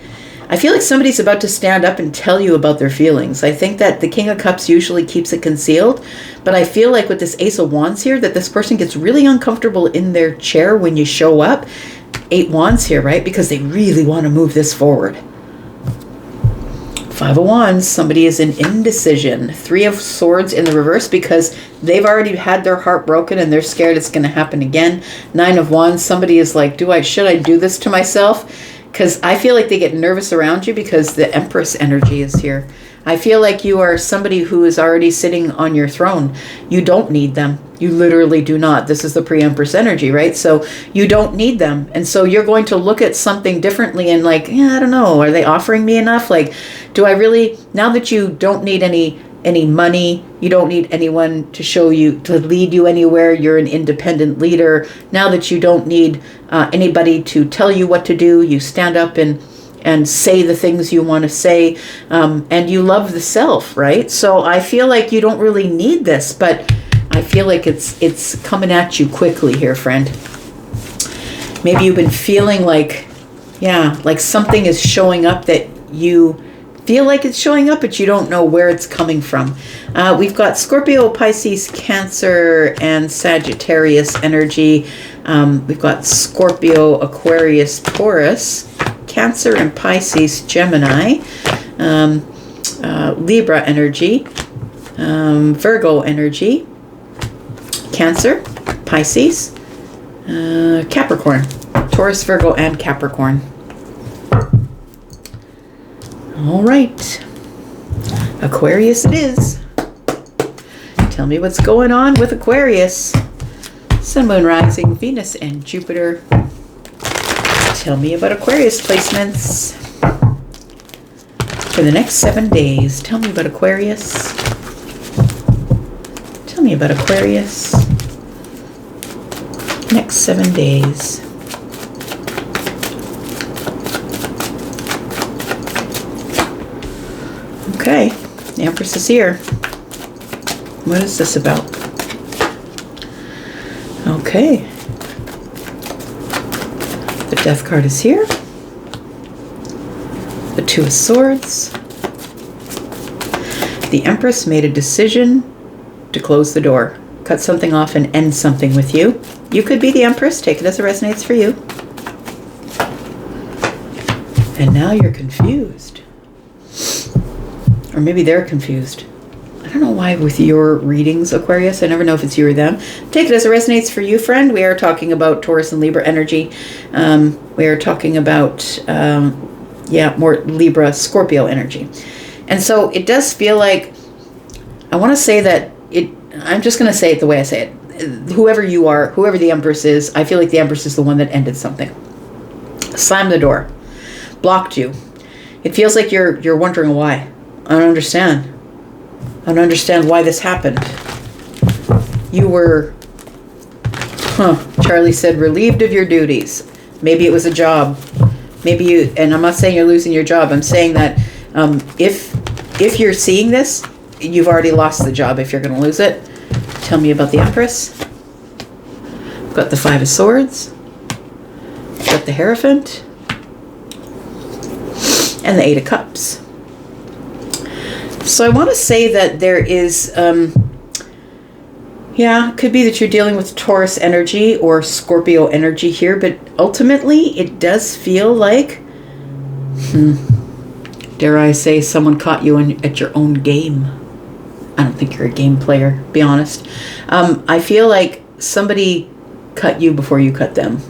I feel like somebody's about to stand up and tell you about their feelings. I think that the King of Cups usually keeps it concealed, but I feel like with this Ace of Wands here, that this person gets really uncomfortable in their chair when you show up. 8 Wands here, right? Because they really want to move this forward. Five of Wands, somebody is in indecision. Three of Swords in the reverse because they've already had their heart broken and they're scared it's going to happen again. Nine of Wands, somebody is like, should I do this to myself? Because I feel like they get nervous around you because the Empress energy is here. I feel like you are somebody who is already sitting on your throne. You don't need them. You literally do not. This is the pre-Empress energy, right? So you don't need them. And so you're going to look at something differently and like, yeah, I don't know. Are they offering me enough? Like, do I really, now that you don't need any money, you don't need anyone to show you, to lead you anywhere, you're an independent leader. Now that you don't need anybody to tell you what to do, you stand up and say the things you want to say, and you love the self, right? So I feel like you don't really need this, but I feel like it's coming at you quickly here, friend. Maybe you've been feeling like, yeah, like something is showing up that you feel like it's showing up, but you don't know where it's coming from. We've got Scorpio, Pisces, Cancer, and Sagittarius energy. We've got Scorpio, Aquarius, Taurus, Cancer and Pisces, Gemini, Libra energy, Virgo energy, Cancer, Pisces, Capricorn, Taurus, Virgo, and Capricorn. All right, Aquarius it is. Tell me what's going on with Aquarius. Sun, Moon, Rising, Venus, and Jupiter. Tell me about Aquarius placements for the next 7 days. Tell me about Aquarius. Tell me about Aquarius. Next 7 days. Okay, the Empress is here. What is this about? Okay. The Death card is here. The Two of Swords. The Empress made a decision to close the door, cut something off and end something with you. You could be the Empress. Take it as it resonates for you. And now you're confused. Or maybe they're confused. I don't know why with your readings, Aquarius. I never know if it's you or them. Take it as it resonates for you, friend. We are talking about Taurus and Libra energy. We are talking about, more Libra, Scorpio energy. And so it does feel like, I want to say that I'm just going to say it the way I say it. Whoever you are, whoever the Empress is, I feel like the Empress is the one that ended something. Slammed the door. Blocked you. It feels like you're wondering why. I don't understand. I don't understand why this happened. You were, Charlie said, relieved of your duties. Maybe it was a job. Maybe you, and I'm not saying you're losing your job. I'm saying that if you're seeing this, you've already lost the job if you're going to lose it. Tell me about the Empress. We've got the Five of Swords. We've got the Hierophant. And the Eight of Cups. So I want to say that there is, it could be that you're dealing with Taurus energy or Scorpio energy here, but ultimately it does feel like, dare I say, someone caught you at your own game. I don't think you're a game player, be honest. I feel like somebody cut you before you cut them.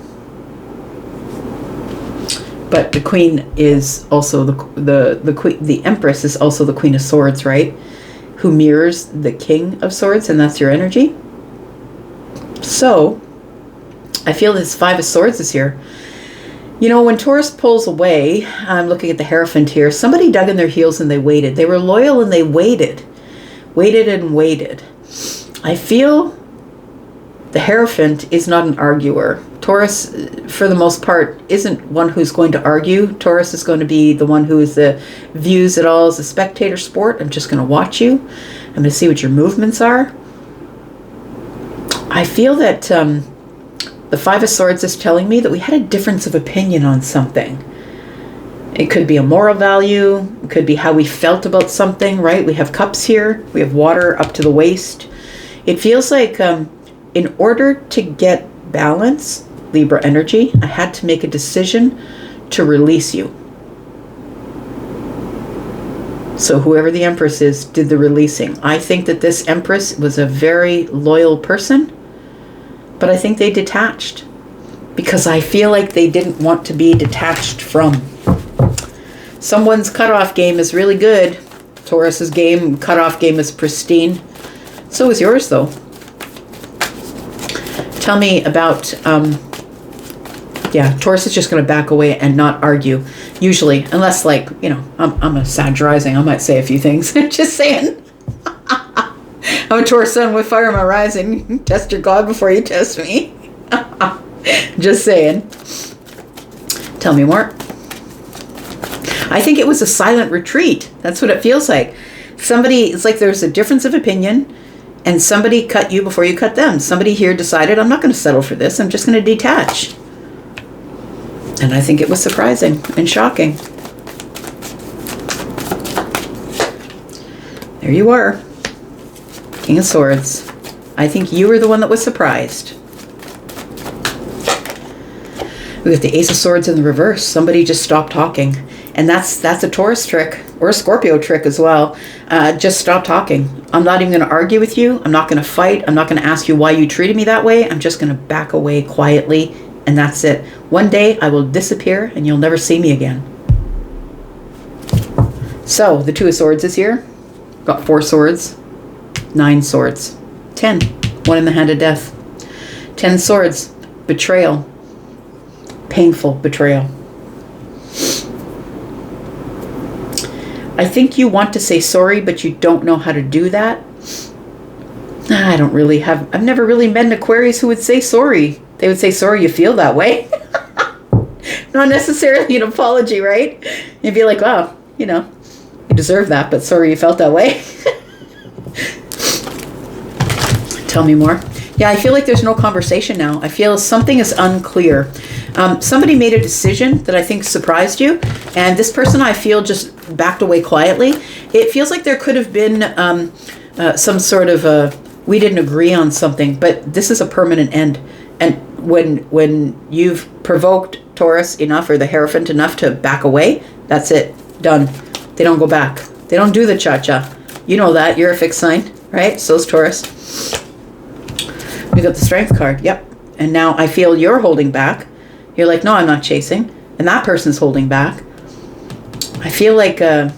But the Queen is also the Empress is also the Queen of Swords, right? Who mirrors the King of Swords, and that's your energy. So I feel this Five of Swords is here. You know, when Taurus pulls away, I'm looking at the Hierophant here. Somebody dug in their heels and they waited. They were loyal and they waited. Waited and waited. I feel the Hierophant is not an arguer. Taurus, for the most part, isn't one who's going to argue. Taurus is going to be the one who views it all as a spectator sport. I'm just going to watch you. I'm going to see what your movements are. I feel that the Five of Swords is telling me that we had a difference of opinion on something. It could be a moral value. It could be how we felt about something, right? We have cups here. We have water up to the waist. It feels like in order to get balance, Libra energy, I had to make a decision to release you. So whoever the Empress is did the releasing. I think that this Empress was a very loyal person, but I think they detached because I feel like they didn't want to be detached from. Someone's cutoff game is really good. Taurus's cutoff game is pristine. So is yours, though. Tell me about, Taurus is just going to back away and not argue. Usually, unless, like, you know, I'm a Sag rising. I might say a few things. Just saying. I'm a Taurus sun with fire in my rising. Test your God before you test me. Just saying. Tell me more. I think it was a silent retreat. That's what it feels like. It's like there's a difference of opinion and somebody cut you before you cut them. Somebody here decided, I'm not going to settle for this. I'm just going to detach. And I think it was surprising and shocking. There you are. King of Swords. I think you were the one that was surprised. We got the Ace of Swords in the reverse. Somebody just stopped talking. And that's a Taurus trick or a Scorpio trick as well. Just stop talking. I'm not even going to argue with you. I'm not going to fight. I'm not going to ask you why you treated me that way. I'm just going to back away quietly. And that's it. One day I will disappear and you'll never see me again. So the Two of Swords is here. Got 4 swords. 9 swords. 10. 1 in the hand of death. 10 swords. Betrayal. Painful betrayal. I think you want to say sorry, but you don't know how to do that. I've never really met an Aquarius who would say sorry. They would say, sorry, you feel that way. Not necessarily an apology, right? You'd be like, wow, you know, you deserve that, but sorry you felt that way. Tell me more. Yeah, I feel like there's no conversation now. I feel something is unclear. Somebody made a decision that I think surprised you, and this person I feel just backed away quietly. It feels like there could have been some sort of we didn't agree on something, but this is a permanent end. And when you've provoked Taurus enough or the Hierophant enough to back away, that's it. Done. They don't go back. They don't do the cha-cha. You know that. You're a fixed sign, right? So's Taurus. We got the Strength card. Yep. And now I feel you're holding back. You're like, no, I'm not chasing. And that person's holding back. I feel like I'm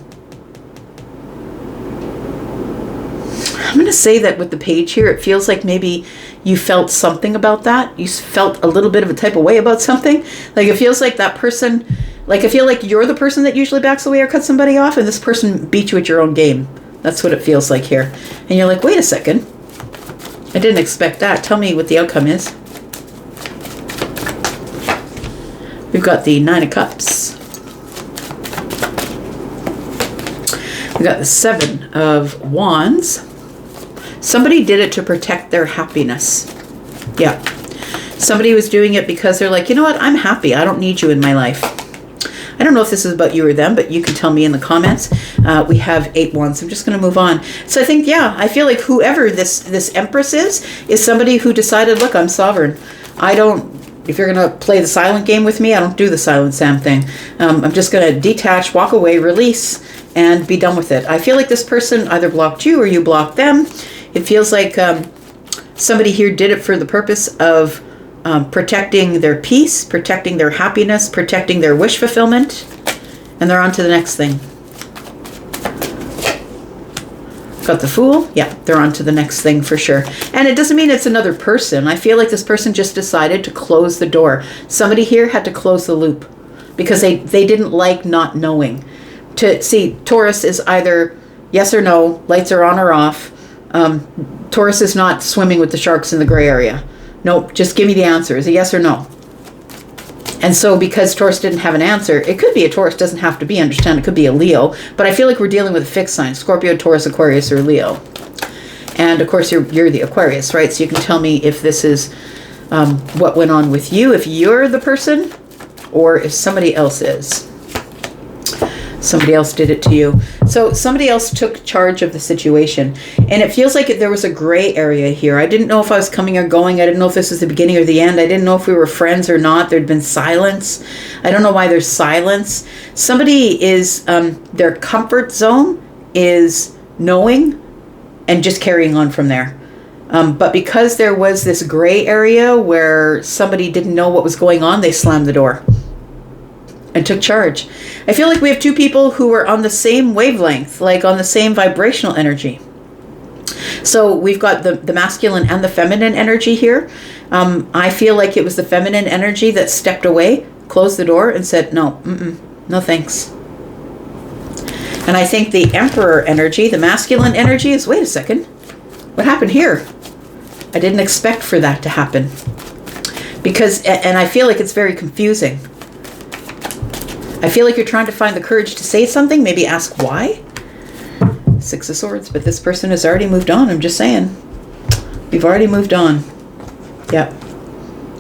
going to say that with the page here, it feels like maybe you felt something about that. You felt a little bit of a type of way about something. Like it feels like that person, like I feel like you're the person that usually backs away or cuts somebody off, and this person beat you at your own game. That's what it feels like here. And you're like, wait a second. I didn't expect that. Tell me what the outcome is. We've got the 9 of Cups. We got the 7 of Wands. Somebody did it to protect their happiness. Yeah. Somebody was doing it because they're like, you know what? I'm happy. I don't need you in my life. I don't know if this is about you or them, but you can tell me in the comments. We have 8 Wands. I'm just going to move on. So I think, yeah, I feel like whoever this Empress is somebody who decided, look, I'm sovereign. If you're going to play the silent game with me, I don't do the silent Sam thing. I'm just going to detach, walk away, release, and be done with it. I feel like this person either blocked you or you blocked them. It feels like somebody here did it for the purpose of protecting their peace, protecting their happiness, protecting their wish fulfillment, and they're on to the next thing. Got the Fool. Yeah, they're on to the next thing for sure. And it doesn't mean it's another person. I feel like this person just decided to close the door. Somebody here had to close the loop because they didn't like not knowing. To see, Taurus is either yes or no, lights are on or off. Taurus is not swimming with the sharks in the gray area. Nope, just give me the answer. Is it yes or no? And so because Taurus didn't have an answer, it could be a Taurus, doesn't have to be, understand, it could be a Leo. But I feel like we're dealing with a fixed sign, Scorpio, Taurus, Aquarius, or Leo. And of course, you're the Aquarius, right? So you can tell me if this is what went on with you, if you're the person, or if somebody else is. Somebody else did it to you. So somebody else took charge of the situation. And it feels like there was a gray area here. I didn't know if I was coming or going. I didn't know if this was the beginning or the end. I didn't know if we were friends or not. There'd been silence. I don't know why there's silence. Somebody is, their comfort zone is knowing and just carrying on from there. But because there was this gray area where somebody didn't know what was going on, they slammed the door and took charge. I feel like we have two people who are on the same wavelength, like on the same vibrational energy. So we've got the masculine and the feminine energy here. I feel like it was the feminine energy that stepped away, closed the door, and said, no, no thanks. And I think the Emperor energy, the masculine energy, is, wait a second, what happened here? I didn't expect for that to happen. Because, and I feel like it's very confusing. I feel like you're trying to find the courage to say something, maybe ask why. 6 of Swords, but this person has already moved on, I'm just saying. We've already moved on. Yep.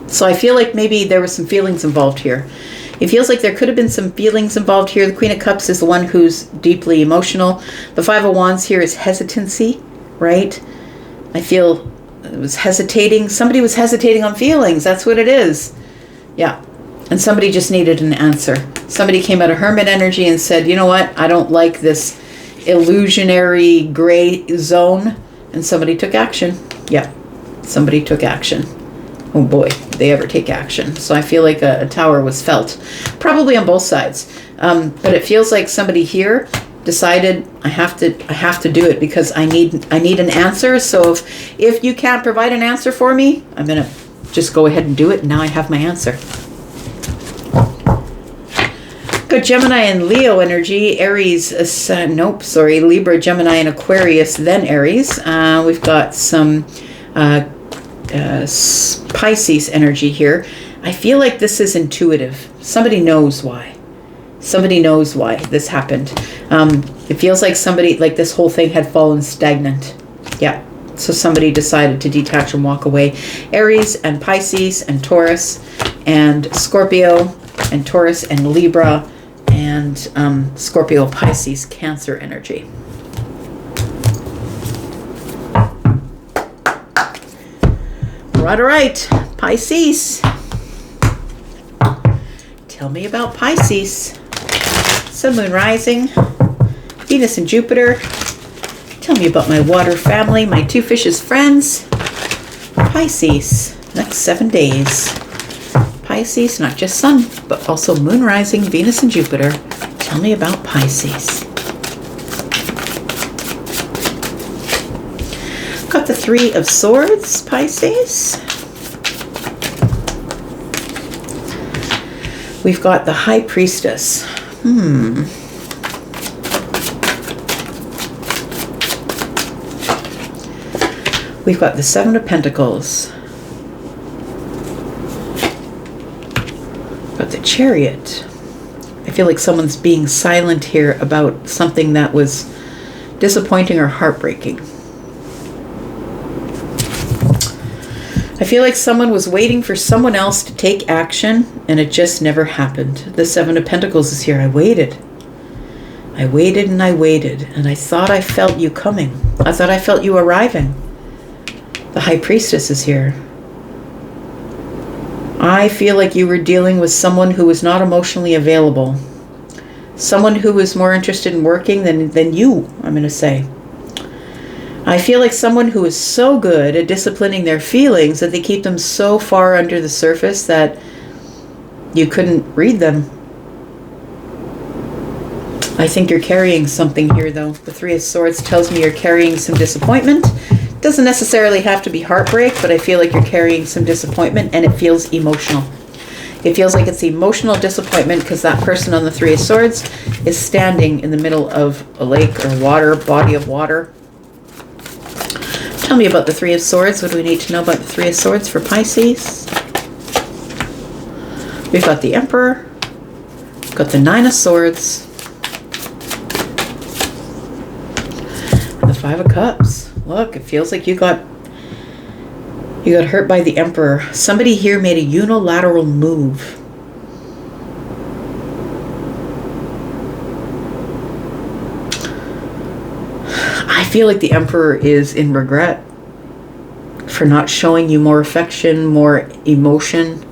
So I feel like maybe there were some feelings involved here. It feels like there could have been some feelings involved here. The Queen of Cups is the one who's deeply emotional. The 5 of Wands here is hesitancy, right? I feel it was hesitating. Somebody was hesitating on feelings. That's what it is. Yeah. And somebody just needed an answer. Somebody came out of Hermit energy and said, you know what? I don't like this illusionary gray zone. And somebody took action. Yeah. Somebody took action. Oh boy, did they ever take action. So I feel like a tower was felt. Probably on both sides. But it feels like somebody here decided I have to do it because I need an answer. So if you can't provide an answer for me, I'm gonna just go ahead and do it. Now I have my answer. Got Gemini and Leo energy, Aries, Libra, Gemini, and Aquarius, then Aries. We've got some Pisces energy here. I feel like this is intuitive. Somebody knows why. Somebody knows why this happened. It feels like somebody, like this whole thing had fallen stagnant. Yeah. So somebody decided to detach and walk away. Aries and Pisces and Taurus and Scorpio and Taurus and Libra and Scorpio, Pisces, Cancer energy. All right, Pisces. Tell me about Pisces. Sun, Moon, Rising, Venus and Jupiter. Tell me about my water family, my 2 fishes friends. Pisces, next 7 days. Pisces, not just Sun, but also Moon, Rising, Venus and Jupiter. Tell me about Pisces. Got the 3 of Swords, Pisces. We've got the High Priestess. We've got the 7 of Pentacles. Got the Chariot. I feel like someone's being silent here about something that was disappointing or heartbreaking. I feel like someone was waiting for someone else to take action and it just never happened. The 7 of Pentacles is here. I waited. I waited and I waited and I thought I felt you coming. I thought I felt you arriving. The High Priestess is here. I feel like you were dealing with someone who was not emotionally available. Someone who was more interested in working than you, I'm going to say. I feel like someone who is so good at disciplining their feelings that they keep them so far under the surface that you couldn't read them. I think you're carrying something here, though. The 3 of Swords tells me you're carrying some disappointment. Doesn't necessarily have to be heartbreak, but I feel like you're carrying some disappointment and it feels emotional. It feels like it's emotional disappointment because that person on the 3 of Swords is standing in the middle of a lake or water, body of water. Tell me about the 3 of Swords. What do we need to know about the 3 of Swords for Pisces? We've got the Emperor. We've got the 9 of Swords. And the 5 of Cups. Look, it feels like you got hurt by the Emperor. Somebody here made a unilateral move. I feel like the Emperor is in regret for not showing you more affection, more emotion.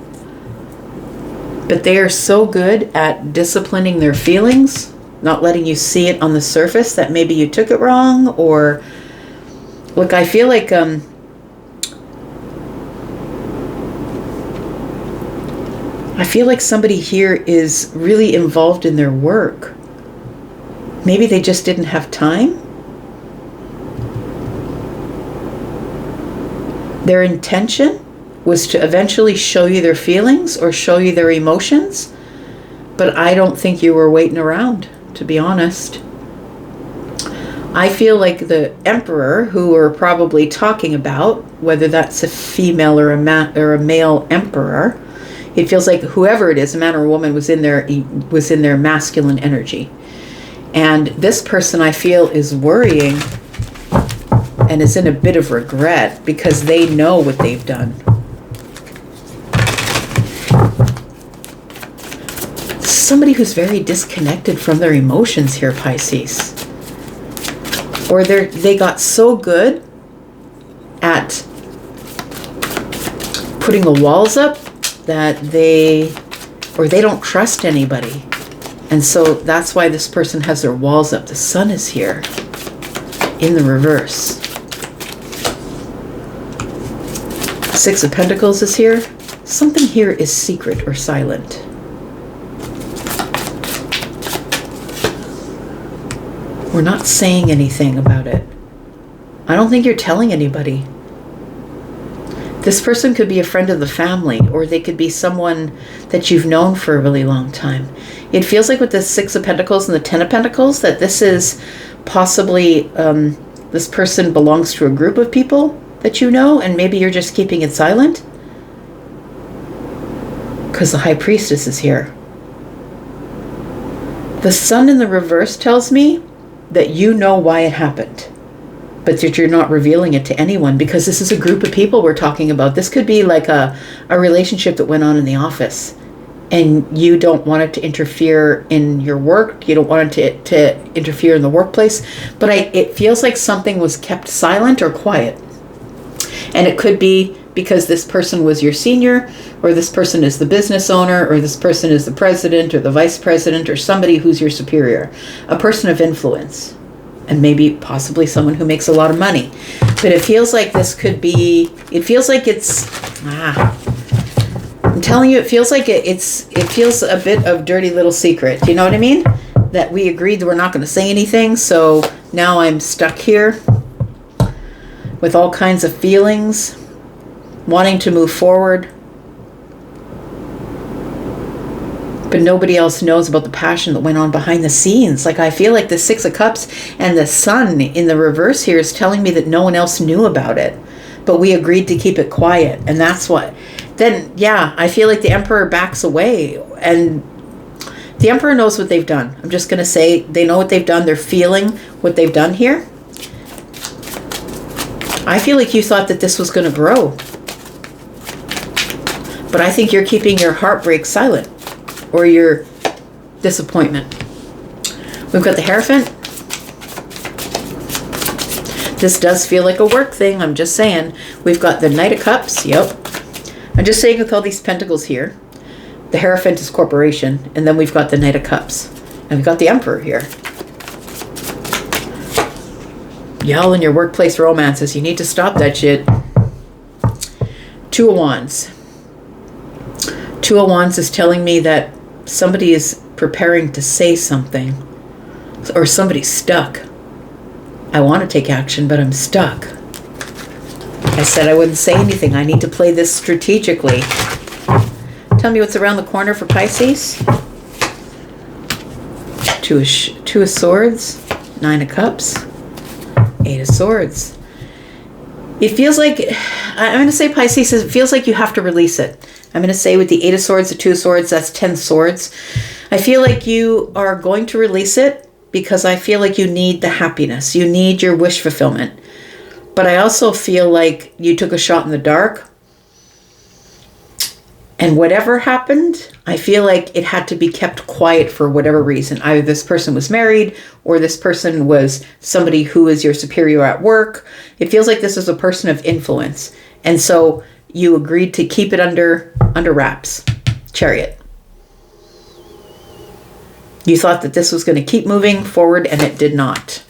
But they are so good at disciplining their feelings not letting you see it on the surface, that maybe you took it wrong, or look, I feel like somebody here is really involved in their work. Maybe they just didn't have time. Their intention was to eventually show you their feelings or show you their emotions, but I don't think you were waiting around, to be honest. I feel like the Emperor, who we're probably talking about, whether that's a female or a male emperor, it feels like whoever it is, a man or a woman, was in their masculine energy. And this person, I feel, is worrying and is in a bit of regret because they know what they've done. Somebody who's very disconnected from their emotions here, Pisces. Or they got so good at putting the walls up that they don't trust anybody. And so that's why this person has their walls up. The Sun is here in the reverse. Six of Pentacles is here. Something here is secret or silent. We're not saying anything about it. I don't think you're telling anybody. This person could be a friend of the family, or they could be someone that you've known for a really long time. It feels like with the Six of Pentacles and the Ten of Pentacles that this is possibly, this person belongs to a group of people that you know, and maybe you're just keeping it silent. Because the High Priestess is here. The Sun in the reverse tells me that you know why it happened, but that you're not revealing it to anyone, because this is a group of people we're talking about. This could be like a relationship that went on in the office, and you don't want it to interfere in your work. You don't want it to interfere in the workplace, but it feels like something was kept silent or quiet. And it could be because this person was your senior, or this person is the business owner, or this person is the president or the vice president, or somebody who's your superior, a person of influence, and maybe possibly someone who makes a lot of money. But it feels like this could be, it feels like it's, I'm telling you, it feels like it feels a bit of dirty little secret. Do you know what I mean? That we agreed that we're not going to say anything, so now I'm stuck here with all kinds of feelings, wanting to move forward, but nobody else knows about the passion that went on behind the scenes. Like, I feel like the Six of Cups and the Sun in the reverse here is telling me that no one else knew about it, but we agreed to keep it quiet. And that's what, then, yeah, I feel like the Emperor backs away, and the Emperor knows what they've done. I'm just going to say they know what they've done. They're feeling what they've done here. I feel like you thought that this was going to grow, but I think you're keeping your heartbreak silent, or your disappointment. We've got the Hierophant. This does feel like a work thing, I'm just saying. We've got the Knight of Cups, yep. I'm just saying with all these pentacles here, the Hierophant is corporation, and then we've got the Knight of Cups. And we've got the Emperor here. Y'all in your workplace romances, you need to stop that shit. Two of Wands. Two of Wands is telling me that somebody is preparing to say something, or somebody's stuck. I want to take action, but I'm stuck. I said I wouldn't say anything. I need to play this strategically. Tell me what's around the corner for Pisces. Two of Swords, Nine of Cups, Eight of Swords. It feels like, I'm going to say, Pisces, it feels like you have to release it. I'm going to say with the Eight of Swords, the Two of Swords, that's 10 swords. I feel like you are going to release it because I feel like you need the happiness. You need your wish fulfillment. But I also feel like you took a shot in the dark. And whatever happened, I feel like it had to be kept quiet for whatever reason. Either this person was married, or this person was somebody who is your superior at work. It feels like this is a person of influence. And so you agreed to keep it under wraps. Chariot. You thought that this was going to keep moving forward, and it did not.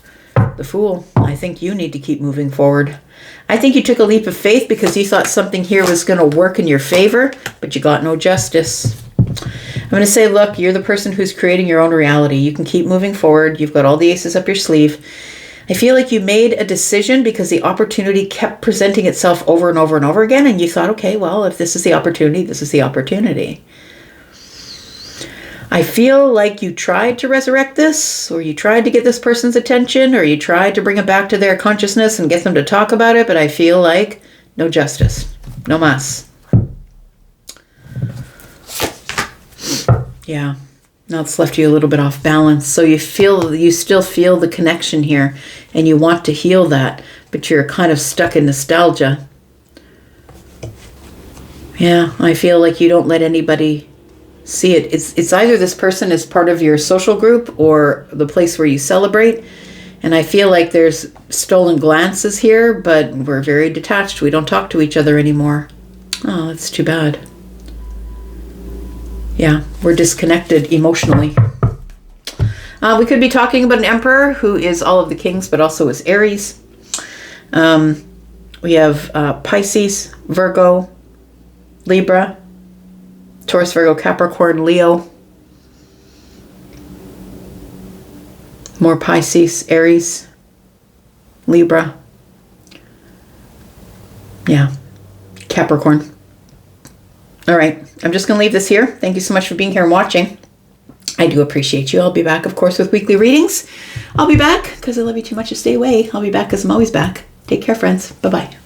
The Fool. I think you need to keep moving forward. I think you took a leap of faith because you thought something here was going to work in your favor, but you got no justice. I'm going to say, look, you're the person who's creating your own reality. You can keep moving forward. You've got all the aces up your sleeve. I feel like you made a decision because the opportunity kept presenting itself over and over and over again. And you thought, okay, well, if this is the opportunity, this is the opportunity. I feel like you tried to resurrect this, or you tried to get this person's attention, or you tried to bring it back to their consciousness and get them to talk about it. But I feel like no justice, no mas. Yeah. Now it's left you a little bit off balance. So you still feel the connection here, and you want to heal that, but you're kind of stuck in nostalgia. Yeah, I feel like you don't let anybody see it. It's either this person is part of your social group or the place where you celebrate. And I feel like there's stolen glances here, but we're very detached. We don't talk to each other anymore. Oh, that's too bad. Yeah, we're disconnected emotionally. We could be talking about an emperor who is all of the kings, but also is Aries. We have Pisces, Virgo, Libra, Taurus, Virgo, Capricorn, Leo. More Pisces, Aries, Libra. Yeah, Capricorn. All right, I'm just going to leave this here. Thank you so much for being here and watching. I do appreciate you. I'll be back, of course, with weekly readings. I'll be back because I love you too much to stay away. I'll be back because I'm always back. Take care, friends. Bye-bye.